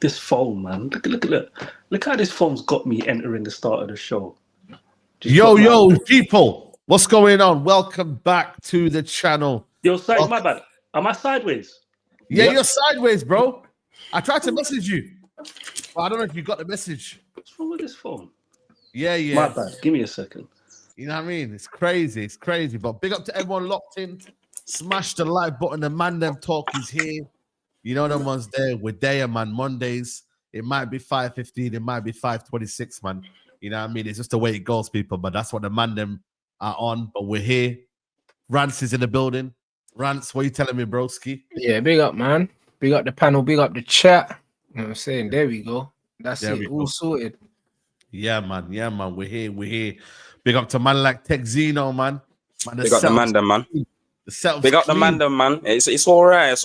This phone, man. Look how this phone's got me entering the start of the show. Yo, people. What's going on? Welcome back to the channel. Yo, my bad. Am I sideways? Yeah, yep. You're sideways, bro. I tried to message you. But I don't know if you got the message. What's wrong with this phone? Yeah. My bad. Give me a second. You know what I mean? It's crazy. But big up to everyone locked in. Smash the like button. The Mandem talk is here. You know them ones there. We're there, man. Mondays. It might be 5:15. It might be 5:26, man. You know what I mean? It's just the way it goes, people. But that's what the Mandem are on. But we're here. Rance is in the building. Rance, what are you telling me, broski? Yeah, big up, man. Big up the panel. Big up the chat. You know what I'm saying? There we go. That's it. All sorted. Yeah, man. We're here. Big up to man like Tech Zeno, man. Big up the Mandem, man. Big up the Mandem, man. It's all right.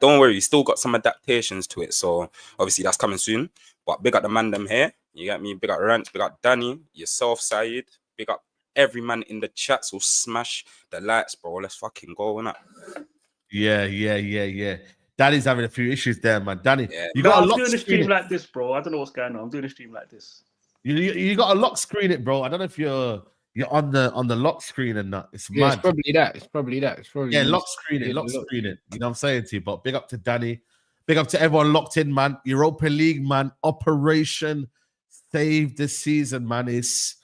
Don't worry. You still got some adaptations to it. So obviously that's coming soon. But big up the Mandem here. You get me? Big up Rance. Big up Danny. Yourself, Saeed. Big up every man in the chat. So smash the lights, bro. Let's fucking go on up. Yeah. Danny's having a few issues there, man. Danny, you got a lock doing a stream like this, bro. I don't know what's going on. I'm doing a stream like this. You got a lock screen it, bro. I don't know if you're on the lock screen and that. It's mad. It's probably that. Lock screen it. You know what I'm saying to you? But big up to Danny. Big up to everyone locked in, man. Europa League, man. Operation Save the Season, man. It's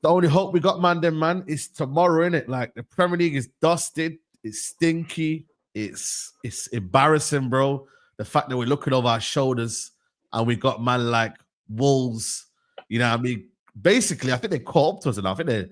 the only hope we got, Mandem, man. It's tomorrow, innit? Like the Premier League is dusted. It's stinky. It's embarrassing, bro. The fact that we're looking over our shoulders and we got man like Wolves. You know what I mean? Basically, I think they caught up to us now. I think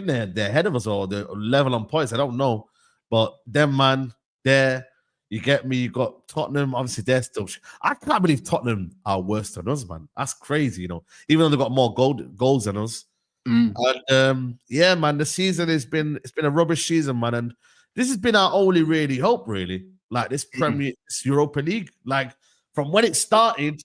they're ahead of us or they're level on points. I don't know. But them, man, you get me. You got Tottenham. Obviously, they're still. I can't believe Tottenham are worse than us, man. That's crazy, you know. Even though they've got more goals than us. And yeah, man, the season it's been a rubbish season, man. And this has been our only really hope, really. Like this this Europa League. Like from when it started,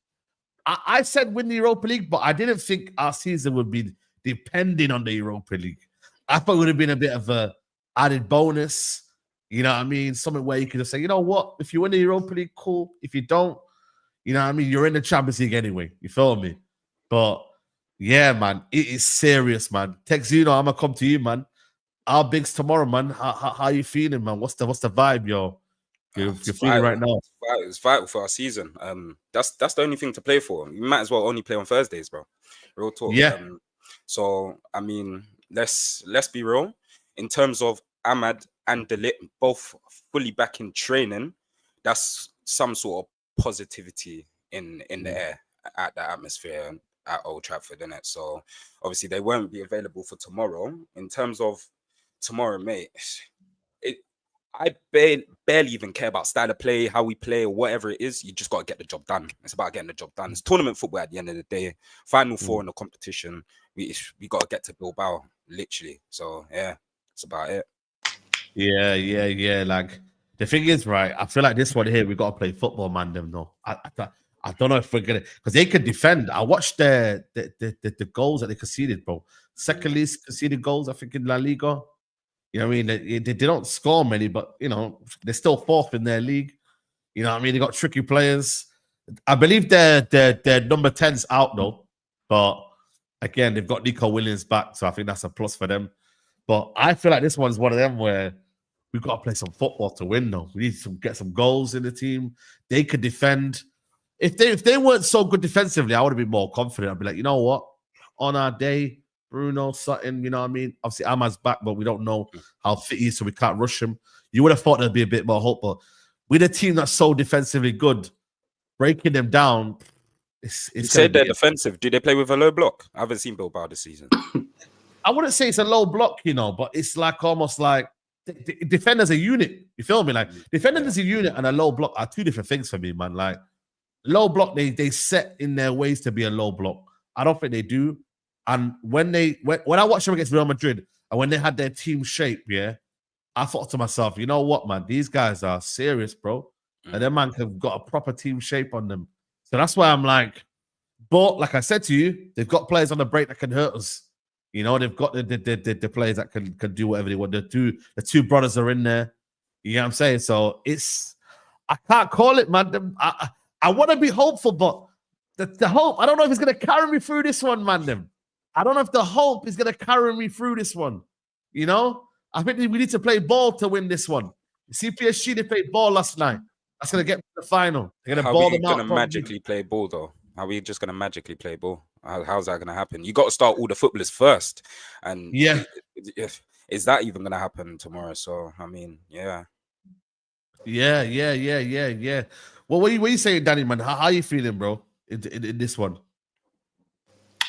I said win the Europa League, but I didn't think our season would be depending on the Europa League. I thought it would have been a bit of a added bonus. You know what I mean? Something where you could just say, you know what? If you win the Europa League, cool. If you don't, you know what I mean? You're in the Champions League anyway. You feel me? But yeah, man, it is serious, man. Tex, you know, I'm gonna come to you, man. Our bigs tomorrow, man. How you feeling, man? What's the vibe, you're feeling right now? It's vital for our season. That's the only thing to play for. You might as well only play on Thursdays, bro. Real talk. Yeah. So I mean, let's be real. In terms of Ahmad and De Ligt, both fully back in training, that's some sort of positivity in the air at the atmosphere at Old Trafford, innit? So obviously they won't be available for tomorrow. In terms of tomorrow, mate, I barely even care about style of play, how we play, or whatever it is. You just got to get the job done. It's about getting the job done. It's tournament football at the end of the day. Final four in the competition. We got to get to Bilbao, literally. So yeah, that's about it. Yeah. Like the thing is, right? I feel like this one here, we got to play football, man. Them no, I don't know if we're gonna, because they could defend. I watched the goals that they conceded, bro. Second least conceded goals, I think, in La Liga. You know what I mean? They don't score many, but you know they're still fourth in their league. You know what I mean? They got tricky players. I believe their number 10's out though, but again they've got Nico Williams back, so I think that's a plus for them. But I feel like this one's one of them where we've got to play some football to win. Though we need to get some goals in the team. They could defend. If they weren't so good defensively, I would have been more confident. I'd be like, you know what? On our day, Bruno, Sutton, you know what I mean? Obviously, Ahmad's back, but we don't know how fit he is, so we can't rush him. You would have thought there'd be a bit more hope, but with a team that's so defensively good, breaking them down, it's you said they're defensive. Do they play with a low block? I haven't seen Bilbao this season. I wouldn't say it's a low block, you know, but it's like almost like defend as a unit. You feel me? Like defending as a unit and a low block are two different things for me, man. Like low block, they set in their ways to be a low block. I don't think they do. And when I watched them against Real Madrid and when they had their team shape, I thought to myself, you know what, man, these guys are serious, bro. And them man have got a proper team shape on them. So that's why I'm like, but like I said to you, they've got players on the break that can hurt us. You know, they've got the players that can do whatever they want. The two brothers are in there. You know what I'm saying? So I can't call it, man. I want to be hopeful, but the hope, I don't know if it's going to carry me through this one, Mandem. I don't know if the hope is going to carry me through this one. You know, I think we need to play ball to win this one. You see PSG, they played ball last night. That's going to get to the final. They're going to ball them out. How are we going to magically play ball, though? Are we just going to magically play ball? How's that going to happen? You got to start all the footballers first. And is that even going to happen tomorrow? So, I mean, yeah. Yeah. Well, what are you saying, Danny, man? How are you feeling, bro, in this one?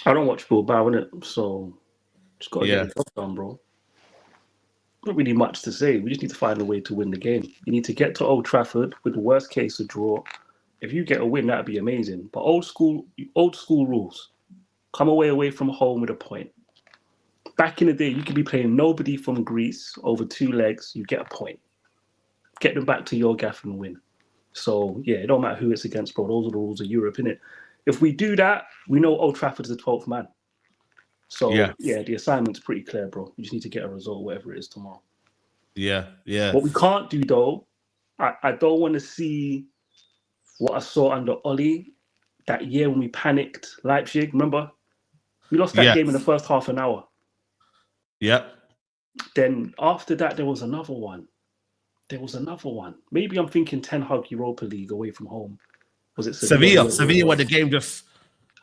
I don't watch Bilbao, innit? So just got to get the job done, bro. Not really much to say. We just need to find a way to win the game. You need to get to Old Trafford with the worst case a draw. If you get a win, that'd be amazing. But old school rules. Come away from home with a point. Back in the day, you could be playing nobody from Greece over 2 legs. You get a point. Get them back to your gaff and win. So yeah, it don't matter who it's against, bro. Those are the rules of Europe, innit? If we do that, we know Old Trafford is the 12th man. So yeah, the assignment's pretty clear, bro. You just need to get a result, whatever it is tomorrow. Yeah. What we can't do though, I don't want to see what I saw under Oli that year when we panicked Leipzig. Remember, we lost that game in the first half an hour. Yep. Then after that, there was another one. Maybe I'm thinking Ten Hag Europa League away from home. Was it Sevilla? Sevilla, where the game just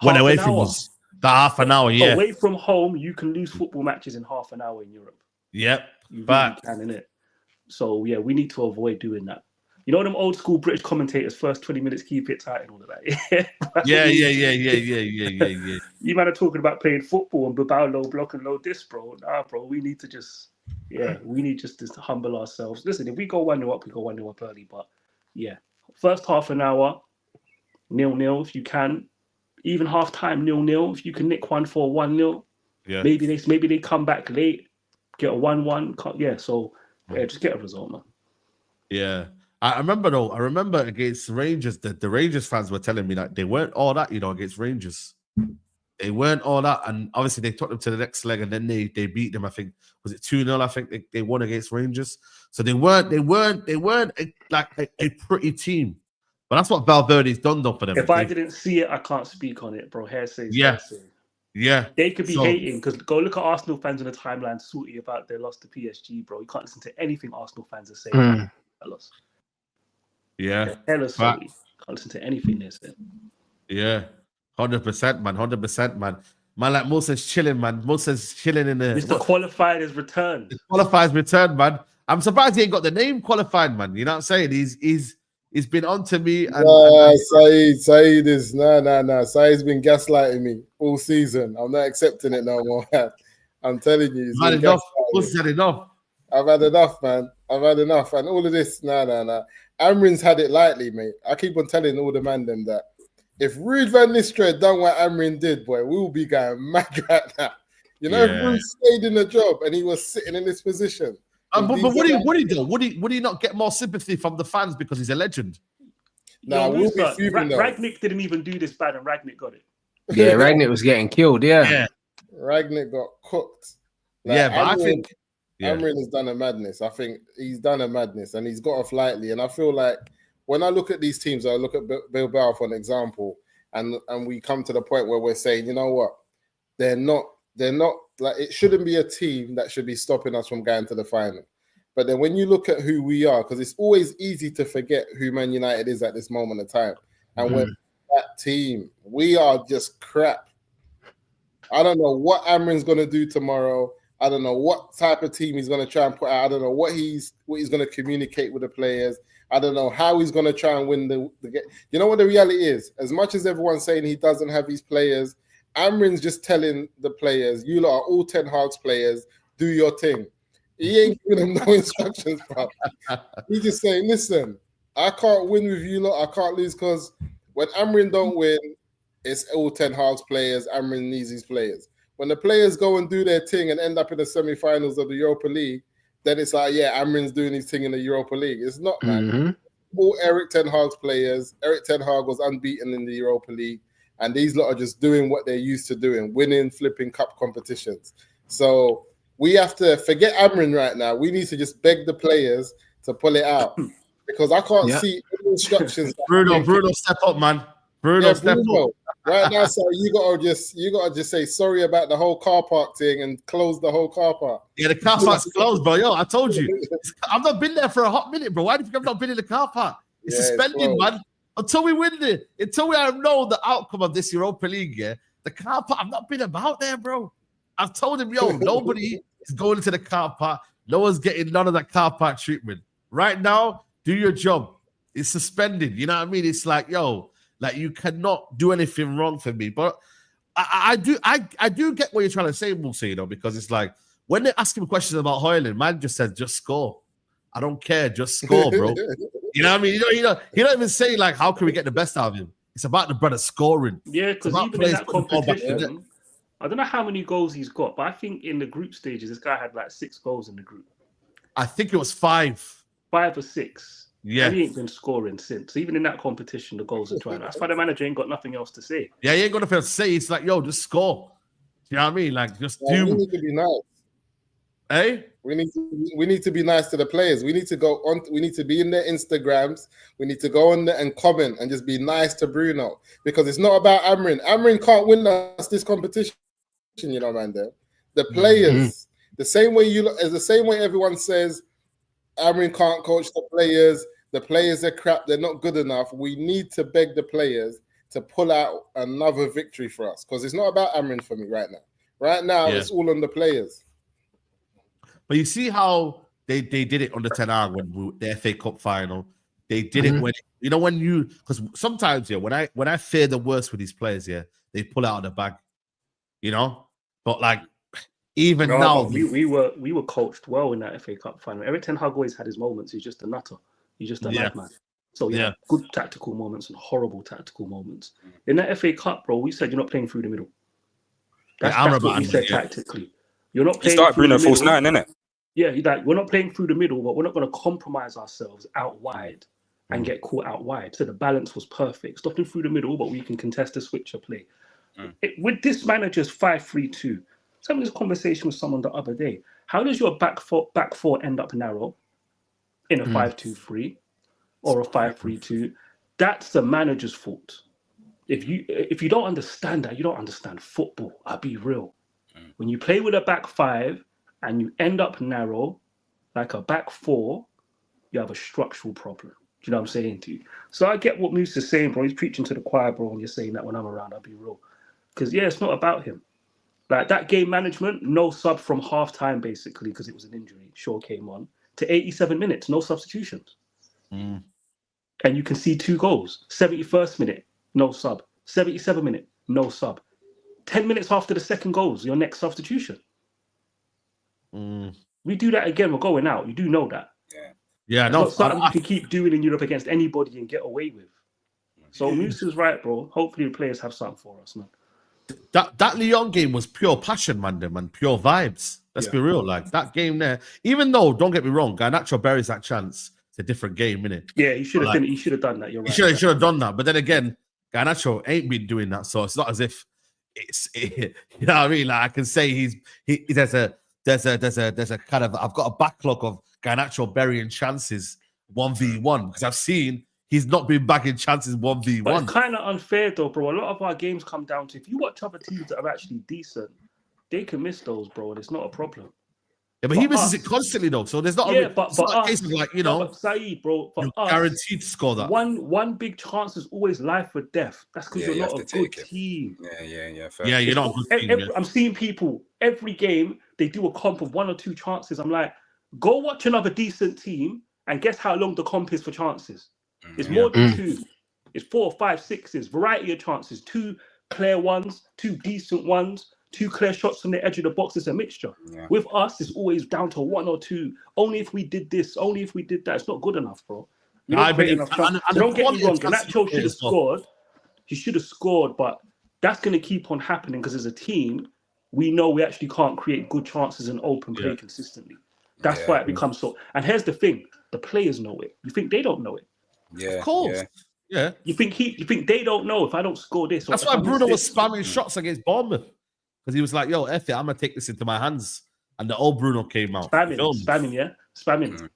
went away from us. The half an hour, yeah. Away from home, you can lose football matches in half an hour in Europe. Yep. You really can, innit? So yeah, we need to avoid doing that. You know them old school British commentators, first 20 minutes, keep it tight and all of that. Yeah. You man are talking about playing football and Bilbao low block and low disc, bro. Nah, bro, we need to just to humble ourselves. Listen, if we go 1-0 up, we go 1-0 up early. But yeah, first half an hour, 0-0 if you can. Even half time, 0-0. If you can nick one for 1-0, maybe they come back late, get a 1-1. Yeah, so just get a result, man. Yeah. I remember against Rangers that the Rangers fans were telling me that they weren't all that, against Rangers. They weren't all that, and obviously they took them to the next leg, and then they beat them. I think was it 2-0. I think they won against Rangers. So they weren't like a pretty team. But that's what Valverde's done though for them. If I didn't see it, I can't speak on it, bro. Hearsay. Yeah. They could be hating because go look at Arsenal fans on the timeline salty about their loss to PSG, bro. You can't listen to anything Arsenal fans are saying about that loss. Yeah. Hella salty. Can't listen to anything they're saying. Yeah. 100%, man. 100%, man. Man, like Moses chilling, man. Moses chilling in the. Mr. Qualified has returned. Qualified's returned, man. I'm surprised he ain't got the name Qualified, man. You know what I'm saying? He's been on to me. Saeed is nah. Saeed's been gaslighting me all season. I'm not accepting it no more. I'm telling you, he's had enough. What's had enough? I've had enough, man. I've had enough, and all of this. Nah. Amrin's had it lightly, mate. I keep on telling all the Mandem that if Ruud van Nistelrooy done what Amrin did, boy, we will be going mad right now. If Ruud stayed in the job and he was sitting in this position. But would he do? Would he not get more sympathy from the fans because he's a legend? We'll be fuming though. Ragnick didn't even do this bad, and Ragnick got it. Yeah, Ragnick was getting killed. Yeah. Ragnick got cooked. But I think Amrin has done a madness. I think he's done a madness, and he's got off lightly. And I feel like when I look at these teams, I look at Bilbao for an example, and we come to the point where we're saying, you know what, they're not like, it shouldn't be a team that should be stopping us from going to the final. But then when you look at who we are, because it's always easy to forget who Man United is at this moment of time. And when that team, we are just crap. I don't know what Amrin's going to do tomorrow. I don't know what type of team he's going to try and put out. I don't know what he's going to communicate with the players. I don't know how he's going to try and win the game. You know what the reality is? As much as everyone's saying he doesn't have his players, Amrin's just telling the players, you lot are all Ten Hag's players, do your thing. He ain't giving them no instructions, bro. He's just saying, listen, I can't win with you lot. I can't lose, because when Amrin don't win, it's all Ten Hag's players. Amrin needs his players. When the players go and do their thing and end up in the semi-finals of the Europa League, then it's like, yeah, Amrin's doing his thing in the Europa League. It's not, man. All Eric Ten Hag's players. Eric Ten Hag was unbeaten in the Europa League. And these lot are just doing what they're used to doing, winning, flipping cup competitions. So we have to forget Amrin right now. We need to just beg the players to pull it out. because I can't see any instructions. Bruno, step up, man. Bruno, step up. Right now, so you gotta just say sorry about the whole car park thing and close the whole car park. Yeah, the car park's closed, bro. Yo, I told you. I've not been there for a hot minute, bro. Why do you think I've not been in the car park? It's suspended, man. Until we win it, until we know the outcome of this Europa League, yeah, the car park, I've not been about there, bro. I've told him, yo, nobody is going into the car park. No one's getting none of that car park treatment. Right now, do your job. It's suspended. You know what I mean? It's like, yo, like you cannot do anything wrong for me. But I do get what you're trying to say, Musa, you know, because it's like when they ask him questions about Hoyland, man just says, just score. I don't care, just score, bro. You know what I mean? You know, he don't even say like, how can we get the best out of him? It's about the brother scoring. Yeah, because even in that competition, I don't know how many goals he's got, but I think in the group stages, this guy had like 6 goals in the group. I think it was 5. 5 or 6. Yeah. And he ain't been scoring since. Even in that competition, the goals are trying. That's why the manager ain't got nothing else to say. Yeah, he ain't got nothing else to say. It's like, yo, just score. You know what I mean? Like, just do. We need to be nice. Hey? We need to be nice to the players. We need to go on. We need to be in their Instagrams. We need to go on there and comment and just be nice to Bruno, because it's not about Amrin. Amrin can't win us this competition. You know, man. The players, the same way everyone says Amrin can't coach the players. The players are crap. They're not good enough. We need to beg the players to pull out another victory for us, because it's not about Amrin for me right now. Right now, it's all on the players. But you see how they did it on the 10-hour when the FA Cup final. They did it when because sometimes when I fear the worst with these players, they pull out of the bag, you know. But like even now, we were coached well in that FA Cup final. Eric Ten Hag always had his moments. He's just a nutter. He's just a madman. So good tactical moments and horrible tactical moments. In that FA Cup, bro, we said you're not playing through the middle. That's what we said tactically. You're not playing. You start Bruno false 9, innit? Yeah, like we're not playing through the middle, but we're not going to compromise ourselves out wide and get caught out wide. So the balance was perfect. Stopping through the middle, but we can contest the switch of play. With this manager's 5-3-2, I was having this conversation with someone the other day. How does your back four end up narrow in a 5-2-3 or a 5-3-2? That's the manager's fault. If you don't understand that, you don't understand football. I'll be real. When you play with a back 5 and you end up narrow, like a back 4, you have a structural problem. Do you know what I'm saying to you? So I get what Moose is saying, bro. He's preaching to the choir, bro, and you're saying that when I'm around, I'll be real. Because, it's not about him. Like, that game management, no sub from half-time, basically, because it was an injury. Shaw came on. To 87 minutes, no substitutions. And you can see 2 goals. 71st minute, no sub. 77 minute, no sub. 10 minutes after the second goals, your next substitution. We do that again, we're going out. You do know that. Yeah, it's not something you can keep doing in Europe against anybody and get away with. So Moose is right, bro. Hopefully the players have something for us, man. That Lyon game was pure passion, Mandem, and pure vibes. Let's be real. Like that game there, even though, don't get me wrong, Garnacho buries that chance. It's a different game, innit? Yeah, he should have he should have done that. You're right. He should have done that. But then again, Garnacho ain't been doing that. So it's not as if you know what I mean? Like I can say there's a kind of, I've got a backlog of Garnacho burying chances 1v1 because I've seen he's not been bagging chances 1v1. But it's kind of unfair though, bro. A lot of our games come down to, if you watch other teams that are actually decent, they can miss those, bro, and it's not a problem. Yeah, but he misses it constantly though, so there's not a case of like, you know, but Saeed, bro, for us, guaranteed to score that. One big chance is always life or death. That's because you're not a good team. Yeah, you're not a good team. I'm seeing people every game, they do a comp of 1 or 2 chances. I'm like, go watch another decent team and guess how long the comp is for chances. It's more than 2. It's 4, 5, 6s, variety of chances, 2 clear ones, 2 decent ones, 2 clear shots from the edge of the box. It's a mixture. With us, it's always down to 1 or 2. Only if we did this, only if we did that. It's not good enough, bro. Don't get me wrong. Garnacho should have scored. He should have scored, but that's going to keep on happening because as a team, we know we actually can't create good chances and open play consistently. That's why it becomes so. And here's the thing: the players know it. You think they don't know it? Yeah, of course. Yeah. You think they don't know if I don't score this? That's why Bruno was spamming shots against Bournemouth. Because he was like, yo, F it, I'm going to take this into my hands. And the old Bruno came out. Spamming.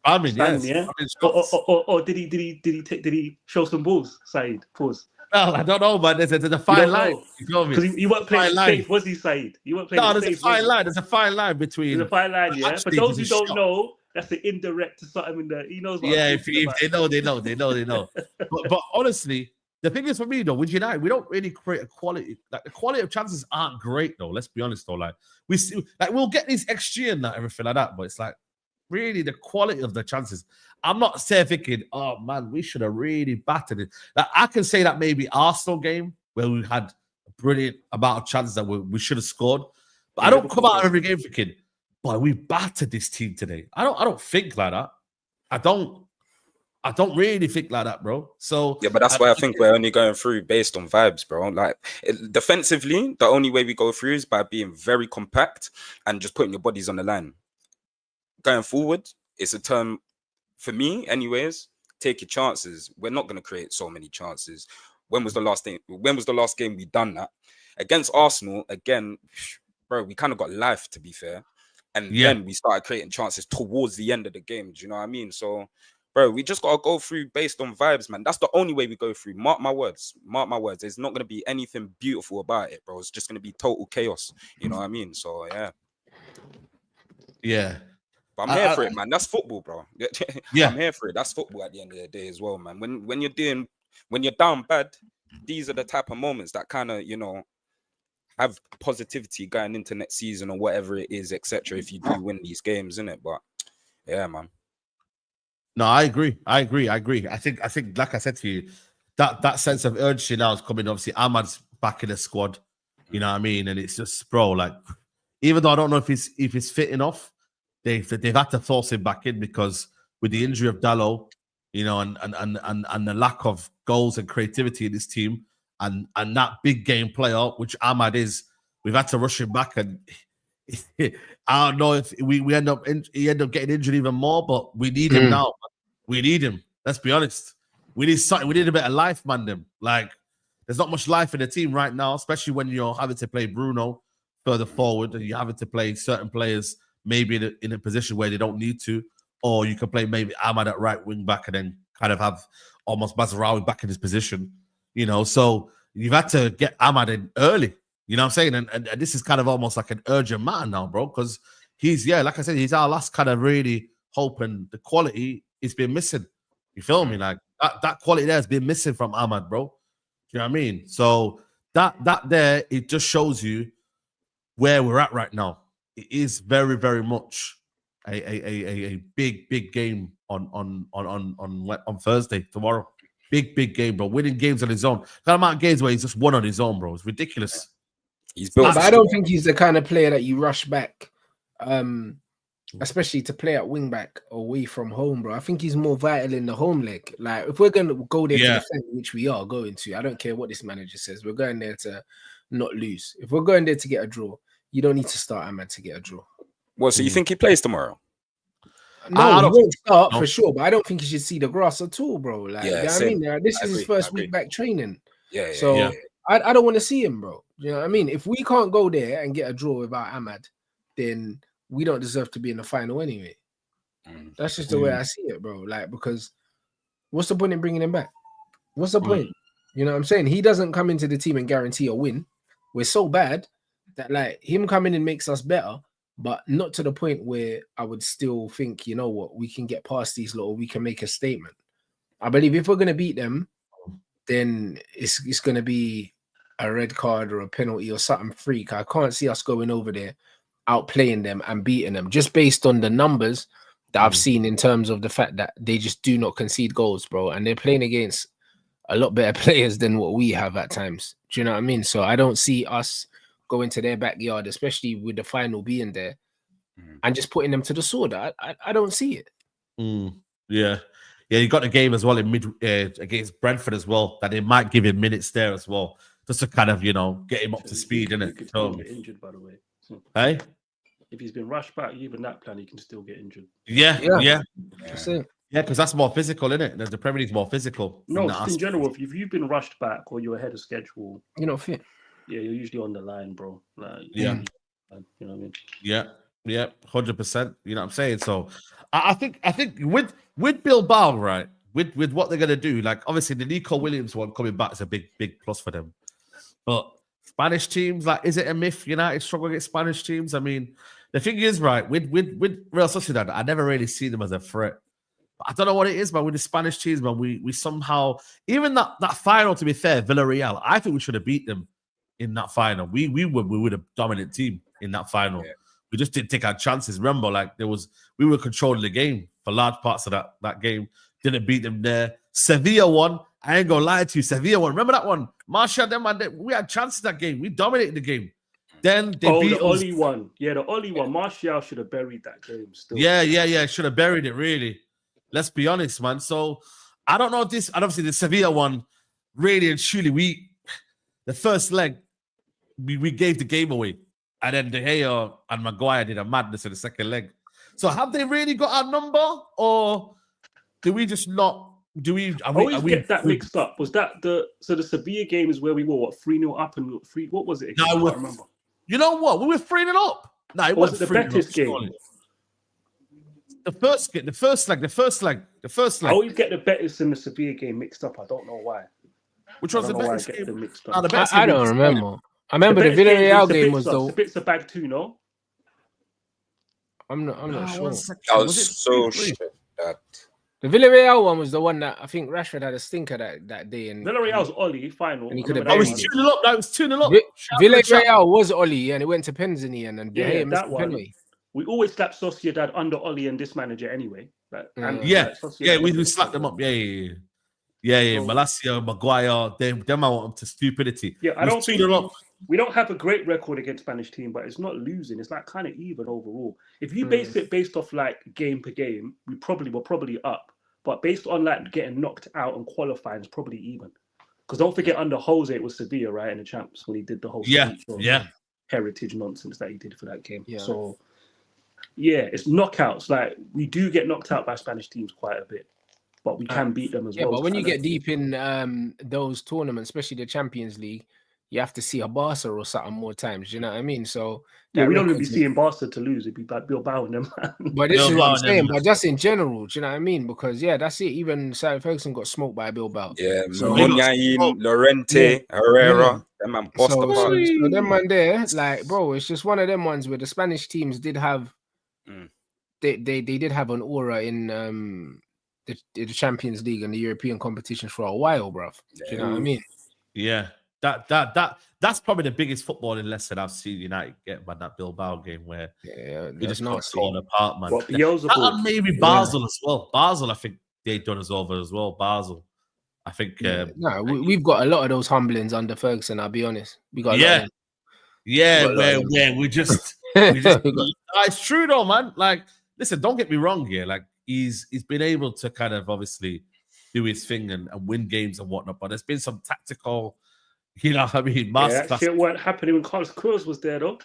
I mean, yes. Standing, yeah. I mean, shots. Or did he show some balls? Saeed, pause. Well, I don't know, man. There's a You fine don't line. know. You feel me? Because you weren't playing Fine it line. safe, was he, Saeed? You weren't playing No, it there's safe, a fine was he? line. There's a fine line between. There's a fine line, yeah. For Actually, those who there's a don't shot. know, that's the indirect to something in there. He knows what Yeah, I'm if talking about. they know. But honestly, the thing is for me though, with United, we don't really create a quality. Like the quality of chances aren't great though. Let's be honest though. Like we still, like we'll get these XG and that everything like that, but it's like really the quality of the chances. I'm not saying thinking, oh man, we should have really battered it. Like I can say that maybe Arsenal game where we had a brilliant amount of chances that we should have scored, but I don't come out of every game thinking, boy, we battered this team today. I don't think like that. I don't really think like that, bro. So yeah, but that's why I think we're only going through based on vibes, bro. Like defensively, the only way we go through is by being very compact and just putting your bodies on the line. Going forward, it's a term for me, anyways. Take your chances. We're not going to create so many chances. When was the last game we done that? Against Arsenal, again, bro, we kind of got life, to be fair. And then we started creating chances towards the end of the game. Do you know what I mean? So, bro, we just got to go through based on vibes, man. That's the only way we go through. Mark my words. There's not going to be anything beautiful about it, bro. It's just going to be total chaos. You know what I mean? So, yeah. Yeah. But I'm here for it, man. That's football, bro. Yeah. I'm here for it. That's football at the end of the day as well, man. When you're down bad, these are the type of moments that kind of, have positivity going into next season or whatever it is, etc. If you do win these games, innit? But yeah, man. No, I agree. I think, like I said to you, that sense of urgency now is coming. Obviously, Ahmad's back in the squad. You know what I mean? And it's just, bro, like, even though I don't know if he's fit enough, they've had to force him back in because with the injury of Diallo, and the lack of goals and creativity in this team, and that big game player, which Ahmad is, we've had to rush him back. And I don't know if he end up getting injured even more, but we need him now. We need him. Let's be honest. We need something. We need a bit of life, Mandem. Like, there's not much life in the team right now, especially when you're having to play Bruno further forward and you're having to play certain players maybe in a position where they don't need to, or you can play maybe Ahmad at right wing back and then kind of have almost Mazraoui back in his position. So you've had to get Ahmad in early. You know what I'm saying? And this is kind of almost like an urgent matter now, bro, because like I said, he's our last kind of really hope, and the quality is been missing. You feel me? Like that quality there has been missing from Ahmad, bro. Do you know what I mean? So that there, it just shows you where we're at right now. It is very, very much a big game on Thursday, tomorrow. Big game, bro. Winning games on his own. That amount of games where he's just won on his own, bro. It's ridiculous. He's built. But I don't think he's the kind of player that you rush back, especially to play at wing back away from home, bro. I think he's more vital in the home leg. Like, if we're going to go there to defend, which we are going to, I don't care what this manager says. We're going there to not lose. If we're going there to get a draw, you don't need to start Ahmad to get a draw. Well, so you think he plays tomorrow? No, he won't start for sure, but I don't think he should see the grass at all, bro. Like, Yeah, you know what I same. mean? This is his first week back training. Yeah. So I don't want to see him, bro. You know what I mean? If we can't go there and get a draw without Ahmad, then we don't deserve to be in the final anyway. That's just the way I see it, bro. Like, because what's the point in bringing him back? What's the point? You know what I'm saying? He doesn't come into the team and guarantee a win. We're so bad that, like, him coming in makes us better, but not to the point where I would still think, you know what, we can get past these lot, or we can make a statement. I believe if we're going to beat them, then it's going to be a red card or a penalty or something freak. I can't see us going over there, outplaying them and beating them, just based on the numbers that I've seen in terms of the fact that they just do not concede goals, bro. And they're playing against a lot better players than what we have at times. Do you know what I mean? So I don't see us going to their backyard, especially with the final being there, and just putting them to the sword. I don't see it. Yeah, you got the game as well in against Brentford as well, that they might give him minutes there as well, just to kind of, get him up to speed, innit? He could still get injured, by the way. Hey? If he's been rushed back, even that plan, he can still get injured. Yeah. That's it. Yeah, because that's more physical, isn't it? The Premier League's more physical. No, just in general, if you've been rushed back or you're ahead of schedule, you're not fit. Yeah, you're usually on the line, bro. Like, yeah. You know what I mean? Yeah. Yeah, 100%. You know what I'm saying? So I think with Bilbao, right, with what they're gonna do, like obviously the Nico Williams one coming back is a big plus for them. But Spanish teams, like, is it a myth United struggle against Spanish teams? I mean, the thing is, right, with Real Sociedad, I never really see them as a threat. But I don't know what it is, man. With the Spanish teams, man, we somehow, even that final, to be fair, Villarreal, I think we should have beat them in that final. We were a dominant team in that final. Yeah. We just didn't take our chances. Remember, like we were controlling the game for large parts of that game. Didn't beat them there. Sevilla won. I ain't gonna lie to you. Sevilla won. Remember that one? Martial, we had chances that game. We dominated the game. Then they beat the Oli one. Yeah, the Oli one. Martial should have buried that game still. Yeah. Should have buried it, really. Let's be honest, man. So I don't know if this, and obviously the Sevilla one, really and truly, the first leg, we gave the game away. And then De Gea and Maguire did a madness in the second leg. So have they really got our number? Or do we just not? I always get that mixed up. Was that the Sevilla game is where we were, 3-0 up and 3? What was it again? I can't remember. You know what? We were 3-0 up. No, it wasn't the Betis game. The first leg. I always get the Betis and the Sevilla game mixed up. I don't know why. Which was the Betis game? I don't remember. I remember the Villarreal game was though. The bits of bag too, no? I'm not sure. That was so shit. The Villarreal one was the one that I think Rashford had a stinker that day. And Villarreal's Oli final. And he could have. I was 2-0 up. That was 2-0 up. Villarreal was Oli, and it went to pens in the end. And that one. Penalty. We always slap Sociedad under Oli and this manager anyway. We slapped them up. Yeah. Malacia, Maguire, them I want to stupidity. Yeah, I don't think we don't have a great record against Spanish team, but it's not losing. It's like kind of even overall. If you base it based off like game per game, we're probably up. But based on like getting knocked out and qualifying, it's probably even. Because don't forget, under Jose, it was Sevilla, right, in the champs when he did the whole heritage nonsense that he did for that game. Yeah. So it's knockouts. Like we do get knocked out by Spanish teams quite a bit. But we can beat them as well. Yeah, but when you get deep in those tournaments, especially the Champions League, you have to see a Barca or something more times. You know what I mean? So we don't even be seeing Barca to lose. It'd be like Bilbao and them. But this is what I'm saying. But just in general, do you know what I mean? Because that's it. Even Saeed Ferguson got smoked by Bilbao. Yeah, Munyain, Lorente, Herrera, them man bust the ball. So them man there, like, bro, it's just one of them ones where the Spanish teams did have, they did have an aura in the Champions League and the European competitions for a while, bruv. Do you know what I mean? Yeah. That's probably the biggest footballing lesson I've seen United get by that Bilbao game where we just got torn apart, man. And maybe Basel as well. Basel, I think they done us over as well. Basel. I think we've got a lot of those humblings under Ferguson, I'll be honest. We got where we just it's true though, man. Like, listen, don't get me wrong here. Like, he's been able to kind of obviously do his thing and win games and whatnot, but there's been some tactical, you know what I mean, masterclass. That shit weren't happening when Carlos Queiroz was there though.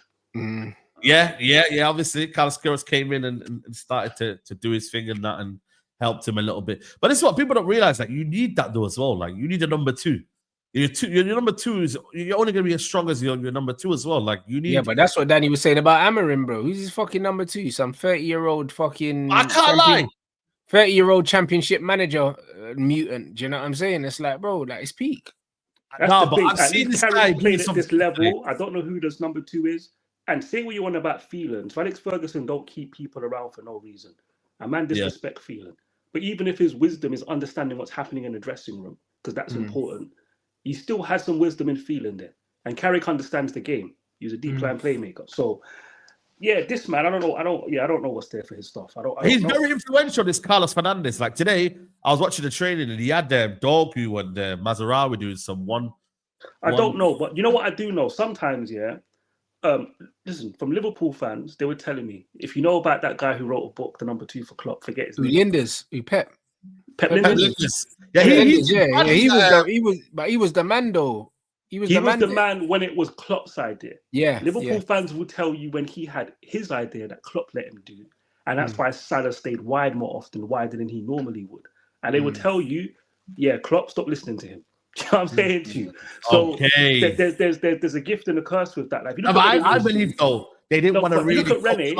Yeah. Obviously, Carlos Queiroz came in and started to do his thing and that and helped him a little bit. But this is what people don't realize, like, you need that though as well. Like, you need a number two. Your number two is, you're only going to be as strong as your number two as well. Like, you need. Yeah, but that's what Danny was saying about Amorim, bro. Who's his fucking number two? Some 30-year-old fucking. I can't lie. 30-year-old championship manager mutant. Do you know what I'm saying? It's like, bro, like, it's peak. That's the thing. I've seen this guy playing at this level. I don't know who this number two is. And say what you want about feelings. Alex Ferguson don't keep people around for no reason. A man disrespect feeling. But even if his wisdom is understanding what's happening in the dressing room, because that's important, he still has some wisdom in feeling there. And Carrick understands the game. He's a deep line playmaker. So, this man, I don't know what's there for his stuff. He's very influential, this Carlos Fernandez. Like today, I was watching the training and he had Dorgu and Mazarawi doing some one. I don't know, but you know what I do know? Sometimes, listen, from Liverpool fans, they were telling me, if you know about that guy who wrote a book, the number 2 for Klopp, forget his name. Linders, Pep Linders. He was the man though. He was the man when it was Klopp's idea. Yeah. Liverpool fans will tell you when he had his idea that Klopp let him do. And that's why Salah stayed wide more often, wider than he normally would. And they would tell you, Klopp, stop listening to him. Do you know what I'm saying to you? So there's a gift and a curse with that. Like, I believe though they didn't want to really. Look at Rene.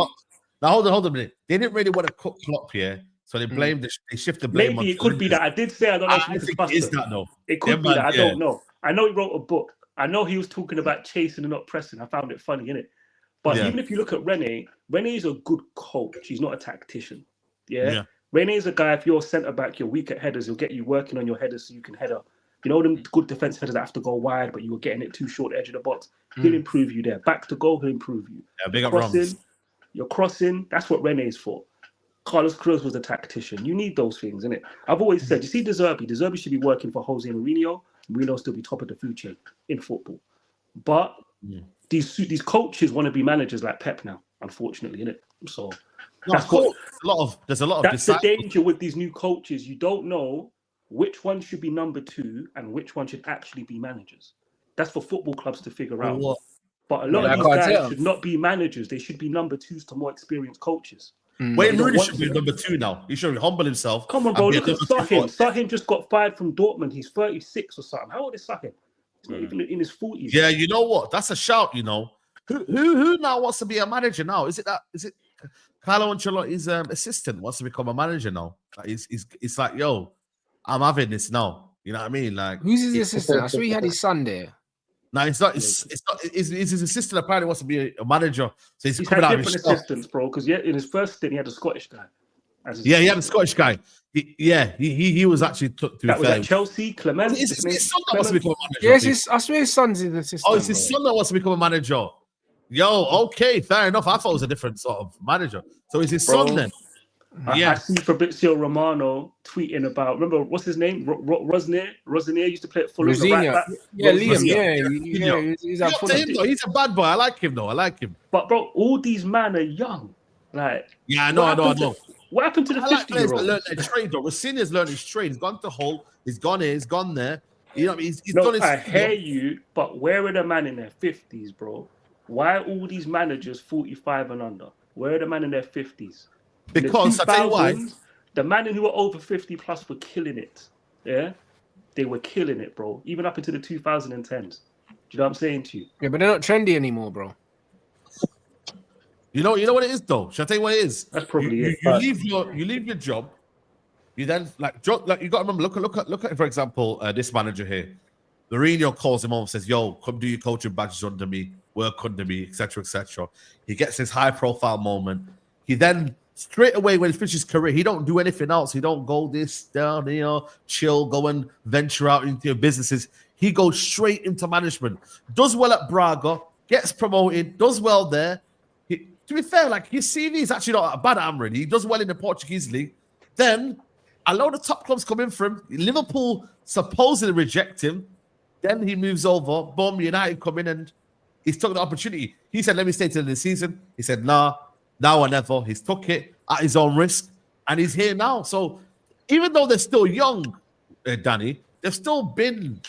Now hold on a minute. They didn't really want to cut Klopp here, so they blamed. They shift the blame. Maybe it could be that. I did say I don't know. I think it is that though. It could be that. I don't know. I know he wrote a book. I know he was talking about chasing and not pressing. I found it funny, innit? But even if you look at Rene is a good coach. He's not a tactician. Yeah. Rene is a guy, if you're centre back, you're weak at headers, he'll get you working on your headers so you can head up. You know them good defensive headers that have to go wide, but you were getting it too short edge of the box. He'll improve you there. Back to goal, he'll improve you. Yeah, big up runs. You're crossing, that's what Rene is for. Carlos Cruz was a tactician. You need those things, innit? I've always said, you see De Zerbi should be working for Jose Mourinho. Mourinho still be top of the food chain in football. But these coaches want to be managers like Pep now, unfortunately, innit? So that's there's a lot of that's the danger with these new coaches. You don't know which one should be number 2 and which one should actually be managers. That's for football clubs to figure out. But a lot of these guys should not be managers. They should be number 2s to more experienced coaches. Wayne Rooney should be number 2 now. He should humble himself. Come on, bro. Look at Sahin. Sahin just got fired from Dortmund. He's 36 or something. How old is Sahin? He's not even in his 40s. Yeah, you know what? That's a shout, you know. Who now wants to be a manager now? Is it Carlo Ancelotti's assistant wants to become a manager now? It's like, yo, I'm having this now. You know what I mean? Like, who's his assistant? I saw he had his son there. No, it's not. It's his assistant apparently wants to be a manager. So he's coming had out different assistants, bro. Because in his first stint, he had a Scottish guy. He had a Scottish guy. He was actually took to. That was at Chelsea. Clement. His son that wants to become a manager. Yes, I swear his son's his assistant. Oh, it's his son that wants to become a manager. Yo, okay, fair enough. I thought it was a different sort of manager. So it's his son then. I see Fabrizio Romano tweeting about, remember, what's his name? Rosenier used to play at Fulham. Liam. He's a bad boy. I like him, though. I like him. But, bro, all these men are young. Like, yeah, I know. What happened to the 50-year-old? Learned their trade, though. Rosenior's learned his trade. He's gone to Hull. He's gone here. He's gone there. You know, he's done his. I hear you, but where are the men in their 50s, bro? Why are all these managers 45 and under? Where are the men in their 50s? Because I tell you why, the men who were over 50 plus were killing it. Yeah, they were killing it, bro. Even up into the 2010s. Do you know what I'm saying to you? Yeah, but they're not trendy anymore, bro. You know what it is though. Shall I tell you what it is? That's probably it. You leave your job. You then like you got to remember. Look at for example this manager here. Mourinho calls him on and says, "Yo, come do your coaching badges under me, work under me, etc., etc." He gets his high profile moment. He then straight away when he finishes his career, he don't do anything else. He don't go this down, chill, go and venture out into your businesses. He goes straight into management. Does well at Braga, gets promoted, does well there. To be fair, like his CV is actually not bad at Amrin. He does well in the Portuguese league. Then a load of top clubs come in for him. Liverpool supposedly reject him. Then he moves over. Boom, United come in and he's took the opportunity. He said, "Let me stay till the season." He said, "Nah. Now or never." He's took it at his own risk, and he's here now. So even though they're still young, Danny, they've still been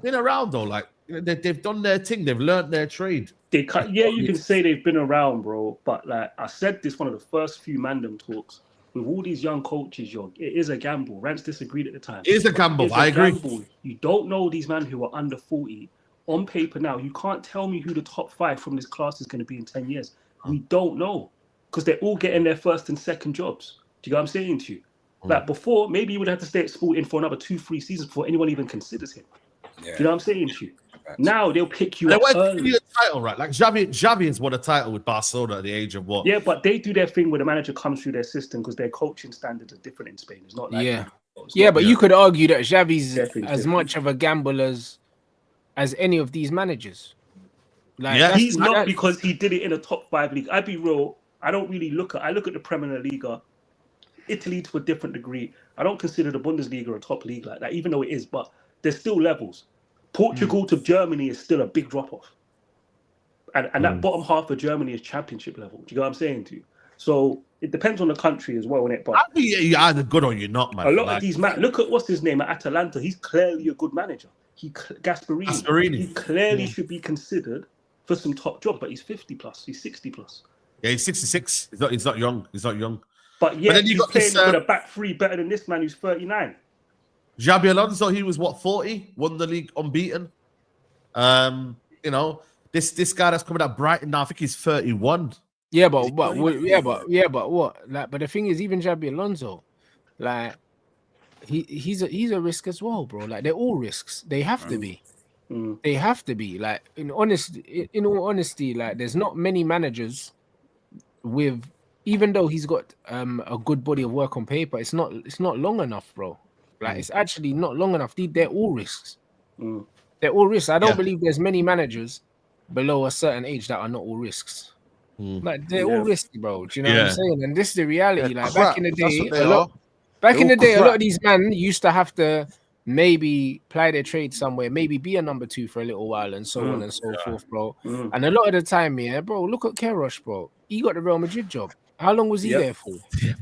around though. Like they've done their thing. They've learned their trade. You can say they've been around, bro. But like I said, this one of the first few Mandem talks with all these young coaches. It is a gamble. Rance disagreed at the time. It is a gamble. I agree. Gamble. You don't know these men who are under 40 on paper now. You can't tell me who the top 5 from this class is going to be in 10 years. We don't know. Because they're all getting their first and second jobs. Do you know what I'm saying to you? Like before, maybe you would have to stay at Sporting for another 2-3 seasons before anyone even considers him. Yeah. Do you know what I'm saying to you? Now they'll pick you up early. A title, right? Like Xavi has won a title with Barcelona at the age of what? Yeah, but they do their thing where the manager comes through their system because their coaching standards are different in Spain. It's not like you could argue that Xavi's as much of a gamble as any of these managers. Like he's not because he did it in a top 5 league. I'd be real. I don't really look at the Premier Liga, Italy to a different degree. I don't consider the Bundesliga a top league like that, even though it is, but there's still levels. Portugal to Germany is still a big drop-off. And that bottom half of Germany is championship level. Do you know what I'm saying to you? So it depends on the country as well, innit? But I think you're either good or you're not, man. A lot of these look at what's his name at Atalanta. He's clearly a good manager. Gasperini. He clearly should be considered for some top jobs, but he's 50 plus, he's 60 plus. Yeah, he's 66. He's not young. But then he's playing with a back 3 better than this man who's 39. Xabi Alonso, he was 40, won the league unbeaten. This guy that's coming out Brighton now, I think he's 31. Yeah, but what? Like, but the thing is, even Xabi Alonso, like, he's a risk as well, bro. Like, they're all risks. They have to be. They have to be. Like, in all honesty, like, there's not many managers with, even though he's got a good body of work on paper, it's not long enough, bro. Like, it's actually not long enough. They're all risks. They're all risks. I don't believe there's many managers below a certain age that are not all risks. Like, they're all risky, bro. Do you know what I'm saying? And this is the reality. Like, back in the day, a lot of these men used to have to maybe ply their trade somewhere, maybe be a number 2 for a little while, and so on and so forth, bro. And a lot of the time, bro, look at Kerosh, bro. He got the Real Madrid job. How long was he there for,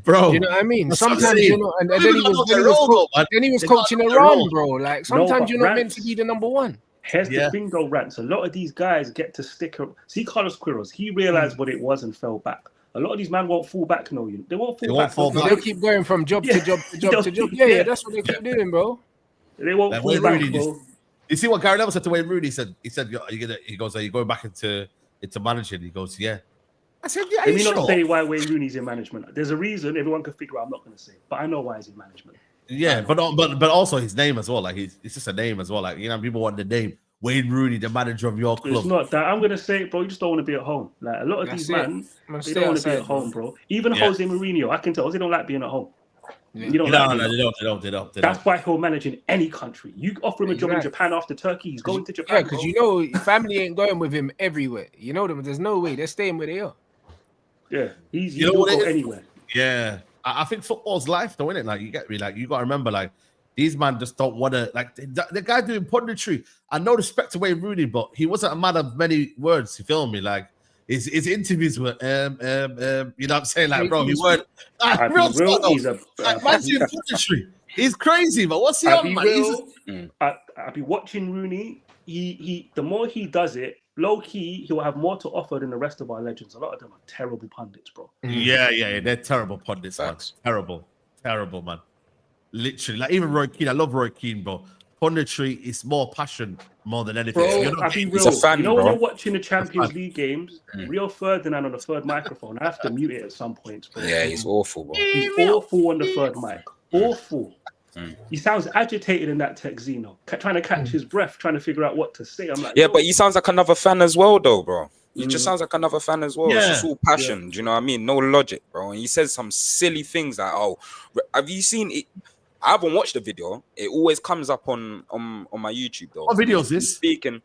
bro? You know what I mean? Sometimes you're not, and then he was coaching Iran, bro. Like, sometimes you're not meant to be the number 1. Here's the thing, though, Rants. A lot of these guys get to stick. See, Carlos Queiroz, he realized what it was and fell back. A lot of these men won't fall back, no. They won't fall back. They'll keep going from job to job to job to job. Yeah, that's what they keep doing, bro. They won't fall back, bro. You see what Gary Neville said to Wayne Rooney? He said, he goes, are you going back into managing? He goes, yeah. I said, yeah. Let me not say why Wayne Rooney's in management. There's a reason everyone can figure out. I'm not going to say, but I know why he's in management. Yeah, but also his name as well. Like, it's just a name as well. Like, you know, people want the name Wayne Rooney, the manager of your club. It's not that. I'm going to say it, bro. You just don't want to be at home. Like, a lot of these men, they don't want to be at home, bro. Even Jose Mourinho, I can tell Jose don't like being at home. They don't. That's why he'll manage in any country. You offer him a job in Japan after Turkey, he's going to Japan. Yeah, because you know, family ain't going with him everywhere. You know them. There's no way they're staying where they are. Yeah, he's go anywhere. Yeah, I think football's life, though, isn't it? Like, you get me. Like, you got to remember, like, these man just don't want to. Like, the guy doing punditry. I no respect to Wayne Rooney, but he wasn't a man of many words. You feel me? Like, his interviews were you know what I'm saying? Like, bro, he weren't real talk, he's a man's doing punditry. He's crazy, but what's he on, man? I'll be watching Rooney. He the more he does it, low key, he'll have more to offer than the rest of our legends. A lot of them are terrible pundits, bro. Yeah, they're terrible pundits, man. Terrible, man. Literally, like, even Roy Keane. I love Roy Keane, bro. Punditry is more passion more than anything. Bro, he's a fan, when you're watching the Champions League games, Rio Ferdinand on the third microphone, I have to mute it at some points, bro. Yeah, he's awful, bro. He's awful on the third mic. Awful. He sounds agitated in that text, Zeno, trying to catch his breath, trying to figure out what to say. I'm like, yeah, but he sounds like another fan as well, though, bro. He just sounds like another fan as well. Yeah. It's just all passion. Do you know what I mean? No logic, bro. And he says some silly things like, "Oh, have you seen it?" I haven't watched the video. It always comes up on my YouTube, though. What video is this? Speaking,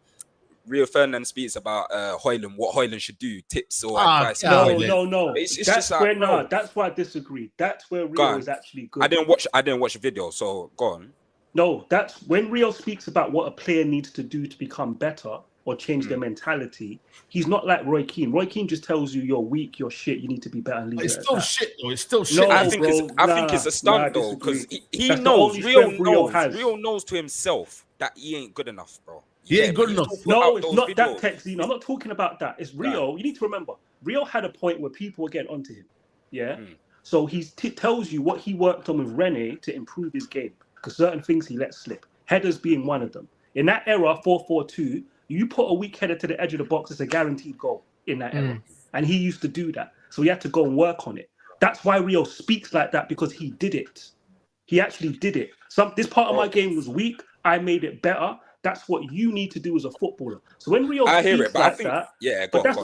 Rio Ferdinand speaks about Højlund, what Højlund should do, tips or advice. No. It's that's just where like, that's why I disagree. That's where Rio is actually good. I didn't watch the video, so go on. No, that's when Rio speaks about what a player needs to do to become better or change their mentality. He's not like Roy Keane. Roy Keane just tells you you're weak, you're shit, you need to be better and leave it. It's still shit, though. It's still shit. I think it's a stunt, though, because he knows. Rio knows to himself that he ain't good enough, bro. He ain't good enough. No, it's not that text. I'm not talking about that. It's Rio. You need to remember, Rio had a point where people were getting onto him. Yeah. So he tells you what he worked on with Rene to improve his game, because certain things he let slip. Headers being one of them. In that era, 4-4-2, you put a weak header to the edge of the box, it's a guaranteed goal in that era. And he used to do that. So he had to go and work on it. That's why Rio speaks like that, because he did it. He actually did it. This part of my game was weak. I made it better. That's what you need to do as a footballer. So when Rio speaks like that,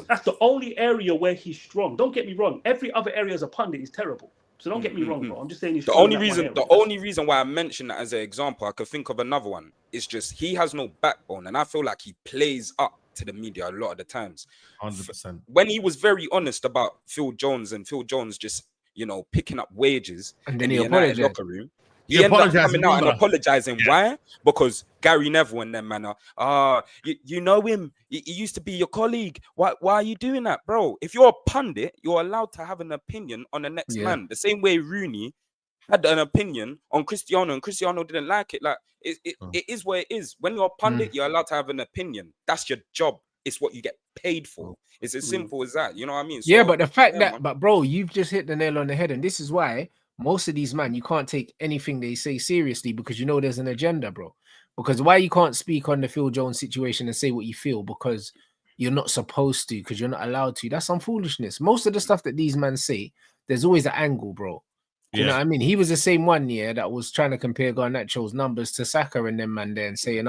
that's the only area where he's strong. Don't get me wrong. Every other area as a pundit is terrible. So don't get me wrong, bro. I'm just saying he's strong. The only reason why I mentioned that as an example, I could think of another one. It's just he has no backbone, and I feel like he plays up to the media a lot of the times. 100%. When he was very honest about Phil Jones and Phil Jones just, picking up wages and then in he the United locker room. He ended up coming out and apologizing. Why? Because Gary Neville and them, man, you know him. He used to be your colleague. Why are you doing that, bro? If you're a pundit, you're allowed to have an opinion on the next man. The same way Rooney had an opinion on Cristiano, and Cristiano didn't like it. Like it is what it is. When you're a pundit, you're allowed to have an opinion. That's your job. It's what you get paid for. It's as simple as that. You know what I mean? So, but the fact but bro, you've just hit the nail on the head, and this is why most of these man, you can't take anything they say seriously, because there's an agenda, bro. Because why you can't speak on the Phil Jones situation and say what you feel, because you're not supposed to because you're not allowed to. That's some foolishness. Most of the stuff that these men say, there's always an angle, bro. You know what I mean? He was the same one that was trying to compare Garnacho's numbers to Saka and them man there and saying,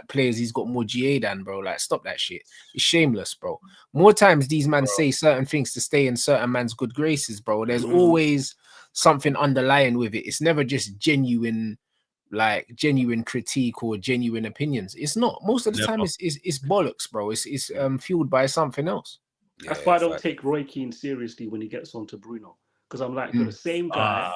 players he's got more GA than, bro. Like, stop that shit. It's shameless, bro. More times these men say certain things to stay in certain man's good graces, bro. There's always something underlying with it. It's never just genuine critique or genuine opinions. It's not. Most of the time it's bollocks, bro. It's fueled by something else. That's why I don't take Roy Keane seriously when he gets on to Bruno. Because I'm like, you're the same guy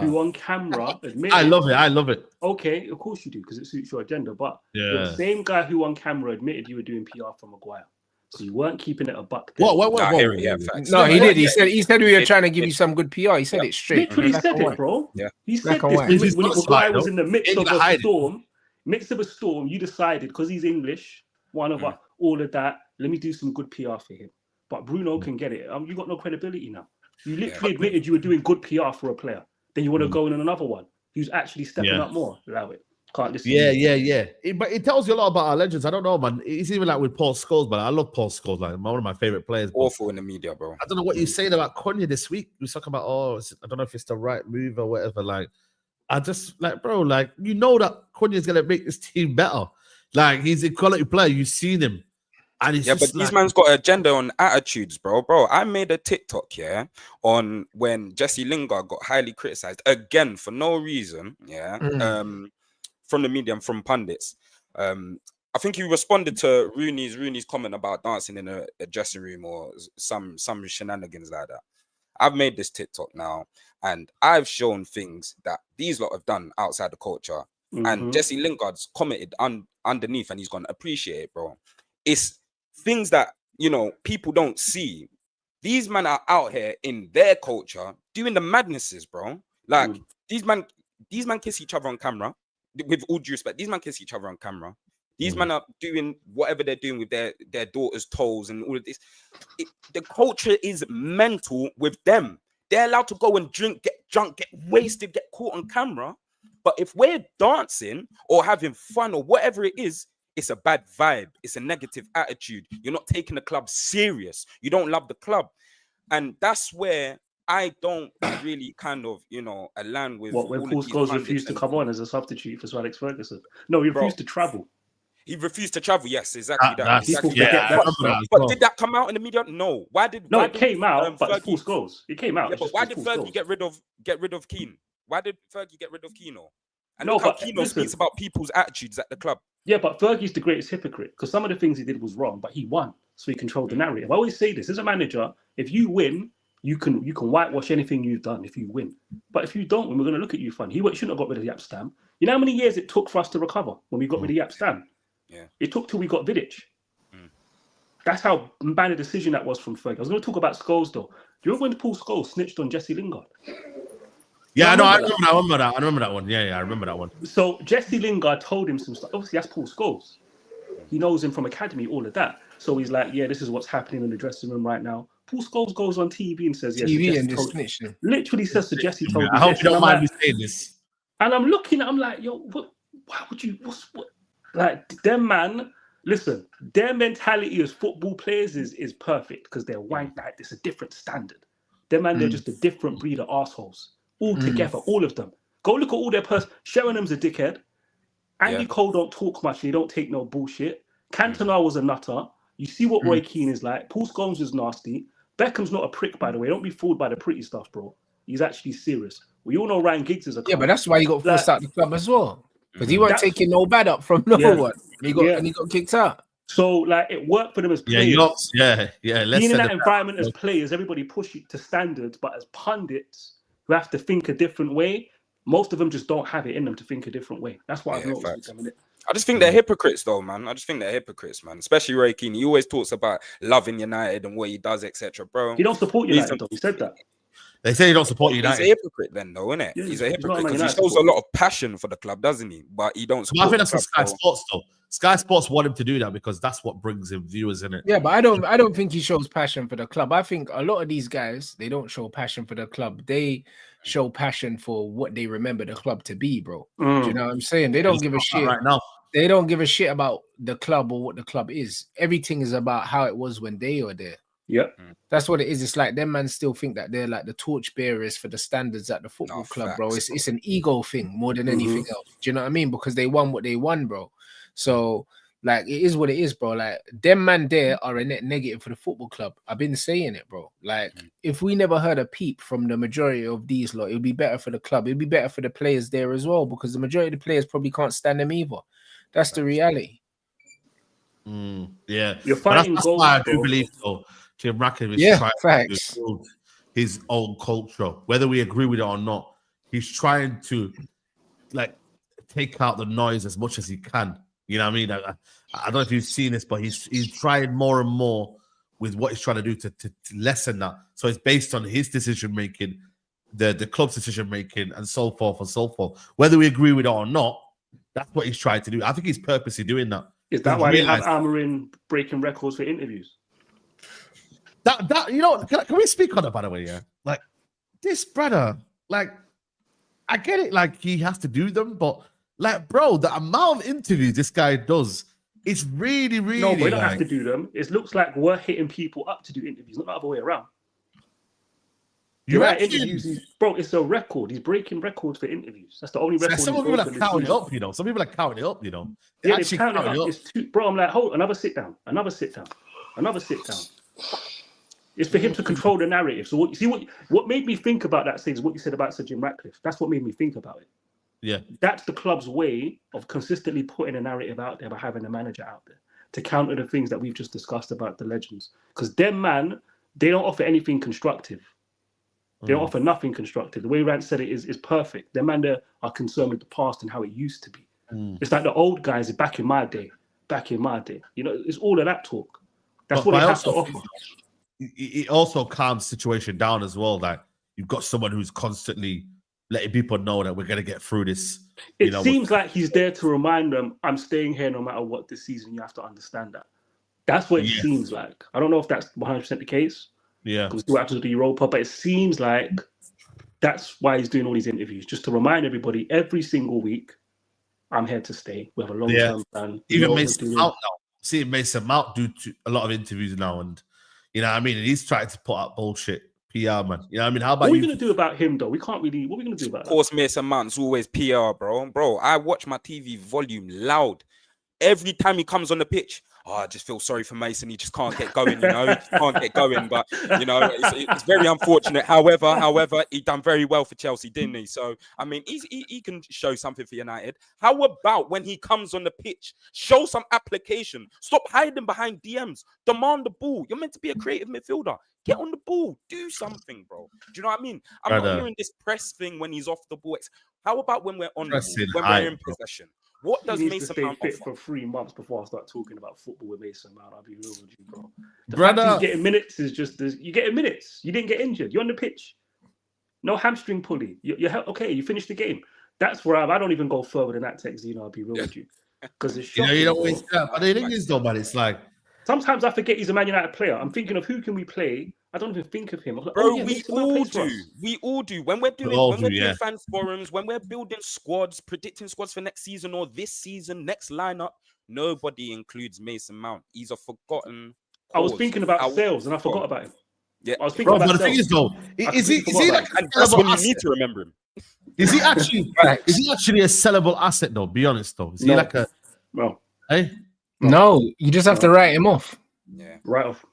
who on camera admitted... I love it. Okay, of course you do, because it suits your agenda. But you're the same guy who on camera admitted you were doing PR for Maguire. So you weren't keeping it a buck. What? No, he did. He said we were trying to give you some good PR. He said it straight. Literally said it, bro. Yeah. He said this when Maguire was in the midst of a storm. You decided, because he's English, one of us, all of that, let me do some good PR for him. But Bruno can get it. You got no credibility now. You literally admitted you were doing good PR for a player. Then you want to go in another one who's actually stepping up more. Allow it. Can't listen. But it tells you a lot about our legends. I don't know, man. It's even like with Paul Scholes, but I love Paul Scholes, like one of my favorite players. Awful in the media, bro. I don't know what you're saying about Konya this week. We were talking about, I don't know if it's the right move or whatever. Like, I just like, bro, like, you know that Konya is gonna make this team better. Like, he's a quality player. You've seen him. And it's but these man's got an agenda on attitudes, bro. I made a TikTok on when Jesse Lingard got highly criticized again for no reason, from the media and from pundits. I think he responded to Rooney's comment about dancing in a dressing room or some shenanigans like that. I've made this TikTok now, and I've shown things that these lot have done outside the culture, and Jesse Lingard's commented underneath, and he's gonna appreciate it, bro. It's things that, people don't see. These men are out here in their culture doing the madnesses, bro. Like, these men kiss each other on camera. With all due respect, these men kiss each other on camera. These men are doing whatever they're doing with their daughters' toes and all of this. The culture is mental with them. They're allowed to go and drink, get drunk, get wasted, get caught on camera. But if we're dancing or having fun or whatever it is, it's a bad vibe. It's a negative attitude. You're not taking the club serious. You don't love the club. And that's where I don't really kind of, align with... What, when Paul Scholes refused to come on as a substitute for Sir Alex Ferguson? No, he refused to travel. He refused to travel, yes, exactly that. But did that come out in the media? No. It came out, but it's Paul Scholes. It came out. Yeah, but why did Fergie get rid of Keane? Why did Fergie get rid of Keno? And look how Keno speaks about people's attitudes at the club. Yeah, but Fergie's the greatest hypocrite because some of the things he did was wrong, but he won, so he controlled the narrative. I always say this: as a manager, if you win, you can whitewash anything you've done if you win. But if you don't win, we're going to look at you funny. He shouldn't have got rid of Yap Stam. You know how many years it took for us to recover when we got rid of Yap Stam? Yeah, it took till we got Vidic. That's how bad a decision that was from Fergie. I was going to talk about Scholes though. Do you remember when Paul Scholes snitched on Jesse Lingard? Yeah, I remember that one. Yeah, I remember that one. So Jesse Lingard told him some stuff. Obviously, that's Paul Scholes. He knows him from academy, all of that. So he's like, yeah, this is what's happening in the dressing room right now. Paul Scholes goes on TV and says, yes, TV and just snitching. Literally says to Jesse told me. I hope you don't mind me saying this. And I'm looking, I'm like, yo, why would you, like, them man, listen, their mentality as football players is perfect because they're white, like, it's a different standard. Them man, they're just a different breed of assholes. All together, all of them. Go look at all their Sheringham's a dickhead. Andy Cole don't talk much and he don't take no bullshit. Cantona was a nutter. You see what Roy Keane is like. Paul Scholes is nasty. Beckham's not a prick, by the way. Don't be fooled by the pretty stuff, bro. He's actually serious. We all know Ryan Giggs is a but that's why he got forced out the club as well. Because he wasn't taking no bad up from no one. And he got kicked out. So, like, it worked for them as players. Being in that environment as players, everybody push it to standards, but as pundits who have to think a different way, most of them just don't have it in them to think a different way. That's what I've noticed. I just think they're hypocrites, though, man. Especially Roy Keane. He always talks about loving United and what he does, etc. Bro, he don't support United, though. He said that. They say he don't support United. He's a hypocrite, then, though, isn't it? Yeah, he's a hypocrite because he shows a lot of passion for the club, doesn't he? But he don't support. I think that's for Sky Sports, though. Sky Sports want him to do that because that's what brings him viewers, in it. Yeah, but I don't think he shows passion for the club. I think a lot of these guys, they don't show passion for the club. They show passion for what they remember the club to be, bro. Do you know what I'm saying? They don't give a shit. Right now. They don't give a shit about the club or what the club is. Everything is about how it was when they were there. Yep. That's what it is. It's like them man still think that they're like the torch bearers for the standards at the football club, bro. It's an ego thing more than anything else. Do you know what I mean? Because they won what they won, bro. So like it is what it is, bro. Like them man there are a net negative for the football club. I've been saying it, bro. Like if we never heard a peep from the majority of these lot, it would be better for the club. It'd be better for the players there as well, because the majority of the players probably can't stand them either. That's the reality. Yeah, you're fighting that's goals, why I do bro. believe though. Jim Ratcliffe is trying to build his own culture, whether we agree with it or not. He's trying to like take out the noise as much as he can. You know what I mean? I don't know if you've seen this, but he's trying more and more with what he's trying to do to lessen that. So it's based on his decision making, the club's decision making, and so forth and so forth. Whether we agree with it or not, that's what he's trying to do. I think he's purposely doing that. Is that why they have Amarin breaking records for interviews? That you know, can we speak on it, by the way? Yeah, like this brother, like I get it, like he has to do them, but like, bro, the amount of interviews this guy does is really, really. No, we don't have to do them. It looks like we're hitting people up to do interviews, not the other way around. Interviews, bro, it's a record. He's breaking records for interviews. That's the only record. Some people are counting it up, you know. Some people are counting it up, you know. Yeah, they're counting it up. It's too, bro, I'm like, hold, another sit down, another sit down, another sit down. It's for him to control the narrative. So what made me think about that thing is what you said about Sir Jim Ratcliffe. That's what made me think about it. Yeah. That's the club's way of consistently putting a narrative out there by having a manager out there to counter the things that we've just discussed about the legends. Because them man, they don't offer anything constructive. They don't offer nothing constructive. The way Rand said it is perfect. Them man there are concerned with the past and how it used to be. It's like the old guys back in my day. You know, it's all of that talk. That's what it has to offer. It also calms the situation down as well. Like you've got someone who's constantly letting people know that we're going to get through this. It seems like he's there to remind them, I'm staying here no matter what this season. You have to understand that. That's what it seems like. I don't know if that's 100% the case. Yeah. Because we have to do the Europa, but it seems like that's why he's doing all these interviews, just to remind everybody every single week, I'm here to stay. We have a long-term plan. Even Mason Mount now. See Mason Mount do a lot of interviews now, and you know what I mean? And he's trying to put out bullshit PR, man. You know what I mean? How about what are we going to do about him, though? We can't really... What are we going to do about that? Of course, Mason Mount's always PR, bro. Bro, I watch my TV volume loud. Every time he comes on the pitch, I just feel sorry for Mason. He just can't get going, you know. Can't get going, but, you know, it's very unfortunate. However, he done very well for Chelsea, didn't he? So, I mean, he can show something for United. How about when he comes on the pitch, show some application. Stop hiding behind DMs. Demand the ball. You're meant to be a creative midfielder. Get on the ball. Do something, bro. Do you know what I mean? I'm not hearing this press thing when he's off the ball. How about when we're on the ball, when we're in possession? What does Mason Mount fit offer? for 3 months before I start talking about football with Mason Mount? I'll be real with you, bro. The Brother, fact he's getting minutes is just you're getting minutes. You didn't get injured. You're on the pitch. No hamstring pulley. You're okay. You finished the game. That's where I don't even go further than that, Tex. You know, I'll be real with you because it's shocking, you don't waste that. But the thing is, though, man, it's like sometimes I forget he's a Man United player. I'm thinking of who can we play. I don't even think of him. Like, bro, we all do. We all do. When we're doing fans forums, when we're building squads, predicting squads for next season or this season, next lineup, nobody includes Mason Mount. He's a forgotten cause. I was thinking about sales and I forgot about him. Yeah, I was thinking about the thing is, though, is he like and that's when you need to remember him. Is he actually a sellable asset, though? Be honest, though. Is he like a hey? No, you just have to write him off. Yeah, write off.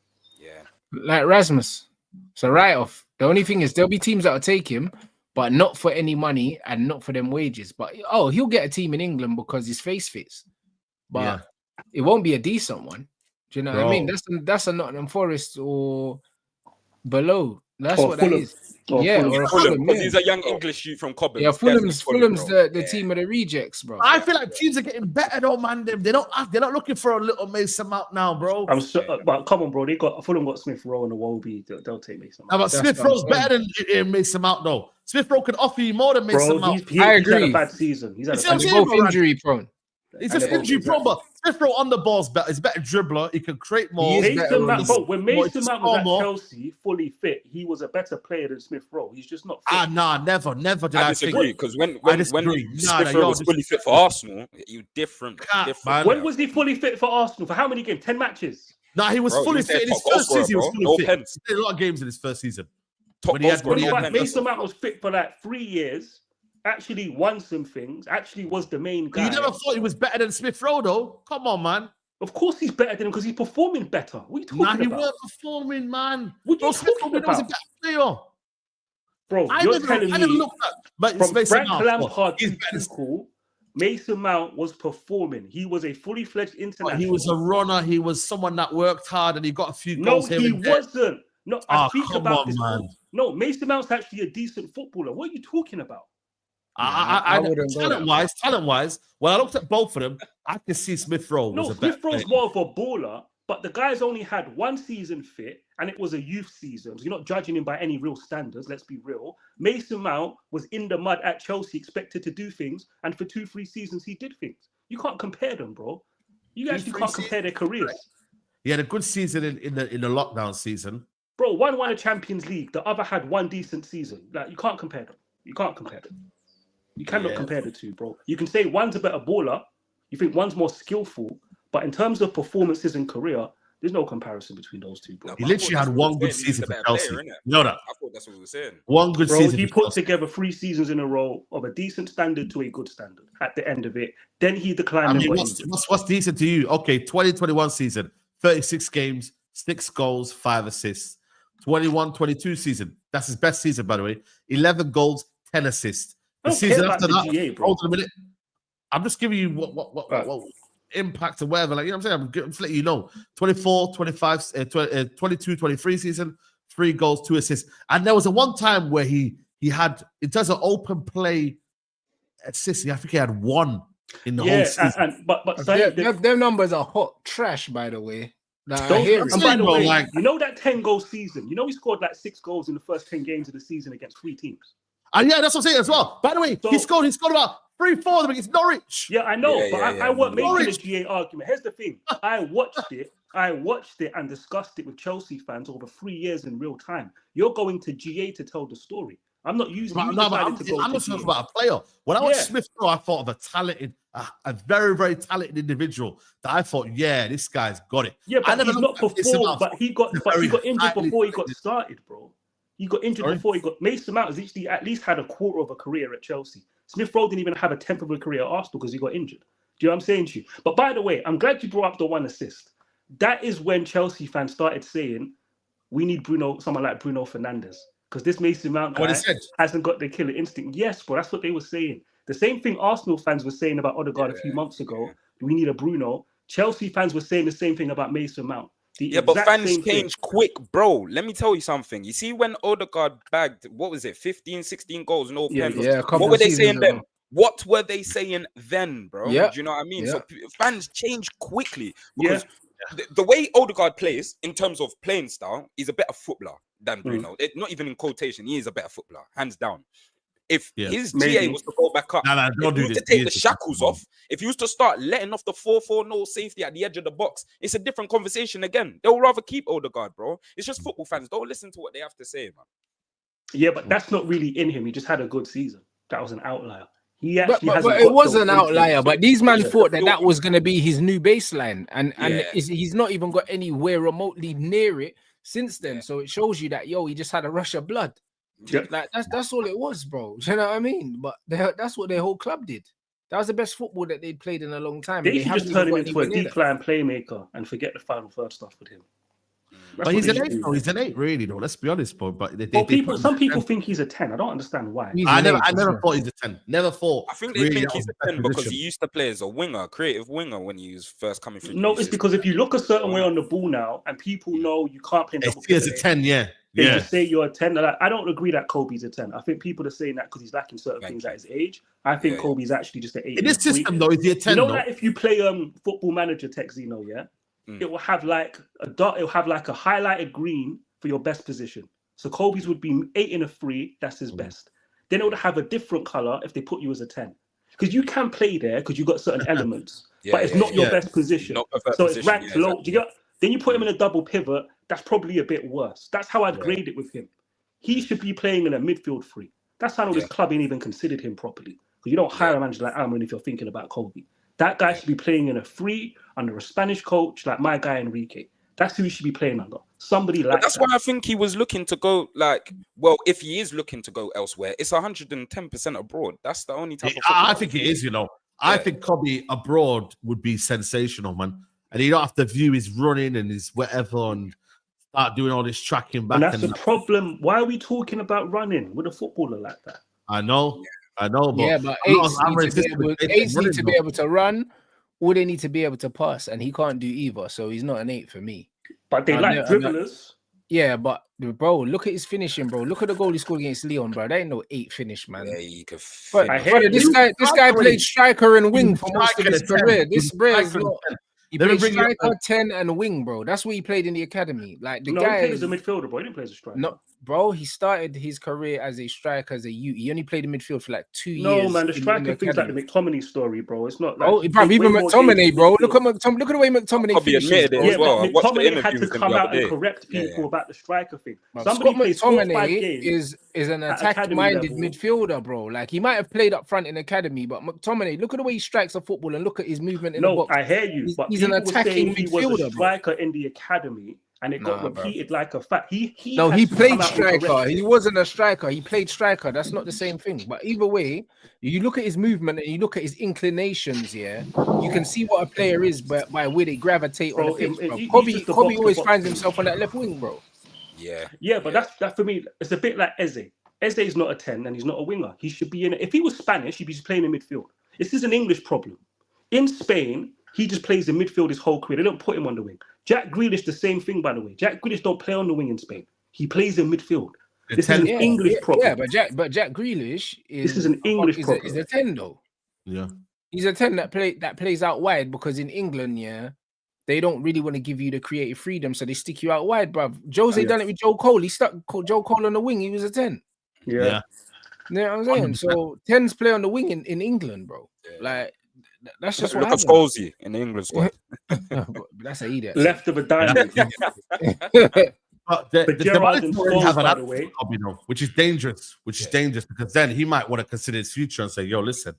Like Rasmus. So write off. The only thing is there'll be teams that will take him, but not for any money and not for them wages. But he'll get a team in England because his face fits. But it won't be a decent one. Do you know what I mean? That's a Nottingham Forest or below. That's what that is. Or Fulham, because he's a young English youth from Cobham. Yeah, Fulham's the team of the rejects, bro. I feel like teams are getting better though, man. They're not looking for a little Mason Mount now, bro. But come on, bro. Fulham got Smith Rowe and Iwobi. They'll take Mason Mount. But Smith Rowe's better than Mason Mount, though. Smith Rowe can offer you more than Mason Mount. I agree. He's had a bad season. He's both injury prone. He's just injury prone, but Smith Rowe on the ball's better. He's a better dribbler. He can create more. Mason Mount, bro, when Mason Mount was at more. Chelsea, fully fit, he was a better player than Smith Rowe. He's just not fit. Never did I disagree, because when disagree. Smith Rowe was fully fit for Arsenal, you different. When was he fully fit for Arsenal? For how many games? 10 matches? He was fully fit in his first season. He was fully fit. He did a lot of games in his first season. Mason Mount was fit for like 3 years. Actually won some things. Actually was the main guy. You never thought he was better than Smith Rowe, though. Come on, man. Of course he's better than him because he's performing better. What are you talking about? He weren't perforing, man. What are you talking about? Was a better player. Bro, you're telling me looked at, from Frank Lampard to Tuchel, Mason Mount was performing. He was a fully fledged international. He was a runner. He was someone that worked hard and he got a few goals here. No, he wasn't. No, I speak about this. Man. No, Mason Mount's actually a decent footballer. What are you talking about? Talent-wise, when I looked at both of them, I could see Smith Rowe. No, Smith Rowe's more of a baller, but the guy's only had 1 season fit, and it was a youth season. So you're not judging him by any real standards, let's be real. Mason Mount was in the mud at Chelsea, expected to do things, and for 2-3 seasons, he did things. You can't compare them, bro. You actually can't compare their careers. He had a good season in the lockdown season. Bro, one won a Champions League, the other had 1 decent season. Like, you can't compare them. You can't compare them. You cannot compare the two, bro. You can say one's a better baller. You think one's more skillful, but in terms of performances and career, there's no comparison between those two, bro. He literally had 1 good season for Chelsea. You know that? I thought that's what we were saying. 1 good season. He put together 3 seasons in a row of a decent standard to a good standard at the end of it. Then he declined. I mean, what's decent to you? Okay, 2021 season, 36 games, 6 goals, 5 assists. 21-22 season, that's his best season, by the way. 11 goals, 10 assists. The season after that, hold on a minute. I'm just giving you what impact or whatever. Like, you know what I'm saying? I'm just letting you know. 24, 25, 22, 23 season, 3 goals, 2 assists. And there was a one time where he had, in terms of open play assists, I think he had 1 in the whole season. But their numbers are hot trash, by the way. By the way, you know that 10-goal season? You know he scored like 6 goals in the first 10 games of the season against 3 teams. And yeah, that's what I'm saying as well. By the way, he scored about 3-4 of them against Norwich. Yeah, I know, I wasn't making a GA argument. Here's the thing: I watched it and discussed it with Chelsea fans over 3 years in real time. You're going to GA to tell the story. I'm not using. I'm not talking about a player. When I watched Smith Rowe, I thought of a very, very talented individual that I thought, this guy's got it. Yeah, but he's not performed. But he got injured before he got started, bro. He got injured before he got. Mason Mount has actually at least had a quarter of a career at Chelsea. Smith Rowe didn't even have a 10th of a career at Arsenal because he got injured. Do you know what I'm saying to you? But by the way, I'm glad you brought up the 1 assist. That is when Chelsea fans started saying, we need someone like Bruno Fernandes. Because this Mason Mount guy hasn't got the killer instinct. Yes, bro, that's what they were saying. The same thing Arsenal fans were saying about Odegaard a few months ago. We need a Bruno. Chelsea fans were saying the same thing about Mason Mount. But fans change quick, bro. Let me tell you something. You see, when Odegaard bagged, 15, 16 goals, no pen. What were they saying then? What were they saying then, bro? Do you know what I mean? So fans change quickly because the way Odegaard plays in terms of playing style, he's a better footballer than Bruno. Not even in quotation, he is a better footballer, hands down. If his GA was to go back up, if he was to take the shackles off, if he was to start letting off the 4-4 no safety at the edge of the box, it's a different conversation again. They'll rather keep Odegaard, bro. It's just football fans. Don't listen to what they have to say, man. Yeah, but that's not really in him. He just had a good season. That was an outlier. He actually but it was an outlier. But these men thought that was going to be his new baseline, and he's not even got anywhere remotely near it since then. So it shows you that he just had a rush of blood. Like that's all it was, bro. You know what I mean? But that's what their whole club did. That was the best football that they'd played in a long time. They should just turn him into a deep line playmaker and forget the final third stuff with him. But he's an 8, though. He's an 8, really, though. Let's be honest, bro. But some people think he's a 10. I don't understand why. I never thought he's a 10. Never thought. I think they think he's a 10 because he used to play as a winger, creative winger, when he was first coming through. No, it's because if you look a certain way on the ball now, and people know you can't play. He is a 10, They just say you're a 10. I don't agree that Kobe's a 10. I think people are saying that because he's lacking certain things at his age. I think Kobe's actually just an 8. In this system, though, is he a 10? You know that if you play Football Manager Tech Zeno, it will have like a dot. It will have like a highlighted green for your best position. So Kobe's would be 8 in a 3. That's his best. Then it would have a different color if they put you as a 10. because you can play there because you've got certain elements, Yeah, but it's not your best position. Not preferred So position, it's ranked low. exactly. Then you put him in a double pivot. That's probably a bit worse. That's how I'd grade it with him. He should be playing in a midfield three. That's how this club ain't even considered him properly. Because you don't hire a manager like Amrin if you're thinking about Kobe. That guy should be playing in a free under a Spanish coach like my guy Enrique. That's who he should be playing under. Somebody like that's why I think he was looking to go if he is looking to go elsewhere, it's 110% abroad. That's the only type of I think it is, I think Kobe abroad would be sensational, man. And you don't have to view his running and his whatever and start doing all this tracking back. And that's the problem. Why are we talking about running with a footballer like that? I know, but but eights need to be able to run, or they need to be able to pass, and he can't do either. So he's not an 8 for me. But they like dribblers. Yeah, but bro, look at his finishing, bro. Look at the goal he scored against Leon, bro. That ain't no 8 finish, man. Yeah, you could. But this guy played striker and wing for most of his career. This bro is not. He played striker, 10, and wing, bro. That's what he played in the academy. Like the guy he played as a midfielder, bro. He didn't play as a striker. No, bro. He started his career as a striker, as a youth. He only played in midfield for like 2 years. No, man, the striker thing's like the McTominay story, bro. It's not like even McTominay, bro. Look at the way McTominay finishes. As well. McTominay had to come out and correct people about the striker thing. Somebody McTominay is an attack-minded midfielder, bro. Like he might have played up front in academy, but McTominay, look at the way he strikes a football and look at his movement in the box. I hear you, but he's an attacking midfielder. He was a striker in the academy, and it got repeated like a fact. He played striker. He wasn't a striker. He played striker. That's not the same thing. But either way, you look at his movement and you look at his inclinations. Yeah, you can see what a player is by where they gravitate on the pitch. Bro. Kobe always finds himself on that left wing, bro. Yeah, but that for me, it's a bit like Eze. Eze is not a 10 and he's not a winger. He should be in it. If he was Spanish, he'd be playing in midfield. This is an English problem. In Spain, he just plays in midfield his whole career. They don't put him on the wing. Jack Grealish, the same thing, by the way. Jack Grealish don't play on the wing in Spain. He plays in midfield. This is an English problem. Yeah, but Jack Grealish this is an English problem. Is a 10 though. Yeah, he's a 10 that plays out wide because in England, they don't really want to give you the creative freedom, so they stick you out wide, bruv. Jose done it with Joe Cole. He stuck Joe Cole on the wing. He was a 10. Yeah. You know what I'm saying? 100%. So 10s play on the wing in England, bro. Like that's just what happens. Look at Skolzy in the England squad. That's an idiot. Left of a diamond. But the have by the way, which is dangerous. Because then he might want to consider his future and say, "Yo, listen,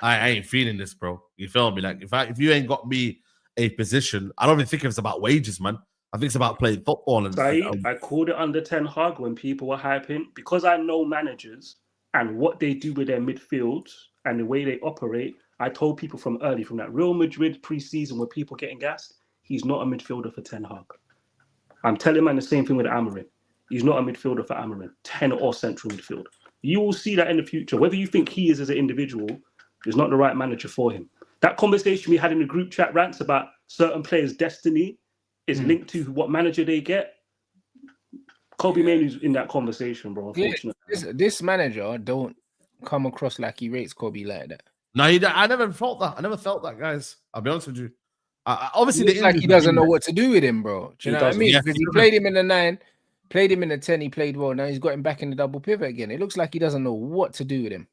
I ain't feeling this, bro. You feel me? Like if you ain't got me a position, I don't even think it's about wages, man. I think it's about playing football." And I called it under Ten Hag when people were hyping because I know managers and what they do with their midfield and the way they operate. I told people from that Real Madrid pre-season where people getting gassed, he's not a midfielder for Ten Hag. I'm telling man the same thing with Amarin. He's not a midfielder for Amarin, 10 or central midfield. You will see that in the future. Whether you think he is as an individual, is not the right manager for him. That conversation we had in the group chat rants about certain players' destiny is linked to what manager they get. Kobe Mainoo's in that conversation, bro. Unfortunately, this manager don't come across like he rates Kobe like that. No, I never felt that. I never felt that, guys. I'll be honest with you. Obviously, it's like he doesn't know what to do with him, bro. Do you know what I mean? Yeah, because he played him in the 9, played him in the 10. He played well. Now he's got him back in the double pivot again. It looks like he doesn't know what to do with him.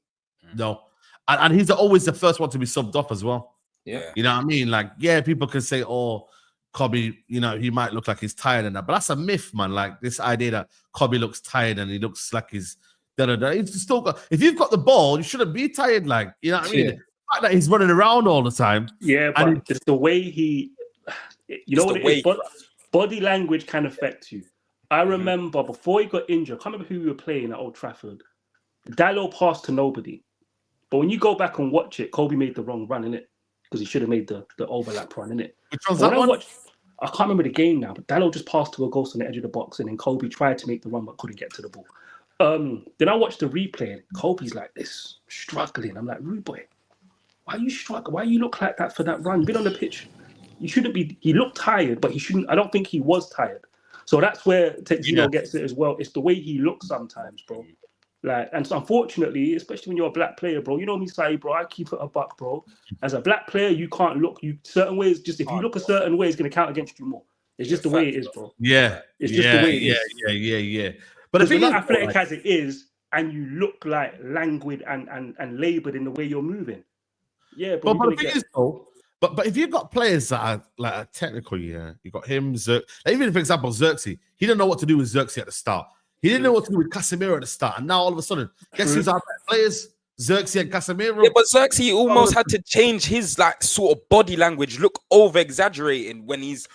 No, and he's always the first one to be subbed off as well. Yeah, you know what I mean. Like, people can say, "Oh, Kobe, he might look like he's tired and that," but that's a myth, man. Like this idea that Kobe looks tired and he looks like he's He's still got. If you've got the ball, you shouldn't be tired. Like, you know what I mean. The fact that he's running around all the time. Yeah, but it's the way he. You know what it is? Body language can affect you. I remember before he got injured, I can't remember who we were playing at Old Trafford. Diallo passed to nobody. But when you go back and watch it, Kobe made the wrong run, innit? Because he should have made the overlap run, innit? Which one's that one? I can't remember the game now, but Diallo just passed to a ghost on the edge of the box, and then Kobe tried to make the run but couldn't get to the ball. Then I watched the replay, and Kobe's like this, struggling. I'm like, Rude boy, why are you struggling? Why you look like that for that run? You've been on the pitch. You shouldn't be. He looked tired, but he shouldn't. I don't think he was tired. So that's where Texino gets it as well. It's the way he looks sometimes, bro. Like, and so unfortunately, especially when you're a black player, bro, you know me, Saeed, bro, I keep it a buck, bro. As a black player, you can't look certain ways. Just if you look a certain way, it's going to count against you more. It's just the way it is, bro. Yeah. It's just the way it is. Yeah. But if you're not athletic as it is, and you look like languid and labored in the way you're moving, Yeah, but the thing is though, but if you've got players that are like technical, yeah, you got him, even for example, Xerxes, he didn't know what to do with Xerxes at the start. He didn't know what to do with Casemiro at the start, and now all of a sudden, guess who's our better players? Xerxes and Casemiro. Yeah, but Xerxes almost had to change his like sort of body language, look over exaggerating when he's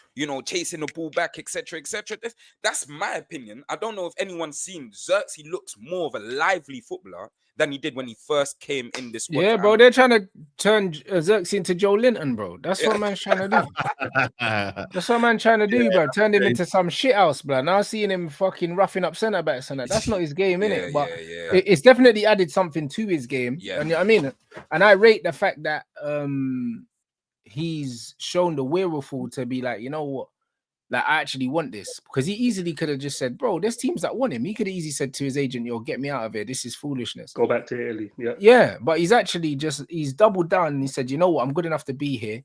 chasing the ball back, etc., etc. That's my opinion. I don't know if anyone's seen Xerxes looks more of a lively footballer than he did when he first came in this squad. Yeah, bro, they're trying to turn Xerxes into Joe Linton, bro. That's what man's trying to do. That's what man's trying to do, bro. Turn him into some shit house, bro. Now seeing him fucking roughing up centre backs and that. That's not his game, innit? But it's definitely added something to his game. Yeah. And I mean, and I rate the fact that he's shown the wherewithal to be like, you know what? Like, I actually want this, because he easily could have just said, bro, there's teams that want him. He could have easily said to his agent, yo, get me out of here. This is foolishness. Go back to Italy. Yeah. Yeah, but he's actually he's doubled down and he said, you know what? I'm good enough to be here.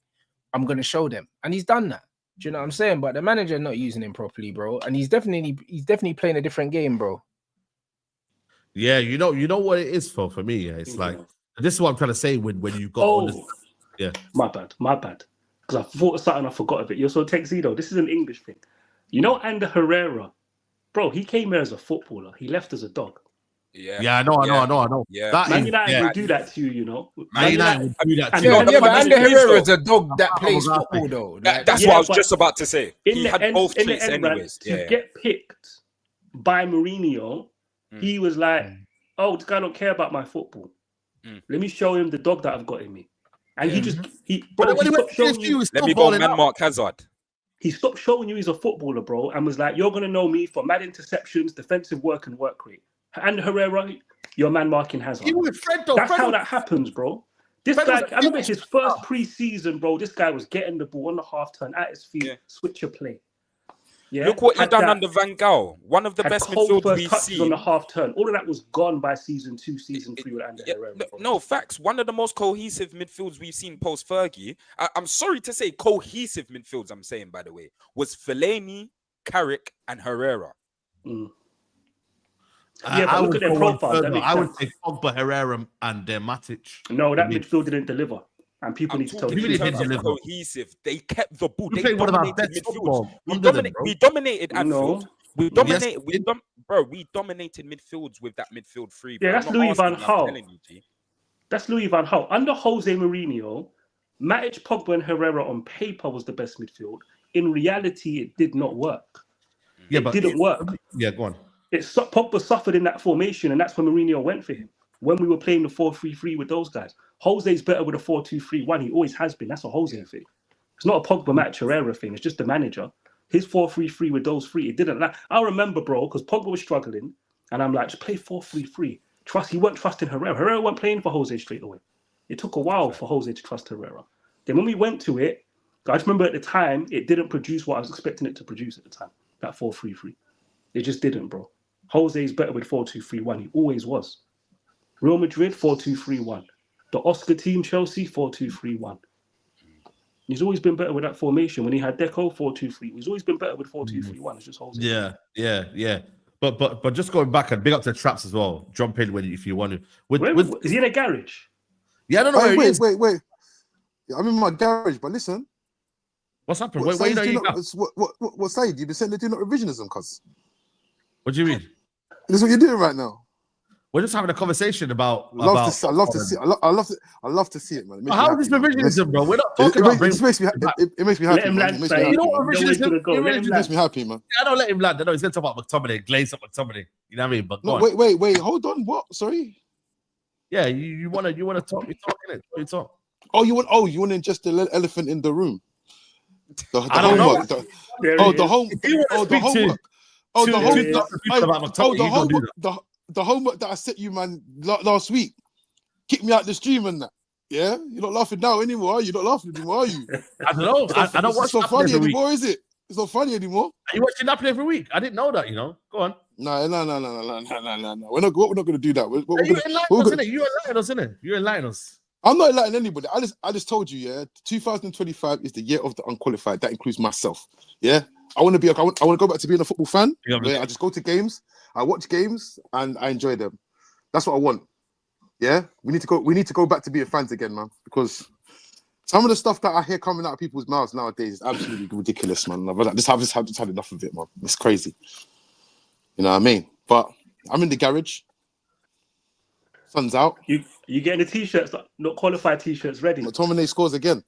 I'm going to show them. And he's done that. Do you know what I'm saying? But the manager not using him properly, bro. And he's definitely playing a different game, bro. Yeah, you know what it is for me. Yeah? It's like, this is what I'm trying to say when you got yeah. My bad. Because I thought of something, I forgot of it. You're so Texido. This is an English thing. You know, Ander Herrera, bro, he came here as a footballer. He left as a dog. Yeah, I know. Yeah. Man United will do that to you, you know. Man United will do that to you. you. Yeah, but Ander Herrera is a dog that plays football, though. That's what I was just about to say. He had both traits anyways. To get picked by Mourinho, he was like, oh, this guy don't care about my football. Let me show him the dog that I've got in me. And he stopped showing you. Let me go man Mark Hazard. He stopped showing you he's a footballer, bro, and was like, you're going to know me for mad interceptions, defensive work, and work rate. And Herrera, your man marking Hazard. That's how that happens, bro. This guy, I remember his first pre-season, bro, this guy was getting the ball on the half turn at his feet, switch your play. Yeah? Look what he's done under Van Gaal. One of the best midfielders we've seen. On the half turn. All of that was gone by season 2, season 3 with Ander Herrera. No, facts. One of the most cohesive midfields we've seen post Fergie. I'm sorry to say cohesive midfields, I'm saying, by the way, was Fellaini, Carrick, and Herrera. Yeah, but look at their profiles. I would say Pogba, Herrera, and Matic. No, that midfield didn't deliver. And people need to tell you cohesive. They kept the ball. They dominated midfield. We dominated Anfield. We dominated midfields with that midfield three. Yeah, that's Louis van Gaal. That's Louis van Gaal. Under Jose Mourinho, Matic, Pogba, and Herrera on paper was the best midfield. In reality, it did not work. It didn't work. Yeah, go on. Pogba suffered in that formation, and that's when Mourinho went for him. When we were playing the 4-3-3 with those guys. Jose's better with a 4-2-3-1. He always has been. That's a Jose thing. It's not a Pogba Matic Herrera thing. It's just the manager. His 4-3-3 with those three, it didn't. I remember, bro, because Pogba was struggling, and I'm like, just play 4-3-3. He weren't trusting Herrera. Herrera weren't playing for Jose straight away. It took a while for Jose to trust Herrera. Then when we went to it, I just remember at the time, it didn't produce what I was expecting it to produce at the time, that 4-3-3. It just didn't, bro. Jose's better with 4-2-3-1. He always was. Real Madrid, 4-2-3-1. The Oscar team, Chelsea, 4-2-3-1. He's always been better with that formation. When he had Deco, 4-2-3. He's always been better with 4-2-3-1. It's just Jose. Yeah. But just going back and big up to the Traps as well. Jump in if you want to. Is he in a garage? Yeah, I don't know. Wait. I'm in my garage, but listen. What's happened? What Saeed? You've been saying they do not revisionism, cuz. What do you mean? This is what you're doing right now. We're just having a conversation about. I love to see it, man. How is this revisionism, bro? We're not talking about. It makes me happy. You know what revisionism makes me happy, man. I don't let him land. I know he's going to talk about McTominay, glaze up McTominay. You know what I mean? But no, wait. Hold on. What? Sorry. Yeah, you want to talk? You're talking it. You talk. You want to ingest the elephant in the room. The homework. The homework that I set you, man, last week. Kicked me out the stream and that. Yeah? You're not laughing now anymore, are you? You're not laughing anymore, are you? I don't know. I don't watch It's not funny anymore, is it? It's not funny anymore. Are you watching Napoli every week? I didn't know that, you know. Go on. No. We're not going to do that. You enlighten us, innit? You enlighten us. I'm not enlightening anybody. I just told you, yeah, 2025 is the year of the unqualified. That includes myself. Yeah? I want to go back to being a football fan. Where I just go to games, I watch games, and I enjoy them. That's what I want. Yeah, we need to go back to being fans again, man. Because some of the stuff that I hear coming out of people's mouths nowadays is absolutely ridiculous, man. I've just had enough of it, man. It's crazy. You know what I mean? But I'm in the garage. Sun's out. You getting the t-shirts, not qualified t-shirts ready? McTominay scores again.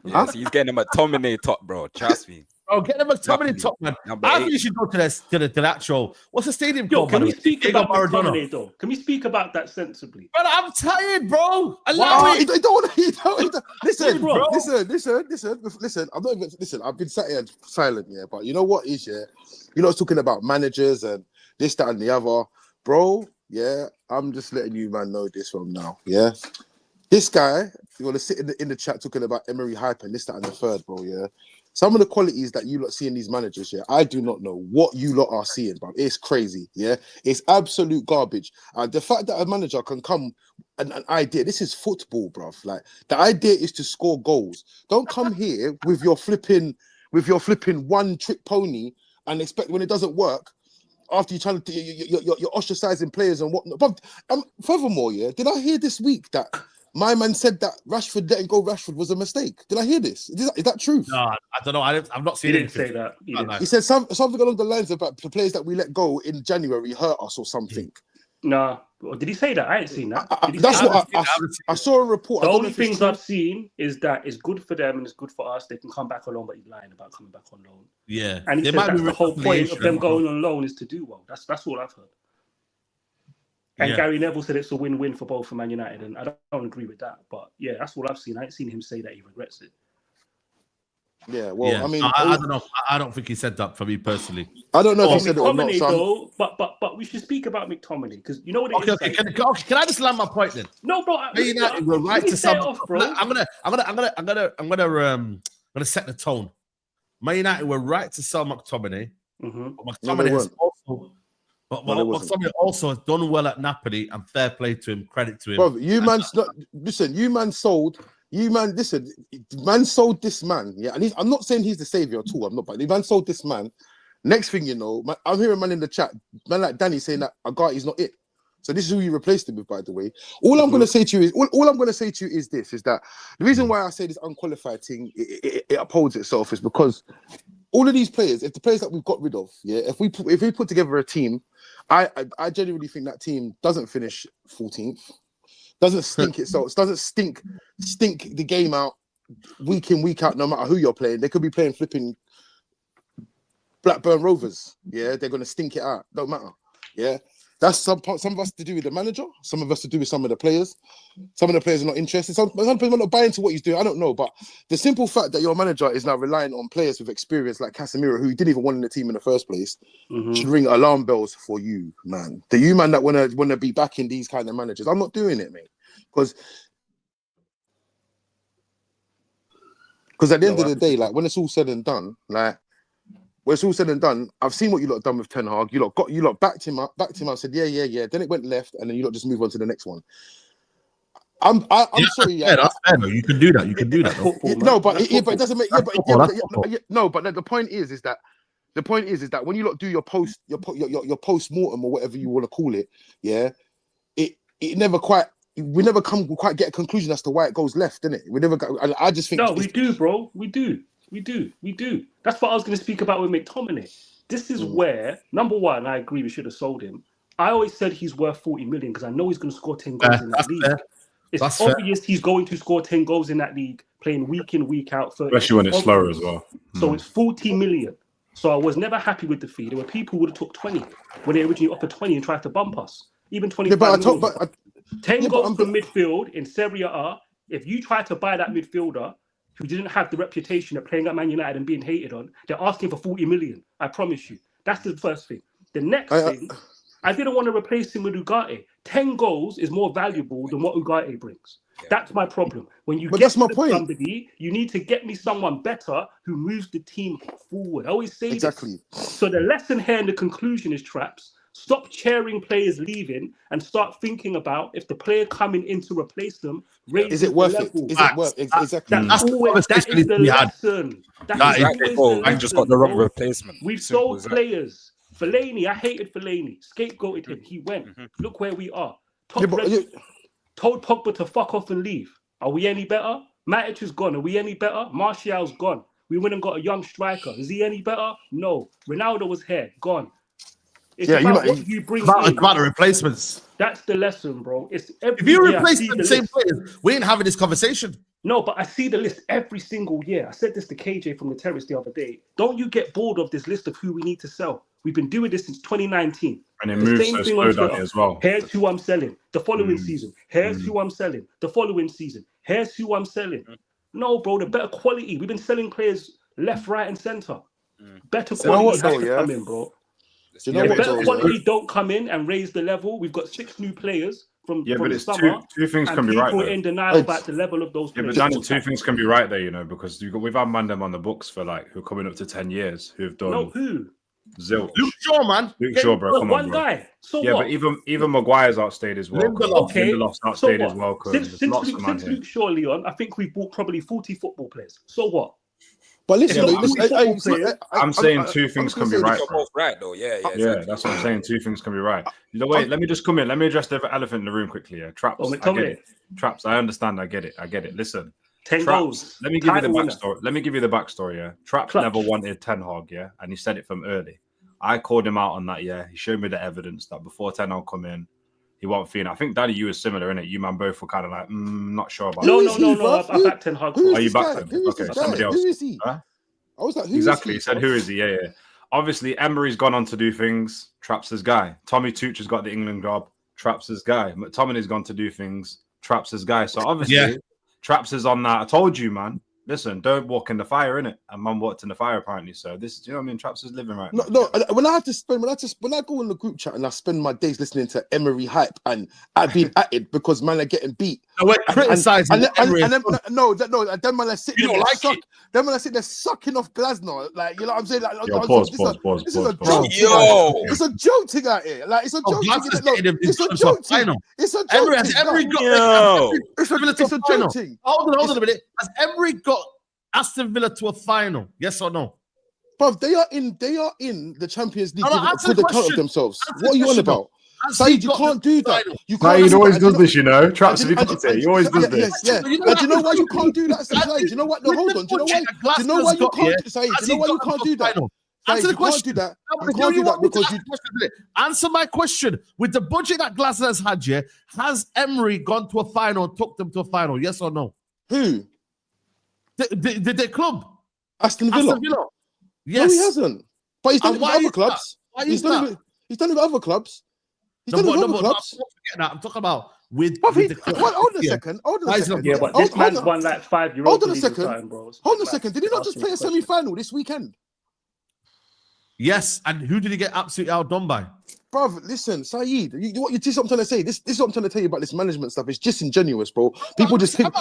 Yes, he's getting a McTominay top, bro. Trust me. Oh, get the McTominay top, man. I think you should go to the actual. What's the stadium called? Can we speak about McTominay, though? Can we speak about that sensibly? But I'm tired, bro. Allow it. Listen, bro. Listen. I'm not even. Listen, I've been sat here silent, yeah. But you know what is, yeah? You know, talking about managers and this, that, and the other, bro. Yeah, I'm just letting you, man, know this from now. Yeah, this guy, you're gonna sit in the chat talking about Emery hype and this, that, and the third, bro. Yeah. Some of the qualities that you lot see in these managers, yeah, I do not know what you lot are seeing, bro. It's crazy, yeah. It's absolute garbage. The fact that a manager can come an idea, this is football, bro. Like the idea is to score goals. Don't come here with your flipping one trick pony and expect when it doesn't work. After you're trying to, you're ostracizing players and whatnot. But furthermore, yeah, did I hear this week that my man said that letting go Rashford was a mistake? Did I hear this? Is that true? No, I don't know. I've not seen He it. didn't say that. He said something along the lines about the players that we let go in January hurt us or something. Nah. Did he say that? I ain't seen that. That's what I saw a report. The only things I've seen is that it's good for them and it's good for us. They can come back on loan, but he's lying about coming back on loan. Yeah. And he said that's the whole point of them going on loan is to do well. That's all I've heard. And Gary Neville said it's a win-win for both for Man United, and I don't agree with that. But yeah, that's all I've seen. I ain't seen him say that he regrets it. Yeah, well, yeah. I mean, I don't know. I don't think he said that for me personally. I don't know if he said it or not. Though, but we should speak about McTominay because you know what it is. Okay. Can I just land my point then? No, bro. We're right to sell. I'm gonna set the tone. Man United were right to sell McTominay. Mm-hmm. But McTominay also has done well at Napoli, and fair play to him, credit to him. Bro, man sold this man, yeah. And I'm not saying he's the savior at all. I'm not, but the man sold this man. Next thing you know, I'm hearing man in the chat, man like Danny saying that Agati's not it. So this is who you replaced him with, by the way. All I'm gonna say to you is this: is that the reason why I say this unqualified thing it upholds itself is because all of these players, if the players that we've got rid of, yeah, if we put together a team, I genuinely think that team doesn't finish 14th, doesn't stink itself, doesn't stink the game out week in, week out, no matter who you're playing. They could be playing flipping Blackburn Rovers, yeah, they're gonna stink it out, don't matter, yeah. That's some of us to do with the manager, some of us to do with some of the players. Some of the players are not interested. Some players are not buying into what he's doing. I don't know, but the simple fact that your manager is now relying on players with experience like Casemiro, who he didn't even want in the team in the first place, should ring alarm bells for you, man. The you man that wanna be backing these kind of managers. I'm not doing it, mate, because at the end of the day, like when it's all said and done, when it's all said and done, I've seen what you lot done with Ten Hag. You lot backed him up, said, yeah. Then it went left, and then you lot just move on to the next one. I'm sorry. Yeah, that's fair. No, you can do that. It doesn't make. But the point is that when you lot do your post-mortem or whatever you want to call it, yeah, we never quite get a conclusion as to why it goes left, innit? We never go. I just think we do, bro. We do. That's what I was going to speak about with McTominay. This is where, number one, I agree we should have sold him. I always said he's worth 40 million because I know he's going to score 10 goals in that league. Fair. It's obvious he's going to score 10 goals in that league, playing week in, week out. Especially when it's slower as well. So it's 40 million. So I was never happy with the fee. There were people who would have took 20 when they originally offered 20 and tried to bump us. Even 25 million. 10 goals from midfield in Serie A. If you try to buy that midfielder who didn't have the reputation of playing at Man United and being hated on, they're asking for 40 million. I promise you. That's the first thing. The next thing, I didn't want to replace him with Ugarte. 10 goals is more valuable than what Ugarte brings. That's my problem. When you get somebody, you need to get me someone better who moves the team forward. I always say this. So the lesson here and the conclusion is, Traps, stop cheering players leaving and start thinking about if the player coming in to replace them raises the level. Is it worth it? Exactly. That is the lesson. I just got the wrong replacement. We've sold players. Fellaini, I hated Fellaini. Scapegoated him. He went. Look where we are. Told Pogba to fuck off and leave. Are we any better? Matic is gone. Are we any better? Martial's gone. We went and got a young striker. Is he any better? No. Ronaldo was here, gone. It's about what you bring in. About the replacements. That's the lesson, bro. It's every If you year replace I see the same players, we ain't having this conversation. No, but I see the list every single year. I said this to KJ from the terrace the other day. Don't you get bored of this list of who we need to sell? We've been doing this since 2019. And it moves so slow down here as well. Here's who I'm selling. The following season. Here's who I'm selling. The following season. Here's who I'm selling. No, bro, the better quality. We've been selling players left, right, and center. Better quality has to come in, bro. You know what, better quality don't come in and raise the level. We've got 6 new players from but the it's summer. two things can be right. People in denial about the level of those players. But Danny, 2 things can be right there, you know, because we've had Mandem on the books for like who are coming up to 10 years who've done. No, who? Zilch. Luke Shaw, man. Luke Shaw, bro. Come one on, bro. guy. So yeah, what? but even Maguire's outstayed as well. Lindelof's outstayed as well. Since Luke Shaw, Leon, I think we've bought probably 40 football players. So what? But listen, I'm saying 2 things can be right. You're both right, though. Yeah, exactly. That's what I'm saying. 2 things can be right. Wait, let me just come in. Let me address the elephant in the room quickly. Yeah, Traps. I get it. Traps. I understand. I get it. Listen, 10 goals. Let me give you the backstory. Let me give you the backstory. Yeah, Traps never wanted Ten Hag. Yeah, and he said it from early. I called him out on that. Yeah, he showed me the evidence that before Ten Hag come in, he wasn't feeling. I think Danny, you were similar, innit? You man both were kind of like, not sure about. No. I backed Ten Hag. Are you backed him? Okay, somebody else. Who is he? Huh? I was like, who exactly. He said, who is he? Yeah. Obviously, Emery's gone on to do things. Traps his guy. Tommy Tuch has got the England job. Traps his guy. McTominay's gone to do things. Traps his guy. So obviously, Traps is on that. I told you, man. Listen, don't walk in the fire, innit? And man walked in the fire apparently. So this, you know what I mean? Traps is living right now. No. When I go in the group chat and I spend my days listening to Emery hype and I've been at it because man are getting beat. No, we're criticizing Emery. Then man are sitting there. Then when I sit there sucking off Glasner, like, you know what I'm saying? Like, pause. This is a joke. It's a joke thing out here. Like, it's a joke. It's a joke thing. It's a joke. Has Emery got it's a joke thing. Hold on a minute. Has Emery got Aston Villa to a final? Yes or no? Bruv, they are in the Champions League for the count of themselves. What are you on about? Saeed, you can't do that. Saeed always does this, you know. Traps, he always does this. Yeah. And do you know why you can't do that, Saeed? Do you know what? No, hold on. Do you know why you can't, Saeed? Do you know why you can't do that? Answer the question. You can't do that because you... Answer my question. With the budget that Glasner has had, has Emery gone to a final, took them to a final? Yes or no? Who? The club. Aston Villa. Yes. No, he hasn't. But he's done it with other clubs. He's done it with other clubs. I'm talking about with the club. Hold on a second. Yeah, but this man's won like 5 Europa League time, bro. Hold on a second. Did he not just play a semi-final this weekend? Yes, and who did he get absolutely outdone by? Bruv, listen, Saeed, you see what I'm trying to say? This is what I'm trying to tell you about this management stuff. It's disingenuous, bro. People just think,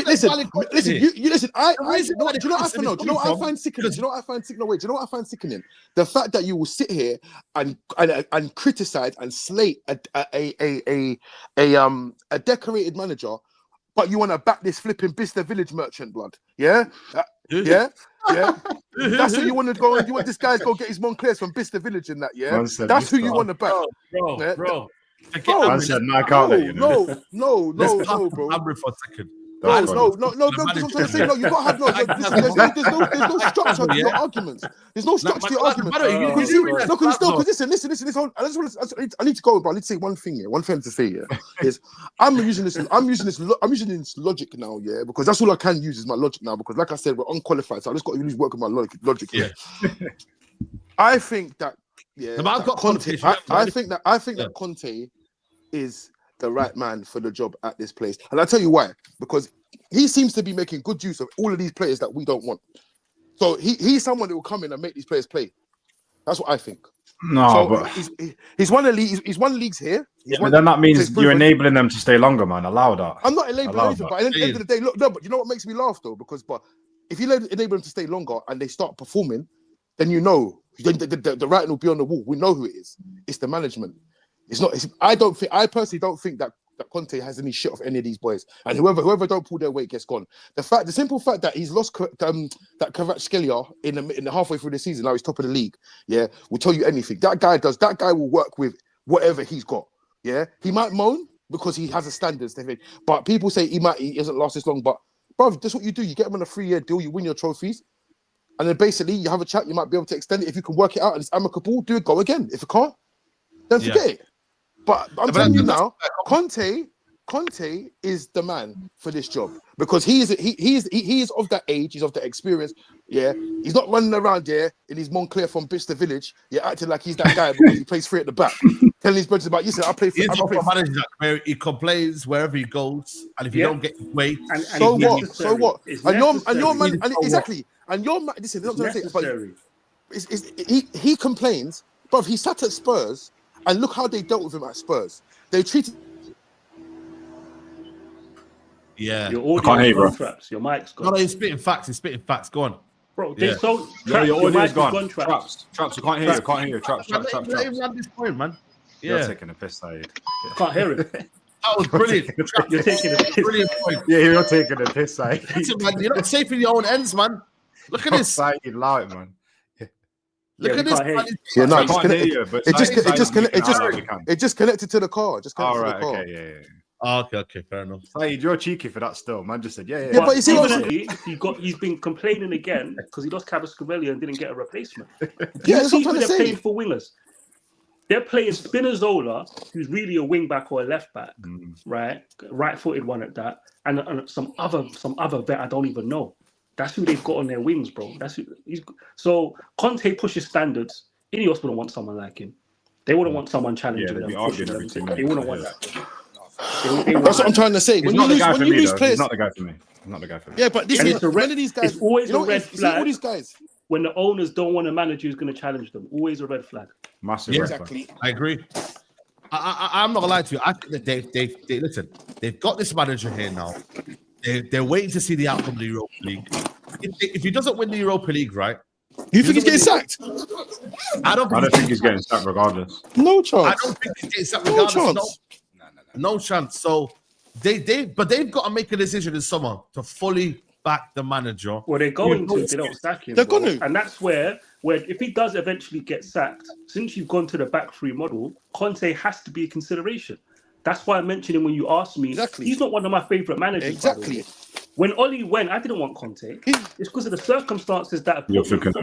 listen. You listen. Do you know what I find sickening? Do you know what I find sickening? The fact that you will sit here and criticize and slate a decorated manager, but you want to back this flipping Bicester Village merchant, blood. Yeah. That's who you want to go and you want this guy to go get his Monclairs from Bicester Village and that, yeah? That's who you want to back. Bro. I said, no, I can't let you know. No, bro. I'm for a second. No, because I'm trying to say, no, you got to have there's no structure to your arguments. There's no structure to your arguments. Listen, I need to go, but I need to say one thing here. One thing to say here is I'm using this logic now, yeah, because that's all I can use is my logic now, because like I said, we're unqualified, so I just got to use work with my logic here. I think that I think that Conte is the right man for the job at this place. And I'll tell you why. Because he seems to be making good use of all of these players that we don't want. So he's someone that will come in and make these players play. That's what I think. But he's won leagues here. But then that means you're enabling them to stay longer, man. Allow that. I'm not enabling anything, but at the end of the day, but you know what makes me laugh though? But if you enable them to stay longer and they start performing, then you know the writing will be on the wall. We know who it is. It's the management. I personally don't think that Conte has any shit of any of these boys, and whoever don't pull their weight gets gone. The simple fact that he's lost that Kvaratskhelia in the halfway through the season, now he's top of the league, yeah, will tell you anything. That guy will work with whatever he's got. Yeah, he might moan, because he has a standards. They think, but people say he hasn't last this long. But bro, that's what you do. You get him on a 3-year deal. You win your trophies, and then basically you have a chat. You might be able to extend it if you can work it out and it's amicable. Do it. Go again. If you can't, then forget it. But I'm telling you now, Conte is the man for this job because he is of that age, he's of that experience. Yeah, he's not running around there in his Montclair from bitch to village. Yeah, acting like he's that guy because he plays free at the back, telling his brothers about. You said I play. He's not a manager where he complains wherever he goes, and if you don't get weight, and so what? And your man, and exactly. And your man. Listen, that's what I'm saying. He complains, but he sat at Spurs. And look how they dealt with him at Spurs. They treated. Yeah. Your audio traps. Your mic's gone. No, he's spitting facts. Go on. Bro, they sold traps. Your audio's gone. Traps. You can't hear you. Traps. This point, man. Yeah. You're taking a piss, Saeed. I can't hear it. That was brilliant. You're taking a piss. Brilliant point. Yeah, you're taking a piss, Saeed. Listen, man, you're not safe in your own ends, man. Look at this. Saeed, allow it, man. Look at this. Yeah, no, it just connected to the car. All right, okay, yeah. Okay, fair enough. Saeed, you're cheeky for that still. Man just said, yeah. But you see he's been complaining again because he lost Cavascarelli and didn't get a replacement. Yeah, that's what I'm trying to say. They're playing for wingers. They're playing Spinazzola, who's really a wing back or a left back, right-footed one at that, and some other vet I don't even know. That's who they've got on their wings, bro. So Conte pushes standards. Ineos wouldn't want someone like him. They wouldn't want someone challenging them. They wouldn't want that. That's what I'm trying to say. He's not the guy for me, though. He's not the guy for me. Yeah, but this is one of these guys. It's always a red flag. All these guys. When the owners don't want a manager who's going to challenge them, always a red flag. Massive red flag. I agree. I'm not gonna lie to you. I think that they listen. They've got this manager here now. They're waiting to see the outcome of the Europa League. If he doesn't win the Europa League, right? You think he's getting sacked? I don't think he's getting sacked regardless. No chance. I don't think he's getting sacked regardless. No chance. So they've got to make a decision in summer to fully back the manager. Well, they're going to. They don't sack him. They're going to. And that's where if he does eventually get sacked, since you've gone to the back three model, Conte has to be a consideration. That's why I mentioned him when you asked me. Exactly. He's not one of my favorite managers. Exactly. When Oli went, I didn't want Conte. It's because of the circumstances that have put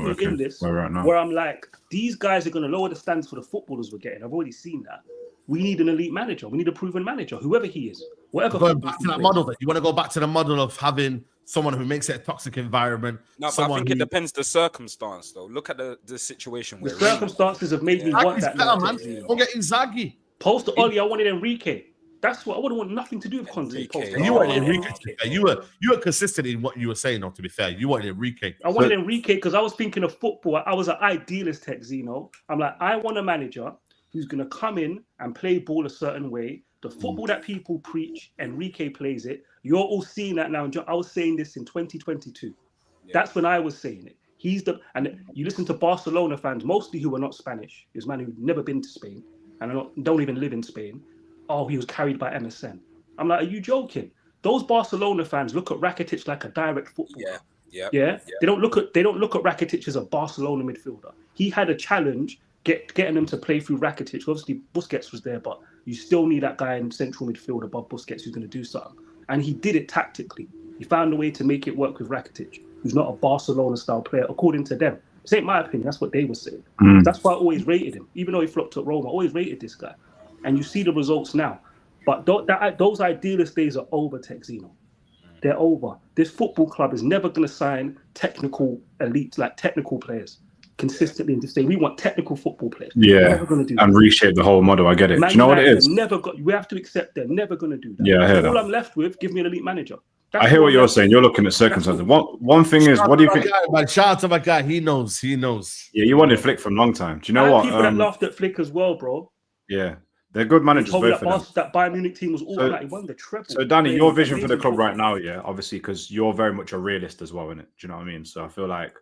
me in this, where I'm like, these guys are going to lower the standards for the footballers we're getting. I've already seen that. We need an elite manager. We need a proven manager, whoever he is. Whatever. Going back to that model, you want to go back to the model of having someone who makes it a toxic environment. No, but I think it depends the circumstance, though. Look at the situation. The circumstances have made me want that. Man. Don't get Inzaghi. Post to Oli, I wanted Enrique. That's what I wouldn't want nothing to do with Conte. You wanted Enrique. You were consistent in what you were saying. Though, to be fair, you wanted Enrique. I wanted Enrique because I was thinking of football. I was an idealist, Zeno. I'm like, I want a manager who's going to come in and play ball a certain way. The football that people preach, Enrique plays it. You're all seeing that now. I was saying this in 2022. Yeah. That's when I was saying it. And you listen to Barcelona fans, mostly who are not Spanish. There's man who've never been to Spain and don't even live in Spain. Oh, he was carried by MSN. I'm like, are you joking? Those Barcelona fans look at Rakitic like a direct footballer. Yeah. They don't look at Rakitic as a Barcelona midfielder. He had a challenge getting them to play through Rakitic. Obviously, Busquets was there, but you still need that guy in central midfield above Busquets who's going to do something. And he did it tactically. He found a way to make it work with Rakitic, who's not a Barcelona-style player, according to them. This ain't my opinion. That's what they were saying. That's why I always rated him. Even though he flopped at Roma, I always rated this guy. And you see the results now. But those idealist days are over, Texino. They're over. This football club is never going to sign technical elites, like technical players, consistently and just say, we want technical football players. Yeah, and reshape the whole model. I get it. Do you know what it is? We have to accept they're never going to do that. Yeah, I hear that. All I'm left with, give me an elite manager. I hear what you're saying. You're looking at circumstances. One thing is, what do you think? Shout out to my guy. He knows. Yeah, you wanted Flick for a long time. Do you know what? People that laughed at Flick as well, bro. Yeah. They're good managers, both of them. That Bayern Munich team was automatically won the treble. So, Danny, your vision for the club right now, obviously, because you're very much a realist as well, innit? Do you know what I mean? So I feel like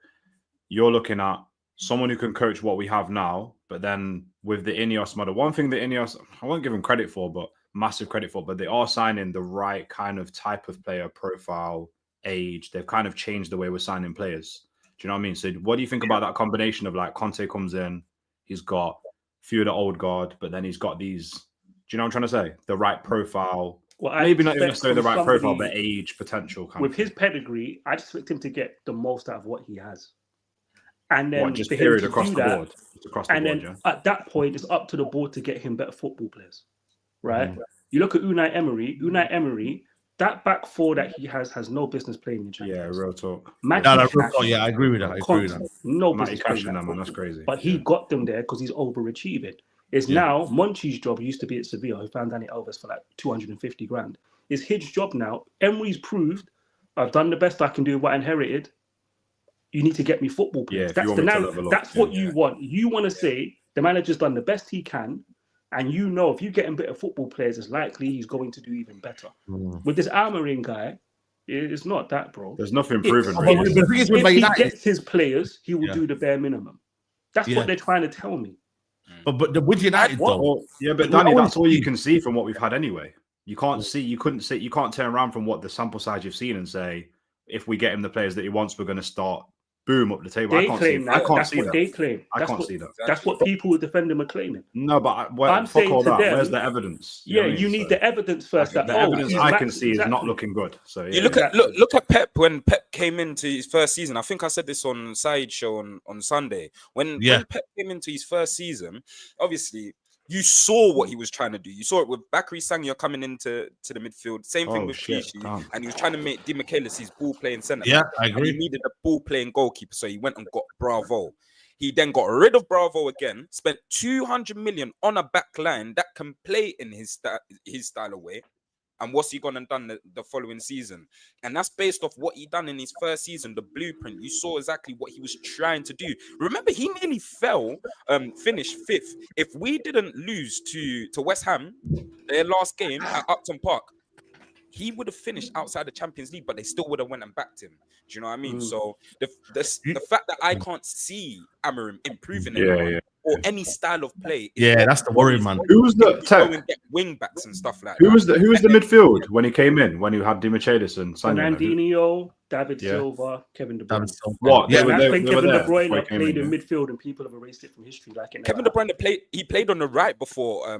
you're looking at someone who can coach what we have now, but then with the Ineos model, one thing that Ineos, I won't give them credit for, but massive credit for, but they are signing the right kind of type of player profile, age. They've kind of changed the way we're signing players. Do you know what I mean? So what do you think about that combination of like Conte comes in, he's got few of the old guard, but then he's got these Do you know what I'm trying to say? The right profile. Well, I Maybe not even expect necessarily the from right profile, somebody but age potential. Kind with of his thing. pedigree, I expect him to get the most out of what he has. And then What, just for him period to across do the that, board? Just across the and board, then yeah. at that point, it's up to the board to get him better football players, right? Mm. You look at Unai Emery. Unai Emery, that back four that he has no business playing in Yeah, Champions. real talk. Matty No, Cash, yeah, I agree with that. I agree with that. constant, no Matty business Cash playing in that that, man. That's football. crazy. But he Yeah. got them there because he's overachieving. It's Yeah. now Monchi's job. He used to be at Sevilla, who found Dani Alves for like 250 grand. It's his job now. Emery's proved, I've done the best I can do with what I inherited. You need to get me football Yeah, players. if you That's want the me to now. level up, That's yeah. what you want. You want to say the manager's done the best he can, and you know if you get him better football players, it's likely he's going to do even better. With this Almiron guy, it's not that, bro. There's nothing If- proven, But really. the thing is with If Man he United, gets his players, he will Yeah. do the bare minimum. That's Yeah. what they're trying to tell me. but with United What? though, Well, yeah, but We Danny, always that's all you see- can see from what we've had anyway. You can't see, you can't turn around from what the sample size you've seen and say, if we get him the players that he wants, we're going to start boom up the table. They I can't claim see. that. I can't That's see what that. they claim. I That's can't what, see that. That's what people who defend him are claiming. No, but I'm fuck saying all to that. them, Where's the evidence? You know Yeah, what I you mean? need So, the evidence first. the That, evidence he's I max- can see is not exactly. looking good. So You yeah, look at Exactly. look at Pep when Pep came into his first season. I think I said this on Saeed show on Sunday. When Pep came into his first season, obviously you saw what he was trying to do. You saw it with Bakary Sagna coming into the midfield. Same thing with Clichy, and he was trying to make Di Michaelis his ball playing centre. Yeah, back, I and agree. he needed a ball playing goalkeeper, so he went and got Bravo. He then got rid of Bravo again, spent 200 million on a back line that can play in his style of way. And what's he gone and done the following season? And that's based off what he done in his first season, the blueprint. You saw exactly what he was trying to do. Remember, he nearly finished 5th. If we didn't lose to West Ham, their last game at Upton Park, he would have finished outside the Champions League, but they still would have went and backed him. Do you know what I mean? So the fact that I can't see Amorim improving anyone or any style of play, that's the worry, man. Who was the go and get wing backs and stuff like that. Who was the midfield when he came in? When he had Di Michaelis and Sagna? Fernandinho, David Silva, Kevin De Bruyne. What? Yeah, They that's were when Kevin De there before he Bruyne came played in, in yeah? midfield, and people have erased it from history. Like it Kevin De Bruyne played on the right before.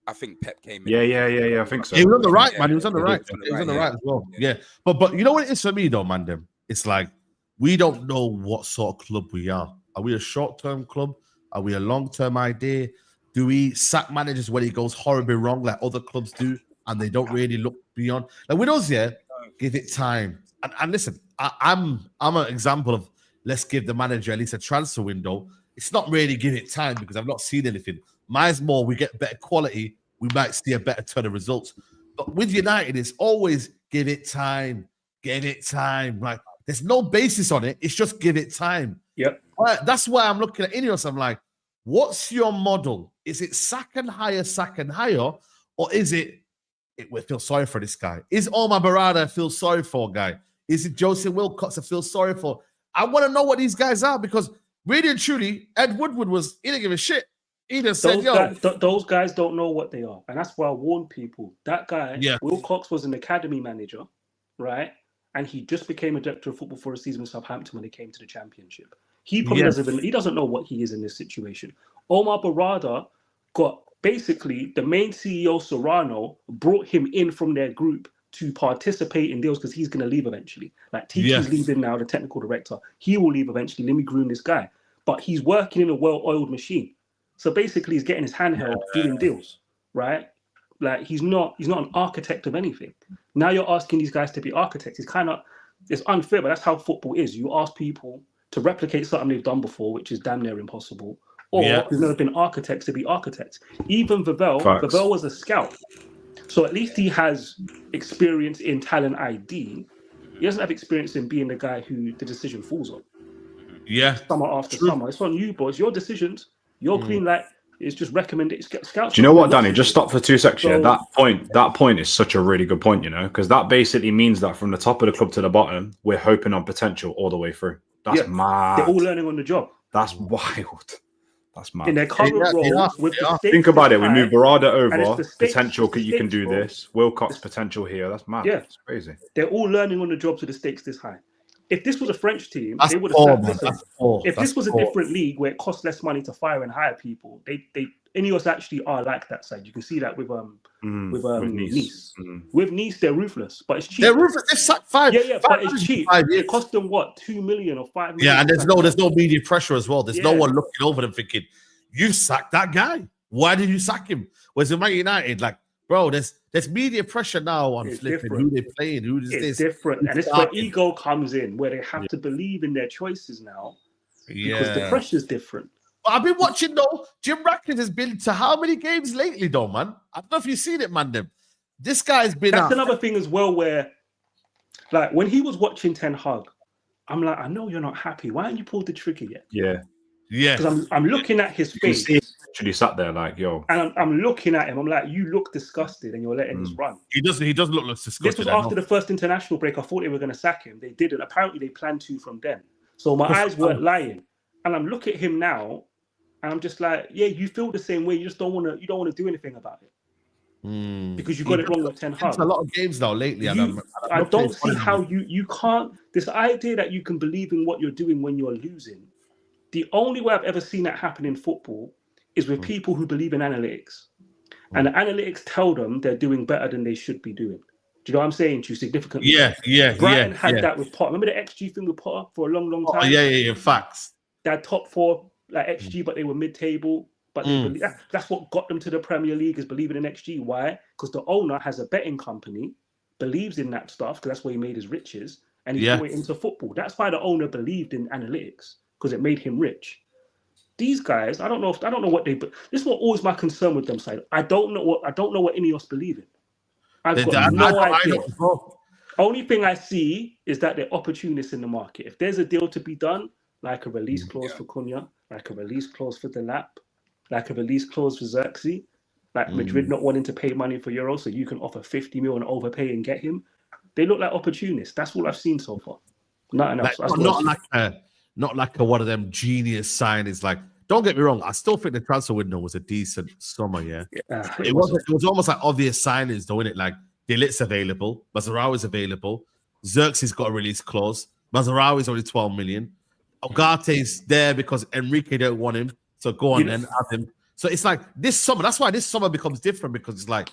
I think Pep came in. Yeah. I think so. He was on the right, man. He Yeah, was on the he right. was on the He was on the right, right as well. Yeah. But you know what it is for me though, Mandem? It's like we don't know what sort of club we are. Are we a short-term club? Are we a long-term idea? Do we sack managers when he goes horribly wrong like other clubs do and they don't really look beyond? Like with us, give it time. And listen, I'm an example of let's give the manager at least a transfer window. It's not really give it time because I've not seen anything. Mine's more we get better quality, we might see a better turn of results. But with United, it's always give it time. Like there's no basis on it. It's just give it time. Yep. That's why I'm looking at Inos. I'm like, what's your model? Is it sack and hire, or is it we feel sorry for this guy? Is Omar Barada a feel sorry for guy? Is it Joseph Wilcox a feel sorry for? I want to know what these guys are because really and truly, Ed Woodward he didn't give a shit. He just said, those guys don't know what they are. And that's why I warn people. That guy, Wilcox, was an academy manager, right? And he just became a director of football for a season with Southampton when they came to the Championship. He probably doesn't know what he is in this situation. Omar Barada got basically the main CEO, Serrano, brought him in from their group to participate in deals because he's going to leave eventually. Like Tiki's leaving now, the technical director. He will leave eventually. Let me groom this guy. But he's working in a well-oiled machine. So basically, he's getting his handheld doing deals, right? Like he's not an architect of anything. Now you're asking these guys to be architects. It's unfair, but that's how football is. You ask people to replicate something they've done before, which is damn near impossible, or who've never been architects to be architects. Even Vavel was a scout. So at least he has experience in talent ID. He doesn't have experience in being the guy who the decision falls on. Yeah. Summer after summer. It's on you, boys. Your decisions. Your clean light is just recommended. Scouts. Do you know what, Danny? Just stop for 2 seconds. So, that point is such a really good point, because that basically means that from the top of the club to the bottom, we're hoping on potential all the way through. That's mad. They're all learning on the job. That's wild. That's mad. In their current roles, think about it. We move Barada over. Potential, you can do bro. this. Wilcox potential here. That's mad. Yeah, it's crazy. They're all learning on the job to the stakes this high. If this was a French team, That's they would poor, have man. sacked. Listen, That's poor. if That's this was poor. a different league where it costs less money to fire and hire people, they Ineos actually are like that side. You can see that with Nice. With Nice, they're ruthless, but it's cheap. They're ruthless. They've sacked five. But it's cheap. 5 years. It cost them what, 2 million or 5 million? Yeah, and there's no media pressure as well. There's no one looking over them thinking, you sacked that guy. Why did you sack him? Whereas in Man United, like, bro, there's media pressure now on flipping who they're playing, who is this. It's different. And it's where ego comes in, where they have to believe in their choices now. Because the pressure's different. But I've been watching though. Jim Ratcliffe has been to how many games lately, though, man? I don't know if you've seen it, Mandem. This guy's been. That's another thing as well, where, like, when he was watching Ten Hag, I'm like, I know you're not happy. Why haven't you pulled the trigger yet? Yeah. Because I'm looking at his face. He actually sat there like, yo. And I'm looking at him. I'm like, you look disgusted, and you're letting this run. He does look disgusted. This was after the first international break. I thought they were going to sack him. They didn't. Apparently, they planned to from then. So my eyes weren't lying. And I'm looking at him now, and I'm just like, yeah, you feel the same way. You just don't want to do anything about it. Because you got it wrong with Ten Hag. A lot of games now lately. I don't see how you can't. This idea that you can believe in what you're doing when you're losing. The only way I've ever seen that happen in football is with people who believe in analytics, and the analytics tell them they're doing better than they should be doing. Do you know what I'm saying to you? Significantly. Brighton had that with Potter. Remember the XG thing with Potter for a long, long time? Yeah. Facts. They had top 4 like XG, but they were mid-table. But they that's what got them to the Premier League, is believing in XG. Why? Because the owner has a betting company, believes in that stuff, because that's where he made his riches, and he threw it into football. That's why the owner believed in analytics, because it made him rich. These guys, I don't know what they. This is what always my concern with them. Side, I don't know what Ineos believe in. I've got no idea. Only thing I see is that they're opportunists in the market. If there's a deal to be done, like a release clause for Cunha, like a release clause for De Ligt, like a release clause for Xerxes, like Madrid not wanting to pay money for Euro, so you can offer 50 mil and overpay and get him. They look like opportunists. That's all I've seen so far. Nothing else. Not like a one of them genius signings. Like, don't get me wrong, I still think the transfer window was a decent summer. It was almost like obvious signings, though, innit? Like, De Ligt's available, Mazraoui's available, Xerxes got a release clause, Mazraoui's only 12 million. Ugarte's there because Enrique don't want him, so go on and have him. So it's like this summer. That's why this summer becomes different, because it's like,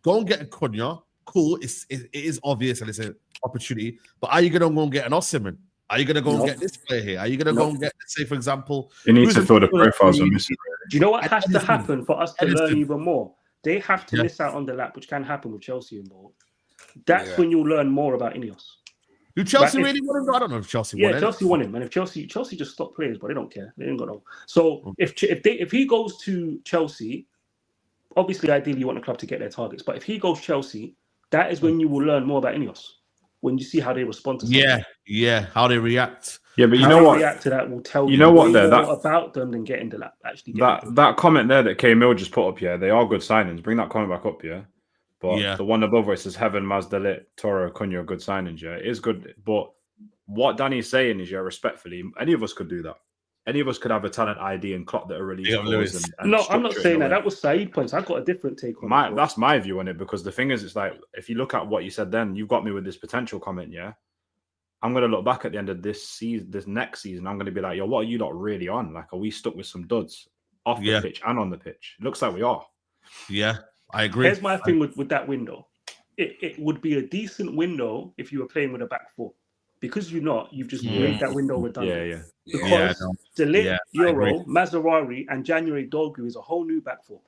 go and get a Cunha. Cool, it is obvious and it's an opportunity. But are you going to go and get an Osimhen? Are you going to go and get this player here? Are you going to go and get, say, for example, you need to fill the profiles are missing. Do you know what has to happen for us to learn even more? They have to miss out on the lap, which can happen with Chelsea involved. That's when you'll learn more about Ineos. Do Chelsea really want him? I don't know if Chelsea want him. Yeah, Chelsea want him. And if Chelsea just stop players, but they don't care. They ain't got no. So if he goes to Chelsea, obviously, ideally, you want the club to get their targets. But if he goes Chelsea, that is when you will learn more about Ineos. When you see how they respond to something. How they react. Yeah, but you how know what? React to that will tell you know what? There, more about them than getting the lap. Actually, that comment there that K Mill just put up. Yeah, they are good signings. Bring that comment back up. Yeah. But the one above where it says Heaven, Maz, De Ligt, Toro, Cunha, good signings. Yeah, it is good. But what Danny's saying is, respectfully, any of us could do that. Any of us could have a talent ID and clock that are released. No, I'm not saying that. That was Saeed points. I've got a different take on it. That's my view on it, because the thing is, it's like, if you look at what you said then, you've got me with this potential comment, yeah? I'm going to look back at the end of this season, this next season, I'm going to be like, yo, what are you not really on? Like, are we stuck with some duds off the pitch and on the pitch? It looks like we are. Yeah, I agree. Here's my thing with that window. It would be a decent window if you were playing with a back four. Because you've just made that window redundant. Because De Ligt, Euro, Mazraoui, and January Dogu is a whole new back four.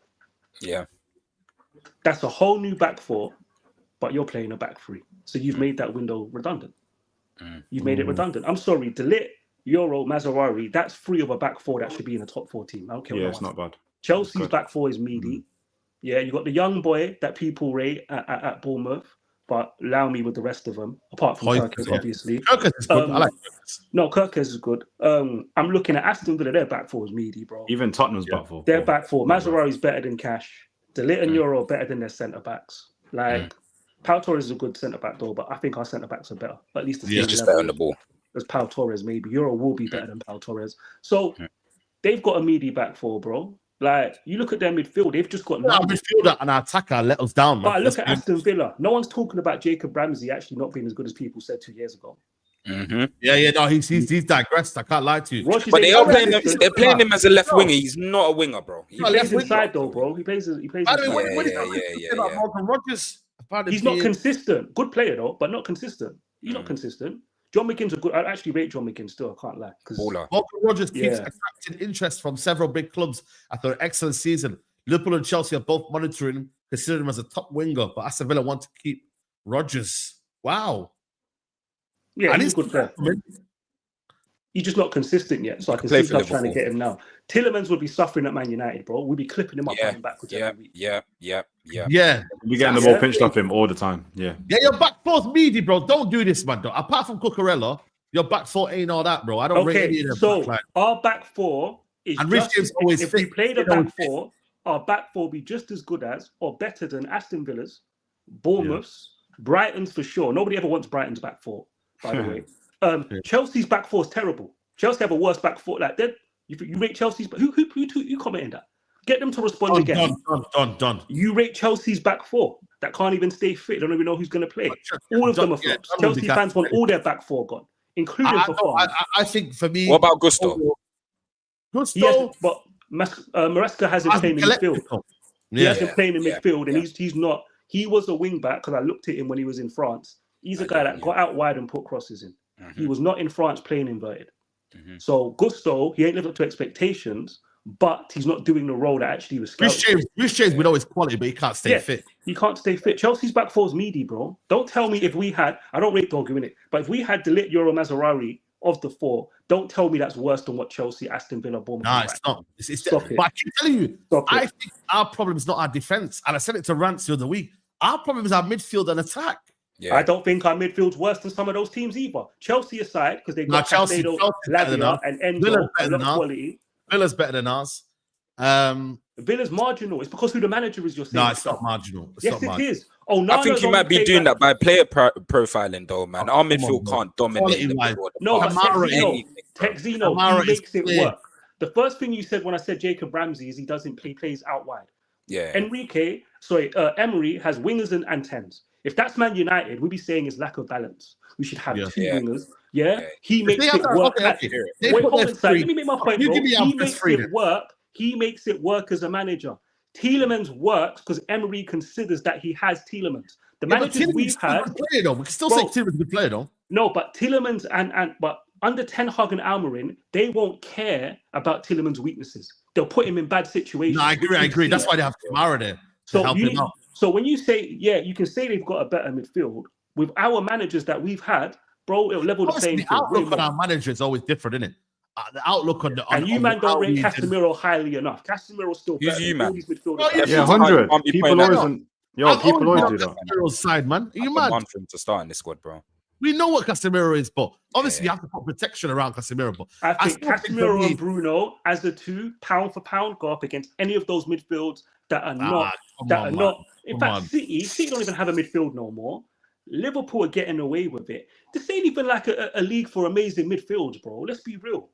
Yeah. That's a whole new back four, but you're playing a back three. So you've made that window redundant. You've made it redundant. I'm sorry, De Ligt, Euro, Mazraoui, that's three of a back four that should be in a top 4 team. I don't care. Yeah, it's not bad. Chelsea's back four is meaty. Yeah, you got the young boy that people rate at Bournemouth, but allow me with the rest of them, apart from Kirkes, obviously. Kirkes is good. I like Kirkes. No, Kirkes is good. I'm looking at Aston Villa, their back four is meaty, bro. Even Tottenham's back four. Their back four. Mazraoui is better than Cash. De Ligt and Euro are better than their centre backs. Like, Pau Torres is a good centre back though, but I think our centre backs are better. At least the just better on the ball. As Pau Torres, maybe Euro will be better than Pau Torres. So they've got a meaty back four, bro. Like, you look at their midfield, they've just got our midfielder and our attacker let us down. But look at Aston Villa. No one's talking about Jacob Ramsey actually not being as good as people said 2 years ago. No, he's digressed. I can't lie to you. But they're playing him as a left winger. He's not a winger, bro. He plays inside though, bro. He plays inside. Morgan Rogers. He's not consistent. Good player though, but not consistent. He's not consistent. John McGinn's a good. I actually rate John McGinn still. I can't lie. Morgan Rogers keeps attracting interest from several big clubs after an excellent season. Liverpool and Chelsea are both monitoring him, considering him as a top winger, but Aston Villa want to keep Rogers. Wow. Yeah, he's a good player. He's just not consistent yet, so I can see us trying to get him now. Tillemans would be suffering at Man United, bro. We'd be clipping him up and backwards every week. Yeah. We're getting the ball pinched off him all the time. Yeah, your back four's meaty, bro. Don't do this, man. Though. Apart from Cucurella, your back four ain't all that, bro. I don't rate any of them. So our back four is and just, if we played a back four, our back four will be just as good as or better than Aston Villa's, Bournemouth's, Brighton's for sure. Nobody ever wants Brighton's back four, by the way. Chelsea's back four is terrible. Chelsea have a worse back four. Like that, you rate Chelsea's. Who commented that? Get them to respond again. Done. You rate Chelsea's back four that can't even stay fit. They don't even know who's going to play. All of them are flops. Chelsea fans want all their back four gone, including I think for me. What about Gusto? But Maresca hasn't played in midfield. He hasn't played in midfield, and he's not. He was a wing back because I looked at him when he was in France. He's a guy that got out wide and put crosses in. He was not in France playing inverted. So Gusto, he ain't lived up to expectations, but he's not doing the role that actually was scouted. Rhys James, we know his quality, but he can't stay fit. He can't stay fit. Chelsea's back four's meaty, bro. Don't tell me if we had, I don't rate Dogu in it, but if we had De Ligt, Euro, Mazarari of the four, don't tell me that's worse than what Chelsea, Aston Villa, Bournemouth. No, it's not. Stop it. But I keep telling you, I think our problem is not our defense. And I said it to Rance the other week. Our problem is our midfield and attack. Yeah. I don't think our midfield's worse than some of those teams either. Chelsea aside, because they've got Caicedo, Lavia, and Endo, a lot of quality. Villa's better than us. Villa's marginal. It's because who the manager is. You're saying no, it's not marginal. Yes, it is. I think you might be doing that by player profiling, though, man. Our midfield can't dominate. No, but Texino, he makes it work. The first thing you said when I said Jacob Ramsey is he plays out wide. Yeah. Emery has wingers and tens. If that's Man United, we'd be saying it's lack of balance. We should have two wingers. He makes it work. Wait, hold on, let me make my point, bro. He makes it work. He makes it work as a manager. Tielemans works because Emery considers that he has Tielemans. The managers we've had, we can still say Tielemans is a good player, though. No, but Tielemans but under Ten Hag and Almiron, they won't care about Tielemans' weaknesses. They'll put him in bad situations. No, I agree. That's why they have Kamara there to help him out. So when you say, you can say they've got a better midfield with our managers that we've had, bro. It'll level the playing field. The outlook on our manager is always different, isn't it? The outlook on the and you man don't rate Casemiro highly enough. Casemiro's still better. You man? 100. People always do that. Casemiro's side, man. Are you mad? Want him to start in this squad, bro. We know what Casemiro is, but obviously you have to put protection around Casemiro. But I think Casemiro and Bruno, as the two, pound for pound, go up against any of those midfields that are not. In fact, City don't even have a midfield no more. Liverpool are getting away with it. This ain't even like a league for amazing midfields, bro. Let's be real.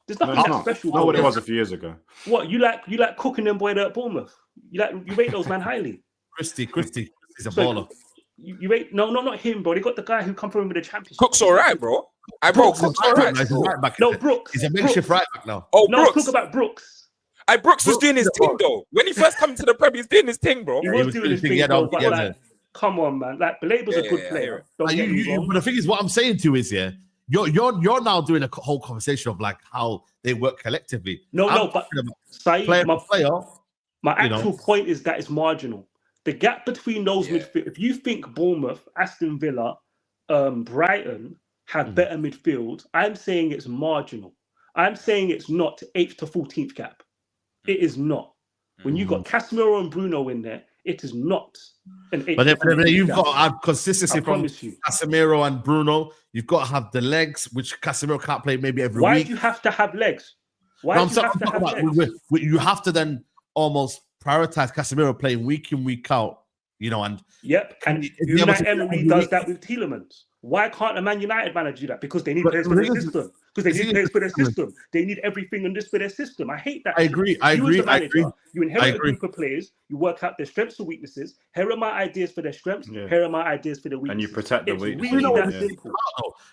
There's nothing that special. Not what it was a few years ago. What you like cooking them boy at Bournemouth? You rate those man highly. Christie is a baller. You rate not him, bro. They got the guy who come from with the championship. Cook's all right, bro. Cook's all right. No, Brooks. He's a makeshift right back now. Oh, no, Brooks. Let's talk about Brooks. Brooks was doing his thing though. When he first came to the Prem, he's doing his thing, bro. He was doing his thing, bro. But like, come on, man. Like, Belaber's a good player. But the thing is, what I'm saying to you is, you're now doing a whole conversation of like how they work collectively. But Saeed, my actual point is that it's marginal. The gap between those midfield, if you think Bournemouth, Aston Villa, Brighton have better midfield, I'm saying it's marginal. I'm saying it's not 8th to 14th gap. It is not. When you got Casemiro and Bruno in there, it is not an 8th. But then you've got to have consistency from Casemiro and Bruno. You've got to have the legs, which Casemiro can't play maybe every week. Why do you have to have legs? You have to then almost prioritize Casemiro playing week in, week out, and Unai Emery does that with Tielemans. Why can't a Man United manager do that? Because they need players for the system. because they need players for their system. They need everything in this for their system. I hate that. I agree. I agree. You as the manager, I agree. you inherit a group of players. You work out their strengths and weaknesses. Here are my ideas for their strengths. Yeah. Here are my ideas for their weaknesses. And you protect the It's weaknesses. really Yeah. that simple.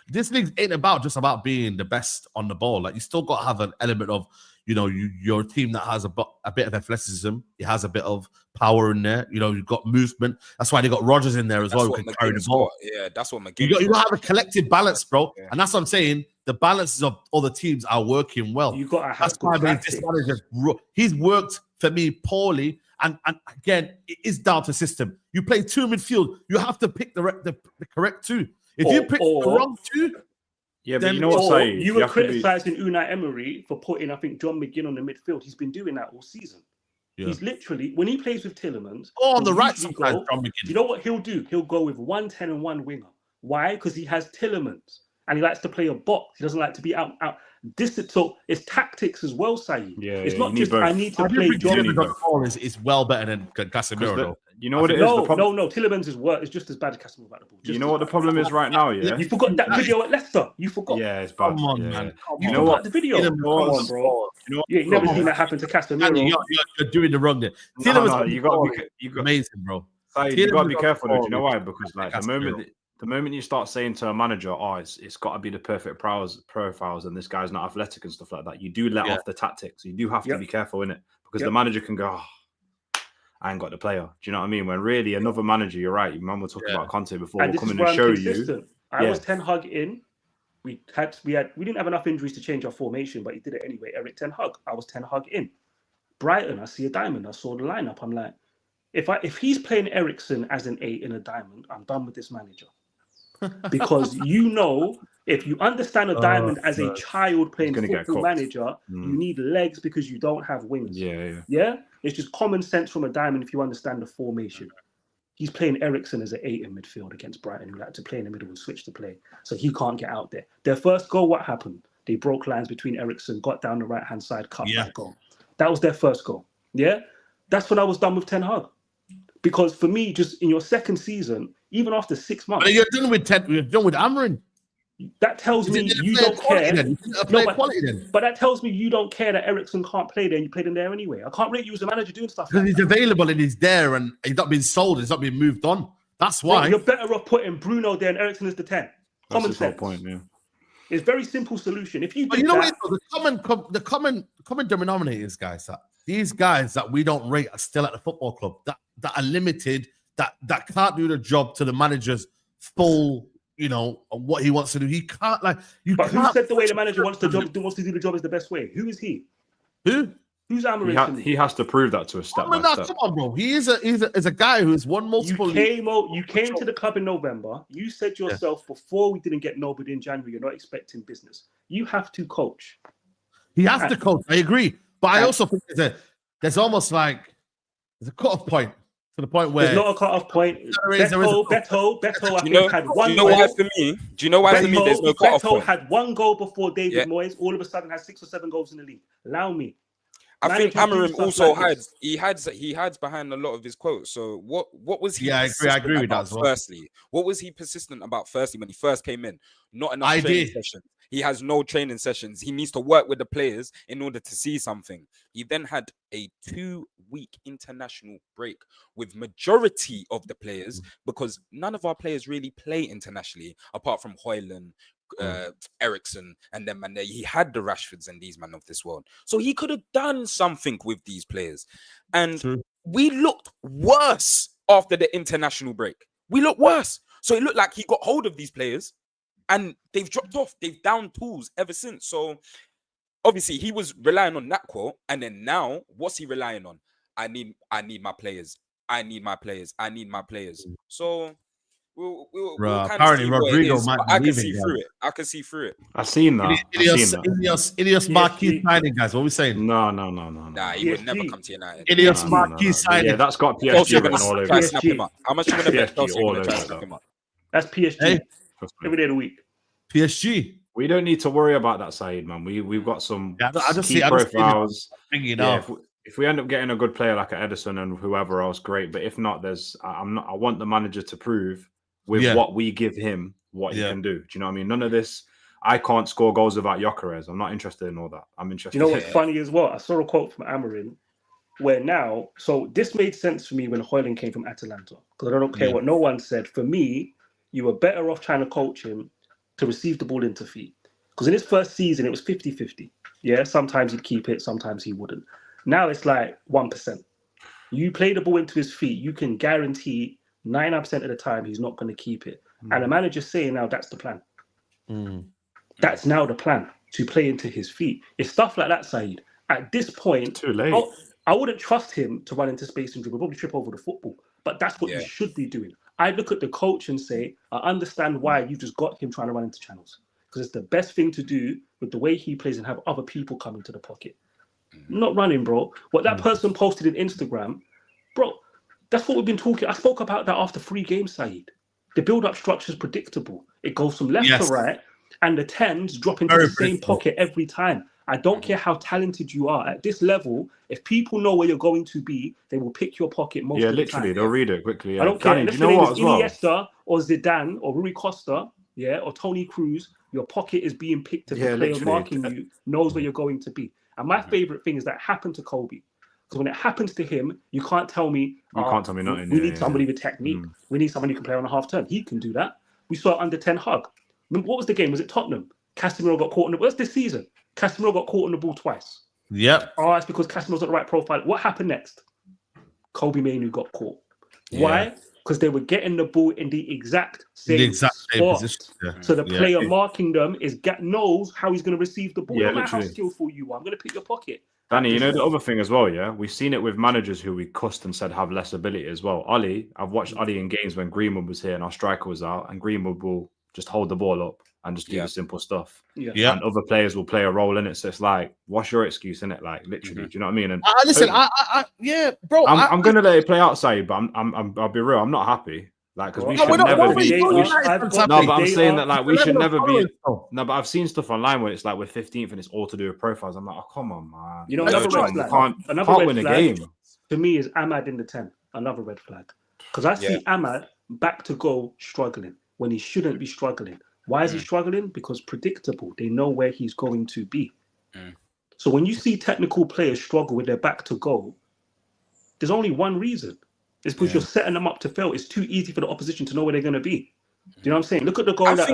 This league ain't about just about being the best on the ball. Like you still got to have an element of, you know, your team that has a bit of athleticism. It has a bit of power in there. You know, you've got movement. That's why they got Rodgers in there as well, who can carry the ball. Yeah, that's what You got to have a collective balance, bro. Yeah. And that's what I'm saying. The balances of other teams are working well. You got to have. That's why this manager, he's worked for me poorly. And again, it is down to system. You play two midfield. You have to pick the correct two. If you pick the wrong two, yeah, but you know what, Saeed? You were criticizing Unai Emery for putting, I think, John McGinn on the midfield. He's been doing that all season. Yeah. He's literally, when he plays with Tillemans, on the right side, John McGinn. You know what he'll do? He'll go with 110 and one winger. Why? Because he has Tillemans and he likes to play a box. He doesn't like to be out distant. So it's tactics as well, Saeed. Yeah, it's not just I need to play John. Is well better than Casemiro, though. You know what it is? No, Tillemans is worse. It's just as bad as Casemiro about the ball. You know what the problem is right now, yeah? You forgot that video at Leicester. You forgot. Yeah, it's bad. Come on, man. You know what? The video. Come on, bro. You've never seen that happen to Casemiro. You're doing the wrong there. No, you got to be amazing, bro. You got to be careful, though. Do you know why? Because like the moment you start saying to a manager, "Oh, it's got to be the perfect profiles," and this guy's not athletic and stuff like that, you do let off the tactics. You do have to be careful in it because the manager can go, "Oh, I ain't got the player." Do you know what I mean? When really another manager, you're right. Your man was talking about Conte before. We'll come in and show you. I was 10 Hag in. We didn't have enough injuries to change our formation, but he did it anyway. Eric 10 Hag. I was 10 Hag in. Brighton, I see a diamond. I saw the lineup. I'm like, if he's playing Eriksen as an 8 in a diamond, I'm done with this manager. Because if you understand a diamond as a child playing football manager, you need legs because you don't have wings. Yeah. It's just common sense from a diamond if you understand the formation. He's playing Eriksen as an 8 in midfield against Brighton, who like to play in the middle and switch to play. So he can't get out there. Their first goal, what happened? They broke lines between Eriksen, got down the right-hand side, cut that goal. That was their first goal. Yeah? That's when I was done with Ten Hag. Because for me, just in your second season, even after 6 months... But you're done with Amarin. That tells me you don't care. But that tells me you don't care that Eriksen can't play there and you played him there anyway. I can't rate you as a manager doing stuff because he's available and he's there and he's not been sold. He's not been moved on. That's why. You're better off putting Bruno there and Eriksen as the 10. Common sense. Point, yeah. It's a very simple solution. If you but you know what? The common denominator is, guys, that these guys that we don't rate are still at the football club that are limited, that can't do the job to the manager's full, you know, what he wants to do. He can't who said the way the manager wants to do the job is the best way? Who is he? Who? Who's Amarin? He has to prove that to a step by step. Come on, bro. He is a guy who's won multiple. You came to the club in November. You said yourself before we didn't get nobody in January. You're not expecting business. You have to coach. He has to coach. I agree, but I also think there's almost like there's a cut-off point to the point where there's not a cut-off point. Beto, I think had one. Do you know why for me? Do you know why for me? There's no cut-off point. Beto had one goal before David Moyes. All of a sudden, has 6 or 7 goals in the league. Allow me. I think Amarin also hides. He hides behind a lot of his quotes. So what was he? Yeah, I agree with that as well. Firstly, what was he persistent about? Firstly, when he first came in, not enough training sessions. He has no training sessions. He needs to work with the players in order to see something. He then had a 2-week international break with majority of the players because none of our players really play internationally apart from Højlund, Eriksen, and then Mane. He had the Rashfords and these men of this world. So he could have done something with these players. And we looked worse after the international break. We looked worse. So it looked like he got hold of these players and they've dropped off. They've downed tools ever since. So obviously he was relying on that quote. And then now, what's he relying on? I need my players. I need my players. I need my players. So we'll apparently Rodrigo might be I can see through it. I can see through it. I've seen that. Ineos Marquis signing, guys. What are we saying? No. Nah, he would never come to United. Ineos Marquis signing. Yeah, that's got PSG written all over. Snap him up. How much you going to bet Chelsea going to try to snap him up? That's PSG. Every day of the week. PSG. We don't need to worry about that, Saeed, man. We've got some key profiles. If we end up getting a good player like Edison and whoever else, great. But if not, I want the manager to prove with what we give him what he can do. Do you know what I mean? None of this. I can't score goals without Gyökeres. I'm not interested in all that. I'm interested. You know what's funny as well? I saw a quote from Amarin where now, so this made sense for me when Højlund came from Atalanta, because I don't care what no one said. For me, you were better off trying to coach him to receive the ball into feet. Because in his first season, it was 50-50. Yeah, sometimes he'd keep it, sometimes he wouldn't. Now it's like 1%. You play the ball into his feet, you can guarantee 99% of the time he's not going to keep it. And the manager's saying now that's the plan. That's now the plan, to play into his feet. It's stuff like that, Saeed. At this point, too late. I wouldn't trust him to run into space and dribble, probably trip over the football. But that's what you should be doing. I look at the coach and say, I understand why you just got him trying to run into channels. Because it's the best thing to do with the way he plays and have other people come into the pocket. Not running, bro. What that person posted in Instagram, bro, that's what we've been talking. I spoke about that after 3 games, Saeed. The build-up structure is predictable. It goes from left to right, and the 10s drop into the same pocket every time. I don't care how talented you are. At this level, if people know where you're going to be, they will pick your pocket most of the time. Yeah, literally, they'll read it quickly. Yeah. I don't care. Danny, If do you know what as well? Iniesta or Zidane or Rui Costa, or Toni Kroos, your pocket is being picked if the player marking you knows where you're going to be. And my favorite thing is that happened to Kobe. Because when it happens to him, you can't tell me, nothing. We need somebody with technique. We need somebody who can play on a half turn. He can do that. We saw it under Ten Hag. What was the game? Was it Tottenham? Casemiro got caught on the ball. What's this season? Casemiro got caught on the ball twice. Yep. Oh, it's because Casemiro's not the right profile. What happened next? Kobe Mainoo got caught. Why? Because they were getting the ball in the exact same spot. Position. Yeah. So the player marking them knows how he's going to receive the ball. Yeah, no matter how literally. skillful you are, I'm going to pick your pocket. Danny, you know the other thing as well, yeah? We've seen it with managers who we cussed and said have less ability as well. I've watched Ollie in games when Greenwood was here and our striker was out, and Greenwood will just hold the ball up and just do the simple stuff. Yeah. And other players will play a role in it. So it's like, what's your excuse in it? Like, literally, do you know what I mean? And listen, bro. I'm gonna let it play outside, but I'll be real. I'm not happy. Like, because we should never be. No, but I'm saying that like we should never be. No, but I've seen stuff online where it's like we're 15th and it's all to do with profiles. I'm like, oh come on, man. You know, another red flag. Can't win a game. To me, is Ahmad in the 10. Another red flag. Because I see Ahmad back to goal struggling when he shouldn't be struggling. Why is he struggling? Because predictable. They know where he's going to be. So when you see technical players struggle with their back to goal, there's only one reason. It's because you're setting them up to fail. It's too easy for the opposition to know where they're going to be. Do you know what I'm saying? Look at the goal that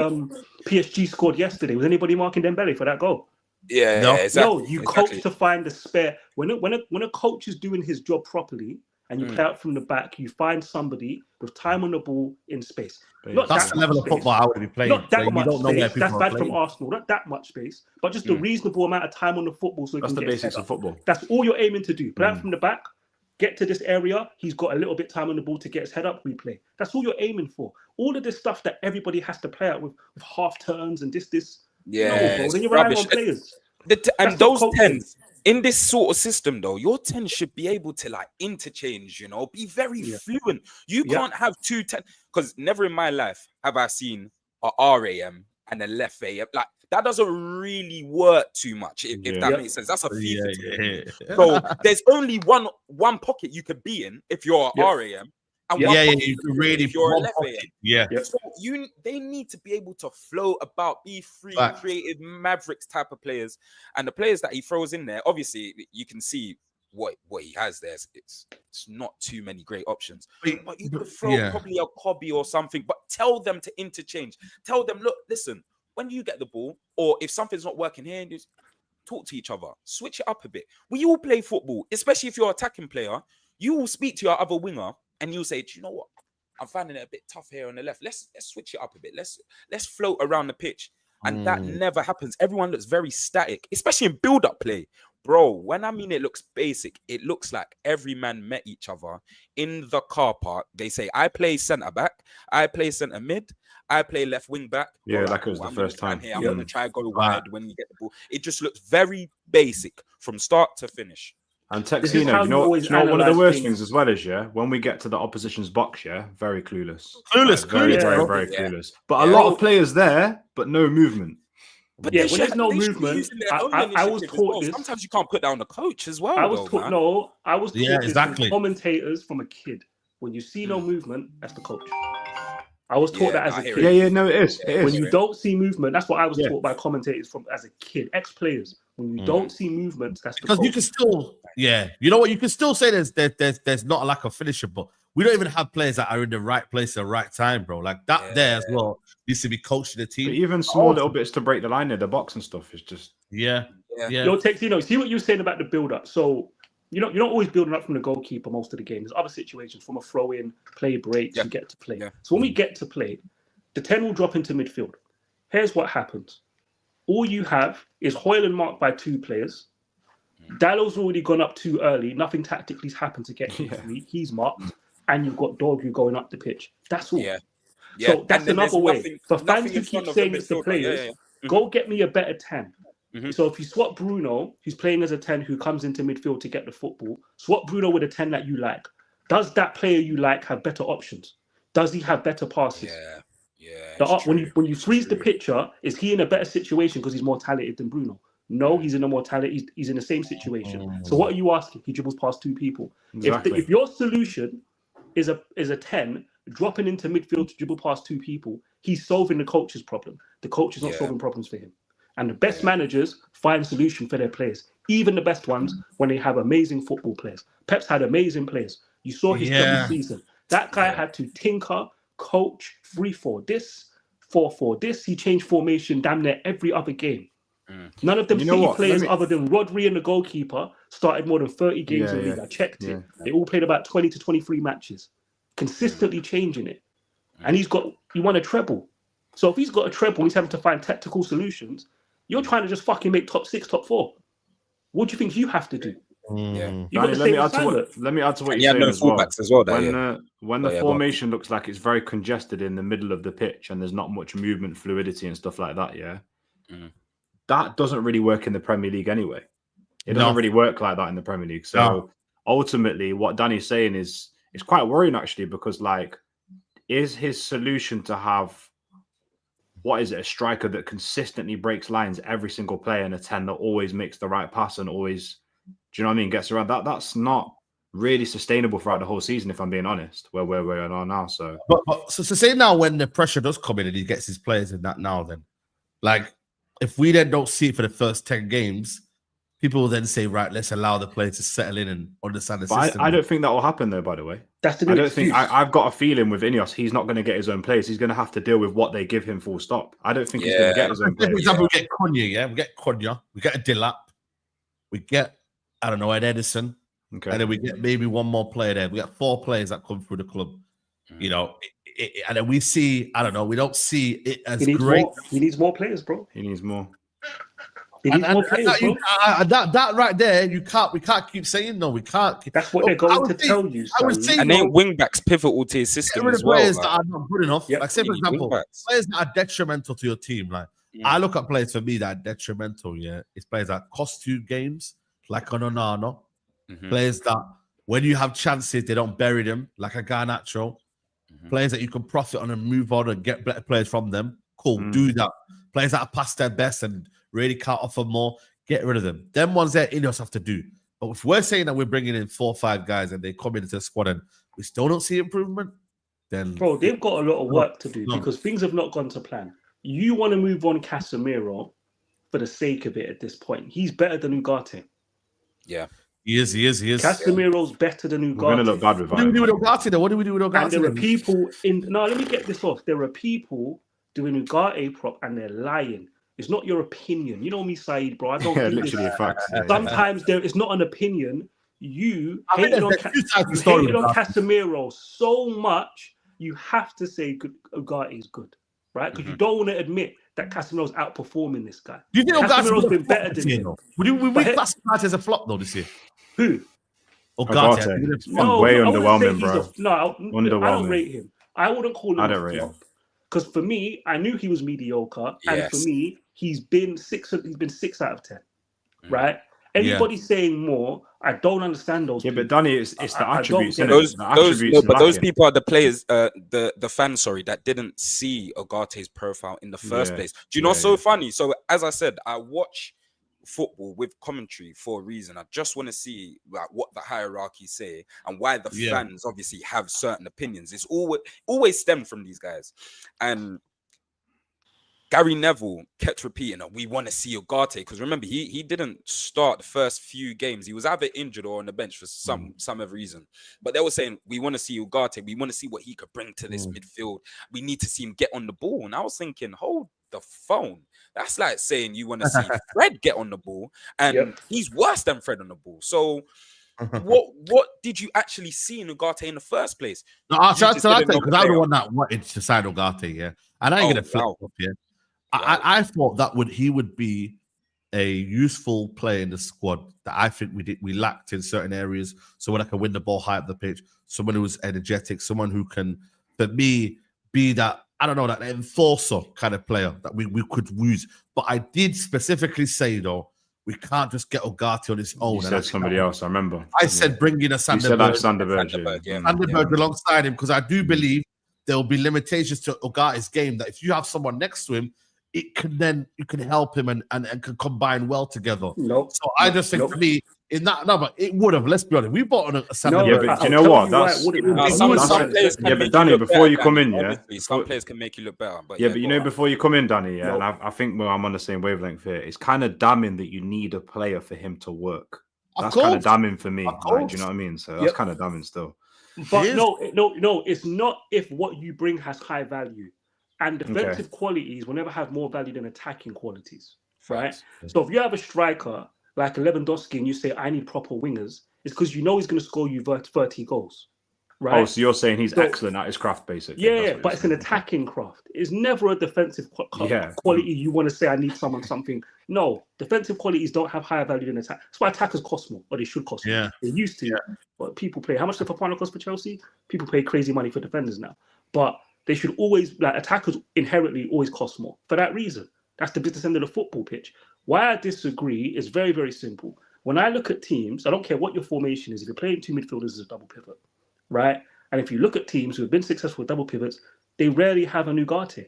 PSG scored yesterday. Was anybody marking Dembele for that goal? Yeah, exactly. No, you coach to find the spare. When a coach is doing his job properly and you play out from the back, you find somebody with time on the ball in space. That's the level of football I would be playing. Not that much space. That's bad from Arsenal. Not that much space, but just a reasonable amount of time on the football. So that's the basics of football. That's all you're aiming to do. Play out from the back. Get to this area. He's got a little bit time on the ball to get his head up. Replay. That's all you're aiming for. All of this stuff that everybody has to play out with half turns and this. Yeah, no, then you're relying on players. And those 10s in this sort of system, though, your 10 should be able to like interchange. You know, be very fluent. You can't have 2 10 because never in my life have I seen a RAM and a left AM. Like that doesn't really work too much. If that makes sense, that's a FIFA. So there's only one pocket you could be in if you're a RAM. And you can really if you're a left AM. So they need to be able to flow about, be free, creative, Mavericks type of players. And the players that he throws in there, obviously you can see what he has there. It's not too many great options. But you could throw probably a Kobe or something, but tell them to interchange. Tell them, look, listen, when you get the ball, or if something's not working here, just talk to each other, switch it up a bit. We all play football, especially if you're an attacking player. You will speak to your other winger and you'll say, do you know what? I'm finding it a bit tough here on the left. Let's switch it up a bit. Let's float around the pitch. And that never happens. Everyone looks very static, especially in build-up play. Bro, when I mean it looks basic, it looks like every man met each other in the car park. They say, I play centre-back, I play centre-mid, I play left wing-back. Yeah, like it was the first time. Here. I'm going to try to go wide when you get the ball. It just looks very basic from start to finish. And Texino, you know one of the worst things as well is, when we get to the opposition's box, very clueless. Very clueless. But a lot of players there, but no movement. But when there's no movement, I was taught this. Sometimes you can't put down the coach as well. I was taught this from commentators from a kid. When you see no movement, that's the coach. I was taught that as a kid. Yeah, no, it is. It is. When you don't see movement, that's what I was taught by commentators from as a kid, ex-players. When you don't see movements, that's because you can still, you know what? You can still say there's not a lack of finisher, but we don't even have players that are in the right place at the right time, bro. Like that there as well needs to be coaching the team. But even small little bits to break the line in the box and stuff is just yeah. Your text, see what you were saying about the build-up. So you're not always building up from the goalkeeper most of the game. There's other situations from a throw-in, play breaks, you get to play. So when we get to play, the 10 will drop into midfield. Here's what happens. All you have is Hoyland marked by 2 players. Diallo's already gone up too early. Nothing tactically's happened to get him. He's marked. And you've got Dorgu going up the pitch. That's all. So that's another way. For fans who keep saying it's the players, go get me a better 10. So if you swap Bruno, who's playing as a 10 who comes into midfield to get the football, swap Bruno with a 10 that you like. Does that player you like have better options? Does he have better passes? When you freeze the picture, is he in a better situation because he's more talented than Bruno? No, he's in a more talented. He's in the same situation. So what are you asking? He dribbles past 2 people. Exactly. If your solution is a 10 dropping into midfield to dribble past 2 people, he's solving the coach's problem. The coach is not solving problems for him. And the best managers find solution for their players, even the best ones when they have amazing football players. Pep's had amazing players. You saw his double season. That guy had to tinker, coach, 3-4 this, 4-4 this. He changed formation damn near every other game. None of them City players other than Rodri and the goalkeeper started more than 30 games in the league. I checked it. They all played about 20 to 23 matches, consistently changing it. And he won a treble. So if he's got a treble, he's having to find tactical solutions. You're trying to just fucking make top 6, top 4. What do you think you have to do? Danny, let me add to what you're saying as well. When the formation looks like it's very congested in the middle of the pitch and there's not much movement, fluidity and stuff like that, that doesn't really work in the Premier League anyway. It doesn't really work like that in the Premier League. So ultimately, what Danny's saying is quite worrying actually, because is his solution to have a striker that consistently breaks lines every single play and a 10 that always makes the right pass and always, do you know what I mean, gets around that's not really sustainable throughout the whole season, if I'm being honest, where we are now. So so say now when the pressure does come in and he gets his players in that now, then if we then don't see it for the first 10 games, people will then say, right, let's allow the players to settle in and understand the system. I don't think that will happen though, by the way. That's the excuse. I've got a feeling with Inos, he's not going to get his own players. He's going to have to deal with what they give him full stop. I don't think he's going to get his own players. For example, we get Konya, we get Konya, we get a Buildup, we get, I don't know, Ed Edison, and then we get maybe one more player there. We got 4 players that come through the club, you know, and then we see, I don't know, we don't see it as great. He needs more players, bro. He needs more. That right there, we can't keep saying no. We can't. That's what they're going to tell you. And then wing backs pivotal to his system as well. Players that are not good enough. Like say for example, players that are detrimental to your team. Like I look at players for me that are detrimental. Yeah, it's players that cost you games, like an Onana. Players that when you have chances, they don't bury them, like a Garnacho. Players that you can profit on and move on and get better players from them. Cool, do that. Players that are past their best and really can't offer more, get rid of them. Them ones there, Inos have to do. But if we're saying that we're bringing in 4 or 5 guys and they come into the squad and we still don't see improvement, then... Bro, they've got a lot of work to do because things have not gone to plan. You want to move on Casemiro for the sake of it at this point. He's better than Ugarte. Yeah. He is. Casemiro's better than Ugarte. We're going to look bad with What do we do with Ugarte, though? What do we do with Ugarte? And there are people in... No, let me get this off. There are people doing Ugarte prop and they're lying. It's not your opinion. You know me, Saeed, bro. I don't literally a fact. Sometimes there is not an opinion. You hated on Casemiro so much, you have to say Ugarte is good, right? Because you don't want to admit that Casemiro's outperforming this guy. Do you think Casemiro's been better than him? Would we classify it as a flop, though, this year? Who? Ugarte. No, way underwhelming, bro. I don't rate him. I wouldn't call him a flop. Because for me, I knew he was mediocre, and for me, he's been 6 out of 10, right? Anybody saying more, I don't understand those. Yeah, but Danny, it's the attributes. Those people are the players, the fans, that didn't see Ugarte's profile in the first place. Do you know what's so funny? So as I said, I watch football with commentary for a reason. I just want to see like what the hierarchy say and why the fans obviously have certain opinions. It's always stemmed from these guys. And Gary Neville kept repeating, we want to see Ugarte, because remember, he didn't start the first few games. He was either injured or on the bench for some other reason. But they were saying, we want to see Ugarte. We want to see what he could bring to this midfield. We need to see him get on the ball. And I was thinking, hold the phone. That's like saying you want to see Fred get on the ball, and he's worse than Fred on the ball. So what did you actually see in Ugarte in the first place? No, I'll tell you, because I'm the one that wanted to sign Ugarte, yeah. And I ain't going to flip up, yeah. I thought that he would be a useful player in the squad that I think we lacked in certain areas. Someone that can win the ball high up the pitch, someone who was energetic, someone who can, for me, be that, I don't know, that enforcer kind of player that we could use. But I did specifically say, though, we can't just get Ugarte on his own. You said somebody else, I remember. I said bring in a Sanderberg alongside him, because I do believe there will be limitations to Ugarte's game, that if you have someone next to him, you can help him and can combine well together. Nope. So I just think for me, in that but it would have. Let's be honest. We bought a Sanderberg. Yeah, but you know what? But Danny, before you come in, some players can make you look better. But but you know, before you come in, Danny, and I think I'm on the same wavelength here. It's kind of damning that you need a player for him to work. That's kind of damning for me. Like, do you know what I mean? So that's kind of damning still. But no, it's not if what you bring has high value. And defensive qualities will never have more value than attacking qualities, right? So if you have a striker like Lewandowski and you say, I need proper wingers, it's because you know he's going to score you 30 goals, right? Oh, so you're saying he's excellent at his craft, basically. Yeah, but it's an attacking craft. It's never a defensive quality you want to say, I need something. No, defensive qualities don't have higher value than attack. That's why attackers cost more, or they should cost more. They used to, but people pay. How much does Fofana cost for Chelsea? People pay crazy money for defenders now. But they should always, attackers inherently always cost more for that reason. That's the business end of the football pitch. Why I disagree is very, very simple. When I look at teams, I don't care what your formation is. If you're playing two midfielders as a double pivot, right? And if you look at teams who have been successful with double pivots, they rarely have a Ugarte.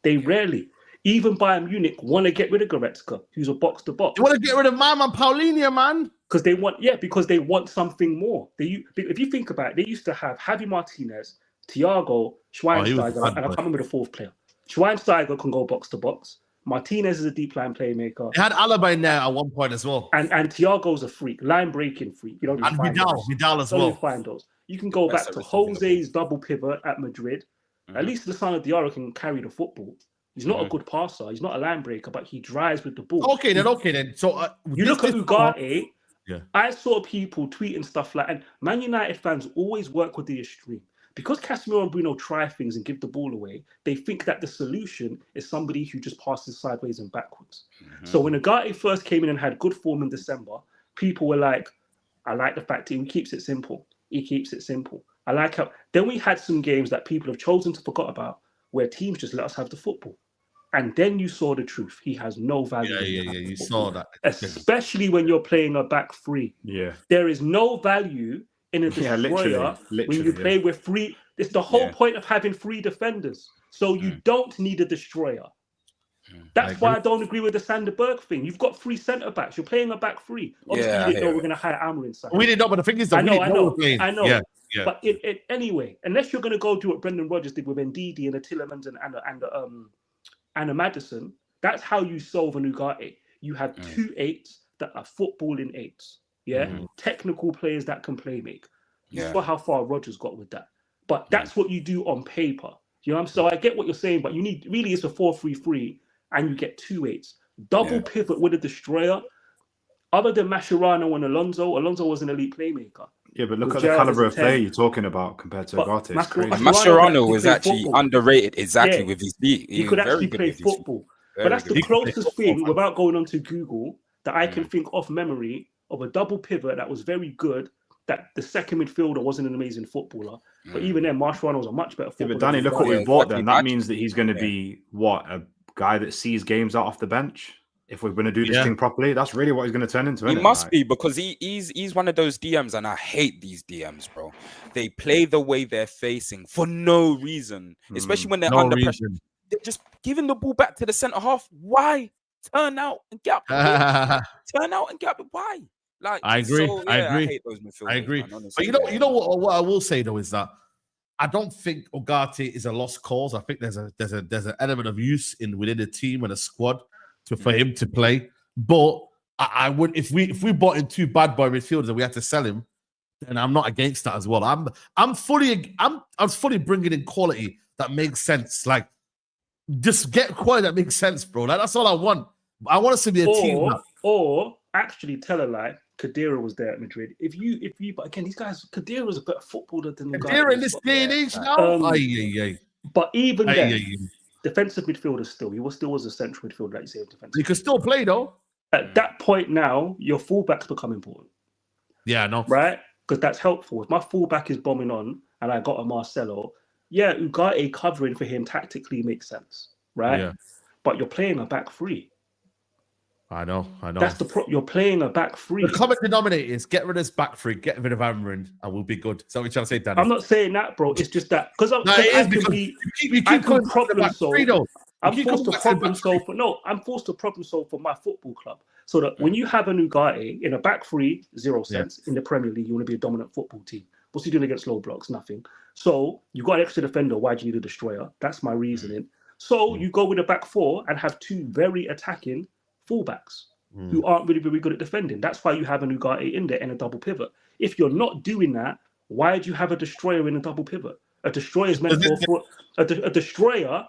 They rarely. Even Bayern Munich want to get rid of Goretzka, who's a box to box. You want to get rid of my man Paulinho, man? Because they want something more. If you think about it, they used to have Javi Martinez, Thiago, Schweinsteiger, and I can't remember the fourth player. Schweinsteiger can go box to box. Martinez is a deep line playmaker. They had Alaba in there at one point as well. And Thiago's a freak, line breaking freak. You don't and Vidal as well. Find those. You can go back to Jose's double pivot at Madrid. At least Lissandro Diallo can carry the football. He's not a good passer. He's not a line breaker, but he drives with the ball. Okay then. So you look at Ugarte. I saw people tweeting stuff like, and Man United fans always work with the extreme. Because Casemiro and Bruno try things and give the ball away, they think that the solution is somebody who just passes sideways and backwards. So when Ugarte first came in and had good form in December, people were like, I like the fact that he keeps it simple. I like how... Then we had some games that people have chosen to forget about where teams just let us have the football. And then you saw the truth. He has no value. You saw that. Especially when you're playing a back three. Yeah. There is no value in a destroyer literally, when you play with three. It's the whole point of having three defenders. So you don't need a destroyer. That's why I don't agree with the Sanderberg thing. You've got three centre backs. You're playing a back three. Obviously, you didn't know we're going to hire Amr inside. We didn't know, but the thing is, I know. Yeah. But anyway, unless you're going to go do what Brendan Rodgers did with Ndidi and a Tillemans and a Maddison, that's how you solve a Ugarte. You have 2 8s that are footballing 8s. Technical players that can play make. You saw how far Rodgers got with that. But that's what you do on paper. You know what I'm saying? So I get what you're saying, but you need really it's a 4-3-3 and you get 2 8s. Double pivot with a destroyer. Other than Mascherano and Alonso was an elite playmaker. Yeah, but look at the caliber of player you're talking about compared to Ugarte. Mascherano was actually underrated with his feet. He could actually play football. But that's the closest thing, without going on to Google, that I can think off memory of a double pivot that was very good, that the second midfielder wasn't an amazing footballer. But even then, Mascherano was a much better footballer. Yeah, but Danny, look what we bought then. That means that he's going to be, a guy that sees games out off the bench? If we're going to do this thing properly, that's really what he's going to turn into. He must be, because he's one of those DMs, and I hate these DMs, bro. They play the way they're facing for no reason, especially when they're under pressure. They're just giving the ball back to the centre half. Why? turn out and get up the pitch. Turn out and get up. Why? Like, I agree. So, I agree. I hate those midfielders. I agree. Man, honestly. But you know what I will say though is that I don't think Ugarte is a lost cause. I think there's an element of use within the team and a squad for him to play. But I would if we bought in 2 bad boy midfielders and we had to sell him, then I'm not against that as well. I'm fully bringing in quality that makes sense. Like, just get quality that makes sense, bro. Like, that's all I want. I want us to be a team. Or actually tell a lie. Kadira was there at Madrid. But again, these guys, Kadira is a better footballer than Kadira in this day and age now. But even then, defensive midfielder still. He still was a central midfielder, like you say, defensive. You can still play though. At that point now, your fullbacks become important. Yeah, I know. Right? Because that's helpful. If my fullback is bombing on and I got a Marcelo, Ugarte covering for him tactically makes sense, right? Yeah. But you're playing a back 3. I know. That's you're playing a back 3. The common denominator is get rid of this back 3, get rid of Amarin, and we'll be good. So what you're trying to say, Danny? I'm not saying that, bro. It's just that because I'm forced to problem solve for my football club. So that when you have an Ugarte in a back 3, 0 sense. In the Premier League, you want to be a dominant football team. What's he doing against low blocks? Nothing. So you got an extra defender. Why do you need a destroyer? That's my reasoning. So you go with a back 4 and have 2 very attacking fullbacks who aren't really very good at defending. That's why you have an Ugarte in there and a double pivot. If you're not doing that, why do you have a destroyer in a double pivot? A destroyer is meant for a destroyer.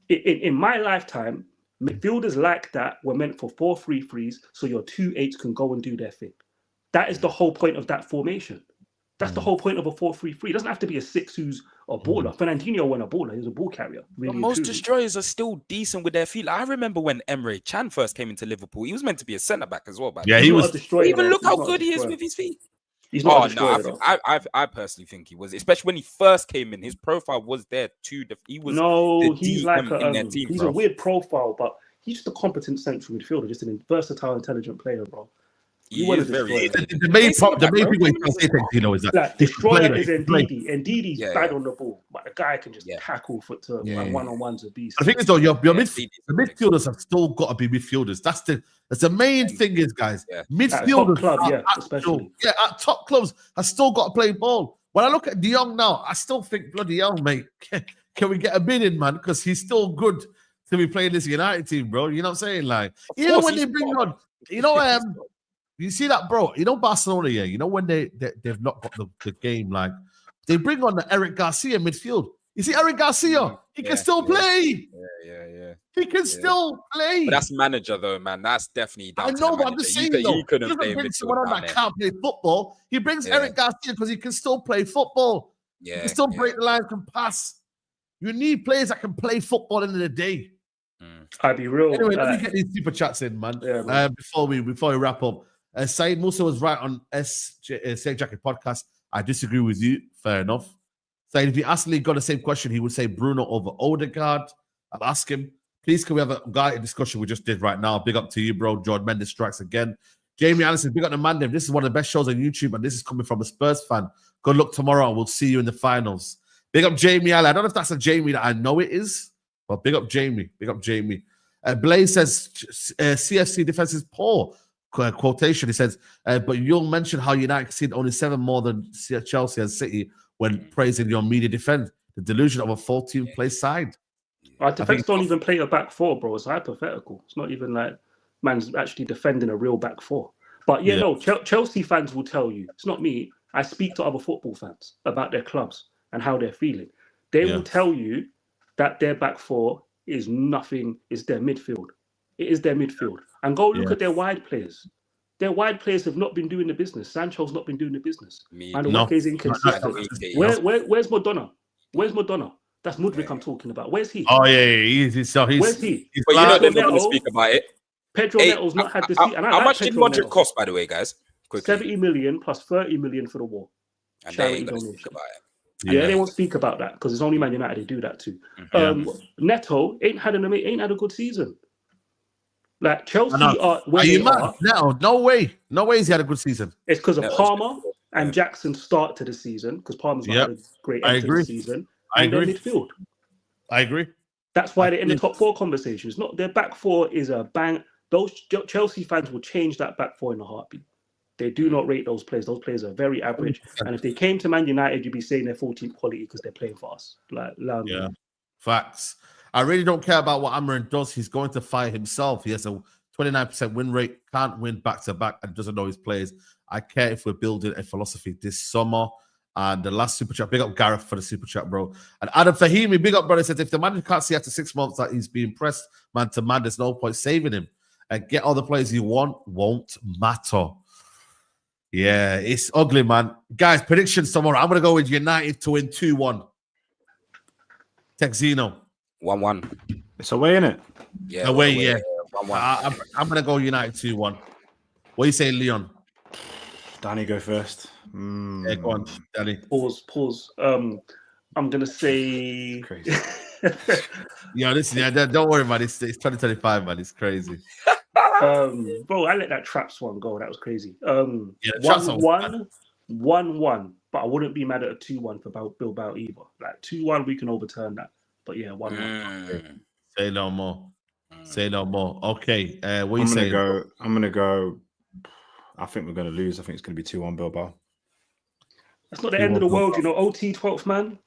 In my lifetime, midfielders like that were meant for 4-3-3s, so your 2 8s can go and do their thing. That is the whole point of that formation. That's the whole point of a 4-3-3. It doesn't have to be a 6 who's a baller. Fernandinho wasn't a baller. He was a ball carrier. Really, but most destroyers are still decent with their feet. I remember when Emre Can first came into Liverpool, he was meant to be a centre-back as well. He was a destroyer. Even look how good he is with his feet. He's not a destroyer, no, I personally think he was, especially when he first came in. His profile was there too. He was he's like he's a weird profile, but he's just a competent central midfielder, just a versatile, intelligent player, bro. He is very. The main thing we can say, is that like, destroyer is Ndidi. Ndidi's bad on the ball, but the guy can just tackle foot to one-on-ones a beast. I think it's though the midfielders have still got to be midfielders. That's the main thing is, guys. Midfielders, top club, especially at top clubs, have still got to play ball. When I look at De Jong now, I still think bloody hell, mate. Can we get a bid in, man? Because he's still good to be playing this United team, bro. You know what I'm saying? Like, even when they bring on, you see that, bro? You know Barcelona, you know when they've not got the game, like they bring on the Eric Garcia midfield. You see Eric Garcia, he can still play. Yeah. He can still play. But that's manager though, man. That's definitely down I know, but I'm just saying though. He couldn't bring someone on that can't play football. He brings Eric Garcia because he can still play football. He can still break the line, can pass. You need players that can play football in the day. I'd be real. Anyway, let me get these super chats in, man. Before we wrap up. Saeed Musa was right on Saeed Jacket podcast. I disagree with you. Fair enough. Saeed, if you asked Lee got the same question, he would say Bruno over Odegaard. I'll ask him. Please, can we have a guided discussion we just did right now? Big up to you, bro. Jordan Mendes strikes again. Jamie Allison, big up to Mandem. This is one of the best shows on YouTube, and this is coming from a Spurs fan. Good luck tomorrow, and we'll see you in the finals. Big up Jamie Allen. I don't know if that's a Jamie that I know it is, but big up Jamie. Big up Jamie. Blaze says CFC defense is poor. Quotation, he says, but you'll mention how United conceded only 7 more than Chelsea and City when praising your media defense. The delusion of a 14-place side. Our defense don't even play a back 4, bro. It's hypothetical. It's not even like man's actually defending a real back 4. But Chelsea fans will tell you, it's not me. I speak to other football fans about their clubs and how they're feeling. They will tell you that their back 4 is nothing, is their midfield. It is their midfield. And go look at their wide players. Their wide players have not been doing the business. Sancho's not been doing the business. And the work is inconsistent. Where's Madonna? Where's Madonna? That's Mudryk I'm talking about. Where's he? Oh, yeah. Where's he? But you know they're not going to speak about it. Pedro Neto's not had the season. How much did Mudryk cost, by the way, guys? Quickly. 70 million plus 30 million for the war. And they ain't going to speak about it. Yeah, they won't speak about that because it's only Man United they do that too. Neto ain't had a good season. Like Chelsea are where they are. No way he's had a good season. It's because of Palmer and Jackson's start to the season because Palmer's not had a great end to the season. I agree. Midfield. I agree. That's why they're in the top 4 conversations. Not their back 4 is a bang. those Chelsea fans will change that back four in a heartbeat. They do not rate those players. Those players are very average. And if they came to Man United, you'd be saying they're 14th quality because they're playing for us. Yeah, facts. I really don't care about what Amarin does. He's going to fire himself. He has a 29% win rate, can't win back-to-back, and doesn't know his players. I care if we're building a philosophy this summer. And the last super chat, big up Gareth for the super chat, bro. And Adam Fahimi, big up, brother, said if the manager can't see after 6 months that he's being pressed man to man, there's no point saving him. And get all the players you want won't matter. Yeah, it's ugly, man. Guys, predictions tomorrow. I'm going to go with United to win 2-1. Texino. 1-1. It's away, innit? Yeah. Away, yeah. 1-1. I'm going to go United 2-1. What do you say, Leon? Danny, go first. Yeah, go on, Danny. Pause. I'm going to say... Crazy. Yeah, listen, don't worry, man. It's 2025, man. It's crazy. Bro, I let that Traps one go. That was crazy. 1-1, but I wouldn't be mad at a 2-1 for Bilbao either. Like 2-1, we can overturn that. But yeah, 1-1. Say no more. Say no more. Okay. What are you I'm saying? gonna go. I think we're gonna lose. I think it's gonna be 2-1 Bilbao. That's not the end of the world, you know. OT 12th man.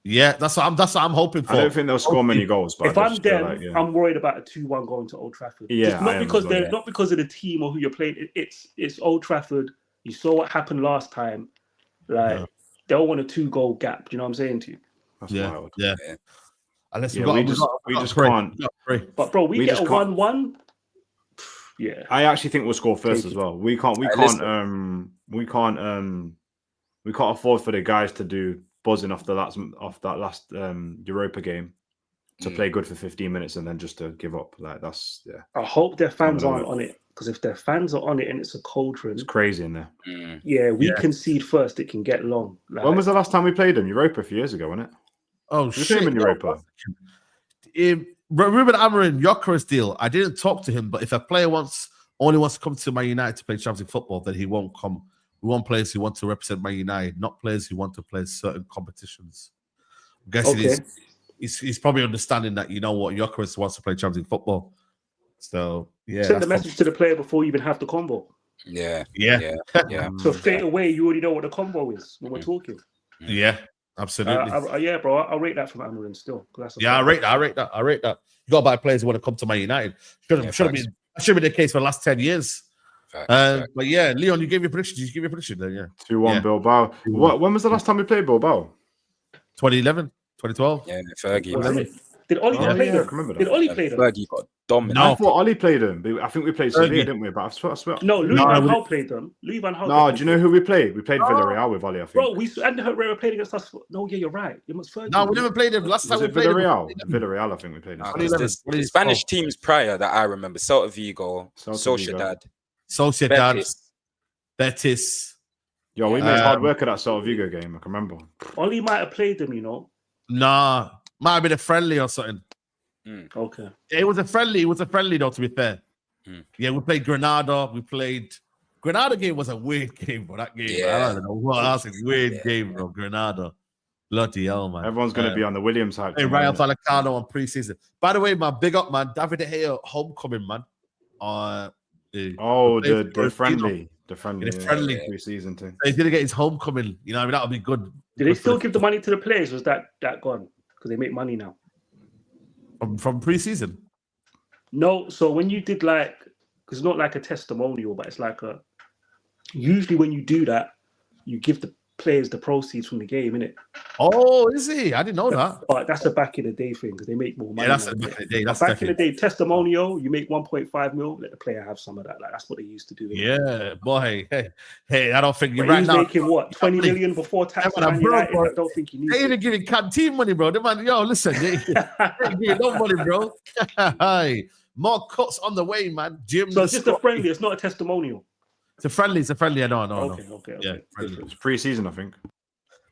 Yeah, that's what I'm hoping for. I don't think they'll score many goals. But if I'm them, I'm worried about a 2-1 going to Old Trafford. Yeah, just not because of the team or who you're playing. It's Old Trafford. You saw what happened last time. Like they'll want a 2-goal gap. Do you know what I'm saying to you? That's wild. Yeah. Unless we just can't. But bro, we get a 1-1. Yeah, I actually think we'll score first as well. We can't afford for the guys to do buzzing off that last Europa game to play good for 15 minutes and then just to give up. Like that's I hope their fans aren't on it, because if their fans are on it and it's a cauldron, it's crazy in there. Yeah, we concede first. It can get long. Like, when was the last time we played them? Europa a few years ago, wasn't it? Oh shit! In Europa. Ruben Amorim, Gyökeres deal. I didn't talk to him, but if a player only wants to come to Man United to play Champions League football, then he won't come. We want players who want to represent Man United, not players who want to play certain competitions. I'm guessing he's probably understanding that, you know what, Gyökeres wants to play Champions League football. So yeah, send the message to the player before you even have the combo. Yeah. So straight away, you already know what the combo is when we're talking. Yeah. Absolutely. Yeah, bro. I'll rate that from Amorim still. I rate that. You got to buy players who want to come to Man United. Should have been the case for the last 10 years. But yeah, Leon, you gave your prediction. Did you give your prediction then? Yeah. 2-1 Bilbao. When was the last time we played Bilbao? 2011, 2012. Yeah, Fergie. Did Ollie play them? Did Ollie play them? Fergie got dominant. No, I thought Ollie played them. I think we played Sevilla, didn't we? But I swear. No, Louis Van Gaal played them. Louis Van Gaal. No, do you know who we played? We played Villarreal with Ollie, I think. Bro, and Herrera played against us. No, yeah, you're right. It was Fergie. No, we never played them. Last time we played Villarreal. Villarreal, I think we played them. The Spanish teams prior that I remember: Celta Vigo, Sociedad, Betis. Yo, we made hard work at that Celta Vigo game. I can remember. Ollie might have played them, you know. Nah, might have been a friendly or something. Okay. It was a friendly. It was a friendly, though, to be fair. Yeah, we played Granada. Granada game was a weird game, bro. That game, I don't know what else. A weird game, bro. Granada. Bloody hell, man. Everyone's going to be on the Williams hype. Hey, Rayo Vallecano on preseason. By the way, man, big up, man. David De Gea homecoming, man. The friendly. The friendly preseason thing. He's going to get his homecoming. You know, I mean, that'll be good. Did they still give the money to the players? Was that gone? Because they make money now. From preseason? No, so when you did because it's not like a testimonial, but it's like usually when you do that, you give the players the proceeds from the game, innit? Oh, is he? I didn't know that. But that's a back in the day thing because they make more money. Yeah, that's a back in the day. That's back in the day, testimonial, you make 1.5 mil, let the player have some of that. Like that's what they used to do. Yeah, boy. Hey, I don't think you're right now. Making what 20 million before tax. I don't think you need. They even giving canteen money, bro. The man, yo, listen, they giving no money, bro. Hey, more cuts on the way, man. Jim. So it's just a friendly. It's not a testimonial. It's a friendly. I know. Okay. Yeah, it's pre-season, I think.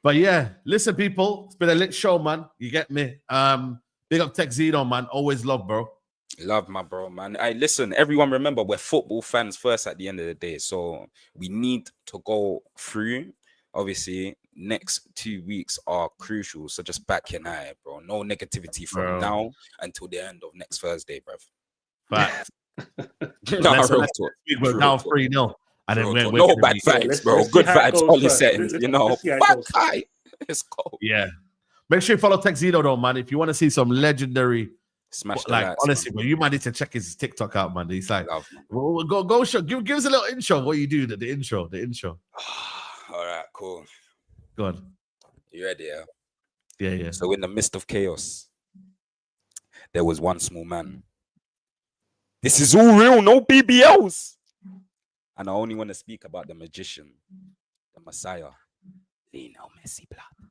But yeah, listen, people. It's been a lit show, man. You get me? Big up Tech Zeno, man. Always love, bro. Love my bro, man. Listen, everyone remember we're football fans first at the end of the day. So we need to go through. Obviously, next 2 weeks are crucial. So just back your eye, bro. No negativity from now until the end of next Thursday, bruv. Facts. Nah, Let's- real let's- talk. We're True down talk. 3-0. And then Real we're talk. we're No gonna bad be- vibes, let's- bro. let's see Good how it vibes, goes solid first. settings. Let's- You know, let's see how it fuck goes. high. Let's go. Yeah. Make sure you follow Texino though, man. If you want to see some legendary, Smash the like lights, honestly, man. bro, you might need to check his TikTok out, man. He's like, Love, man. well, go show. Give us a little intro. What you do? The intro. All right, cool. Go on. You ready? Yeah. Yeah. So in the midst of chaos, there was one small man. This is all real, no BBLs. And I only want to speak about the magician, the Messiah, Lionel Messi, blood.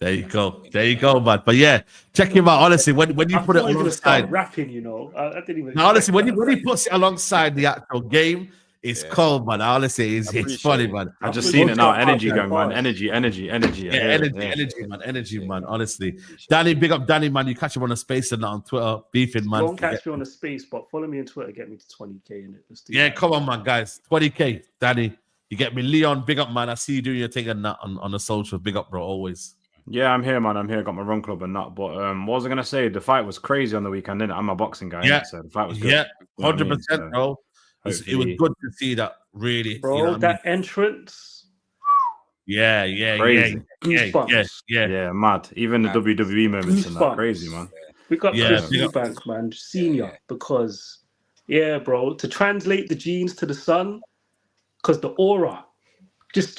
There you go, man. But yeah, check him out. Honestly, when you I put it thought he was gonna start alongside, rapping, you know. I didn't even. now honestly, when he puts it alongside the actual game, it's Yeah. cold, man. Honestly, it's Appreciate funny, it. man. I've just I've seen it now. got Energy bars. going, man. Energy. I Yeah, hear it, energy, man. Honestly, Danny, big up Danny, man. You catch him on the space and on Twitter, beefing, man. Don't catch me on the space, but follow me on Twitter. Get me to 20K in it. Let's do Yeah, that. come on, man, guys. 20K, Danny. You get me, Leon. Big up, man. I see you doing your thing and that on the social. Big up, bro. Always. Yeah, I'm here, man. I'm here. Got my run club and that. But what was I gonna say? The fight was crazy on the weekend, didn't it? I'm a boxing guy, Yeah. innit? So the fight was good. Yeah, You know what I mean? 100%, So bro. It was hopefully- good to see that. Really, Bro, you know what I mean? that entrance. Yeah. Crazy. Goosebumps. Yeah, mad. Even the WWE moments and that, Goosebumps. crazy, man. We got Yeah, Chris big up. Eubank, man, senior, because bro, to translate the genes to the sun, because the aura, just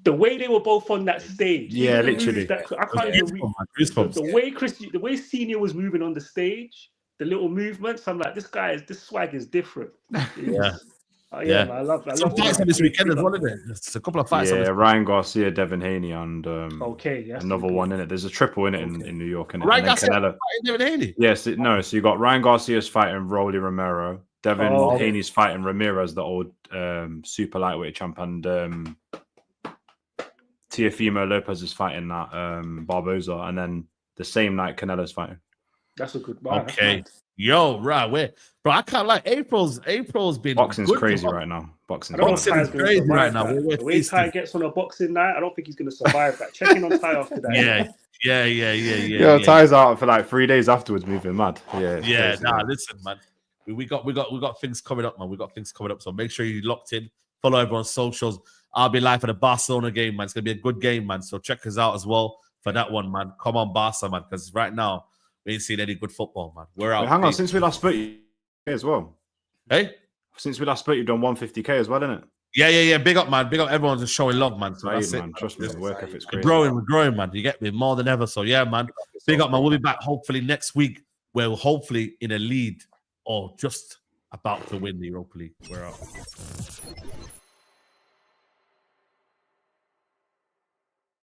the way they were both on that stage. Yeah, even the moves literally. that- I can't even read. Goosebumps. The way Senior was moving on the stage, the little movements, I'm like, this swag is different. Yeah. Man, I love Some fights on this weekend as well, isn't it? It's a couple of fights. Yeah, Ryan Garcia, Devin Haney, and Okay, yes. another one in it. There's a triple in it in New York, innit? Ryan And then Garcia Canelo. David Haney. Yes, so you got Ryan Garcia's fighting Rolly Romero, Devin Oh, okay. Haney's fighting Ramirez, the old super lightweight champ, and Teofimo Lopez is fighting that Barboza, and then the same night Canelo's fighting. That's a good one. Okay. Yo, right, where, bro? I can't like April's been Boxing's good crazy for- right now. Boxing's I don't know Boxing if is Ty's gonna crazy survive right now. that. We're The way Ty feasting. gets on a boxing night, I don't think he's going to survive that. Check in on Ty after that. Yeah. Ty's out for like 3 days afterwards, moving mad. Yeah, it's Yeah, crazy, nah, man. listen, man. We got things coming up, man. We got things coming up. So make sure you locked in. Follow everyone's socials. I'll be live for the Barcelona game, man. It's gonna be a good game, man. So check us out as well for that one, man. Come on, Barca, man. Because right now we ain't seen any good football, man. We're out. Wait, hang on, peace. since we last spoke as well. Hey, Since we last spoke, you've done 150K as well, innit? yeah. Big up, man. Big up. Everyone's just showing love, man. So Saeed, that's it. man. Trust me, the work ethics We're crazy. growing, man. You get me more than ever. So yeah, man. Big up, man. We'll be back hopefully next week. We're hopefully in a lead or just about to win the Europa League. We're out.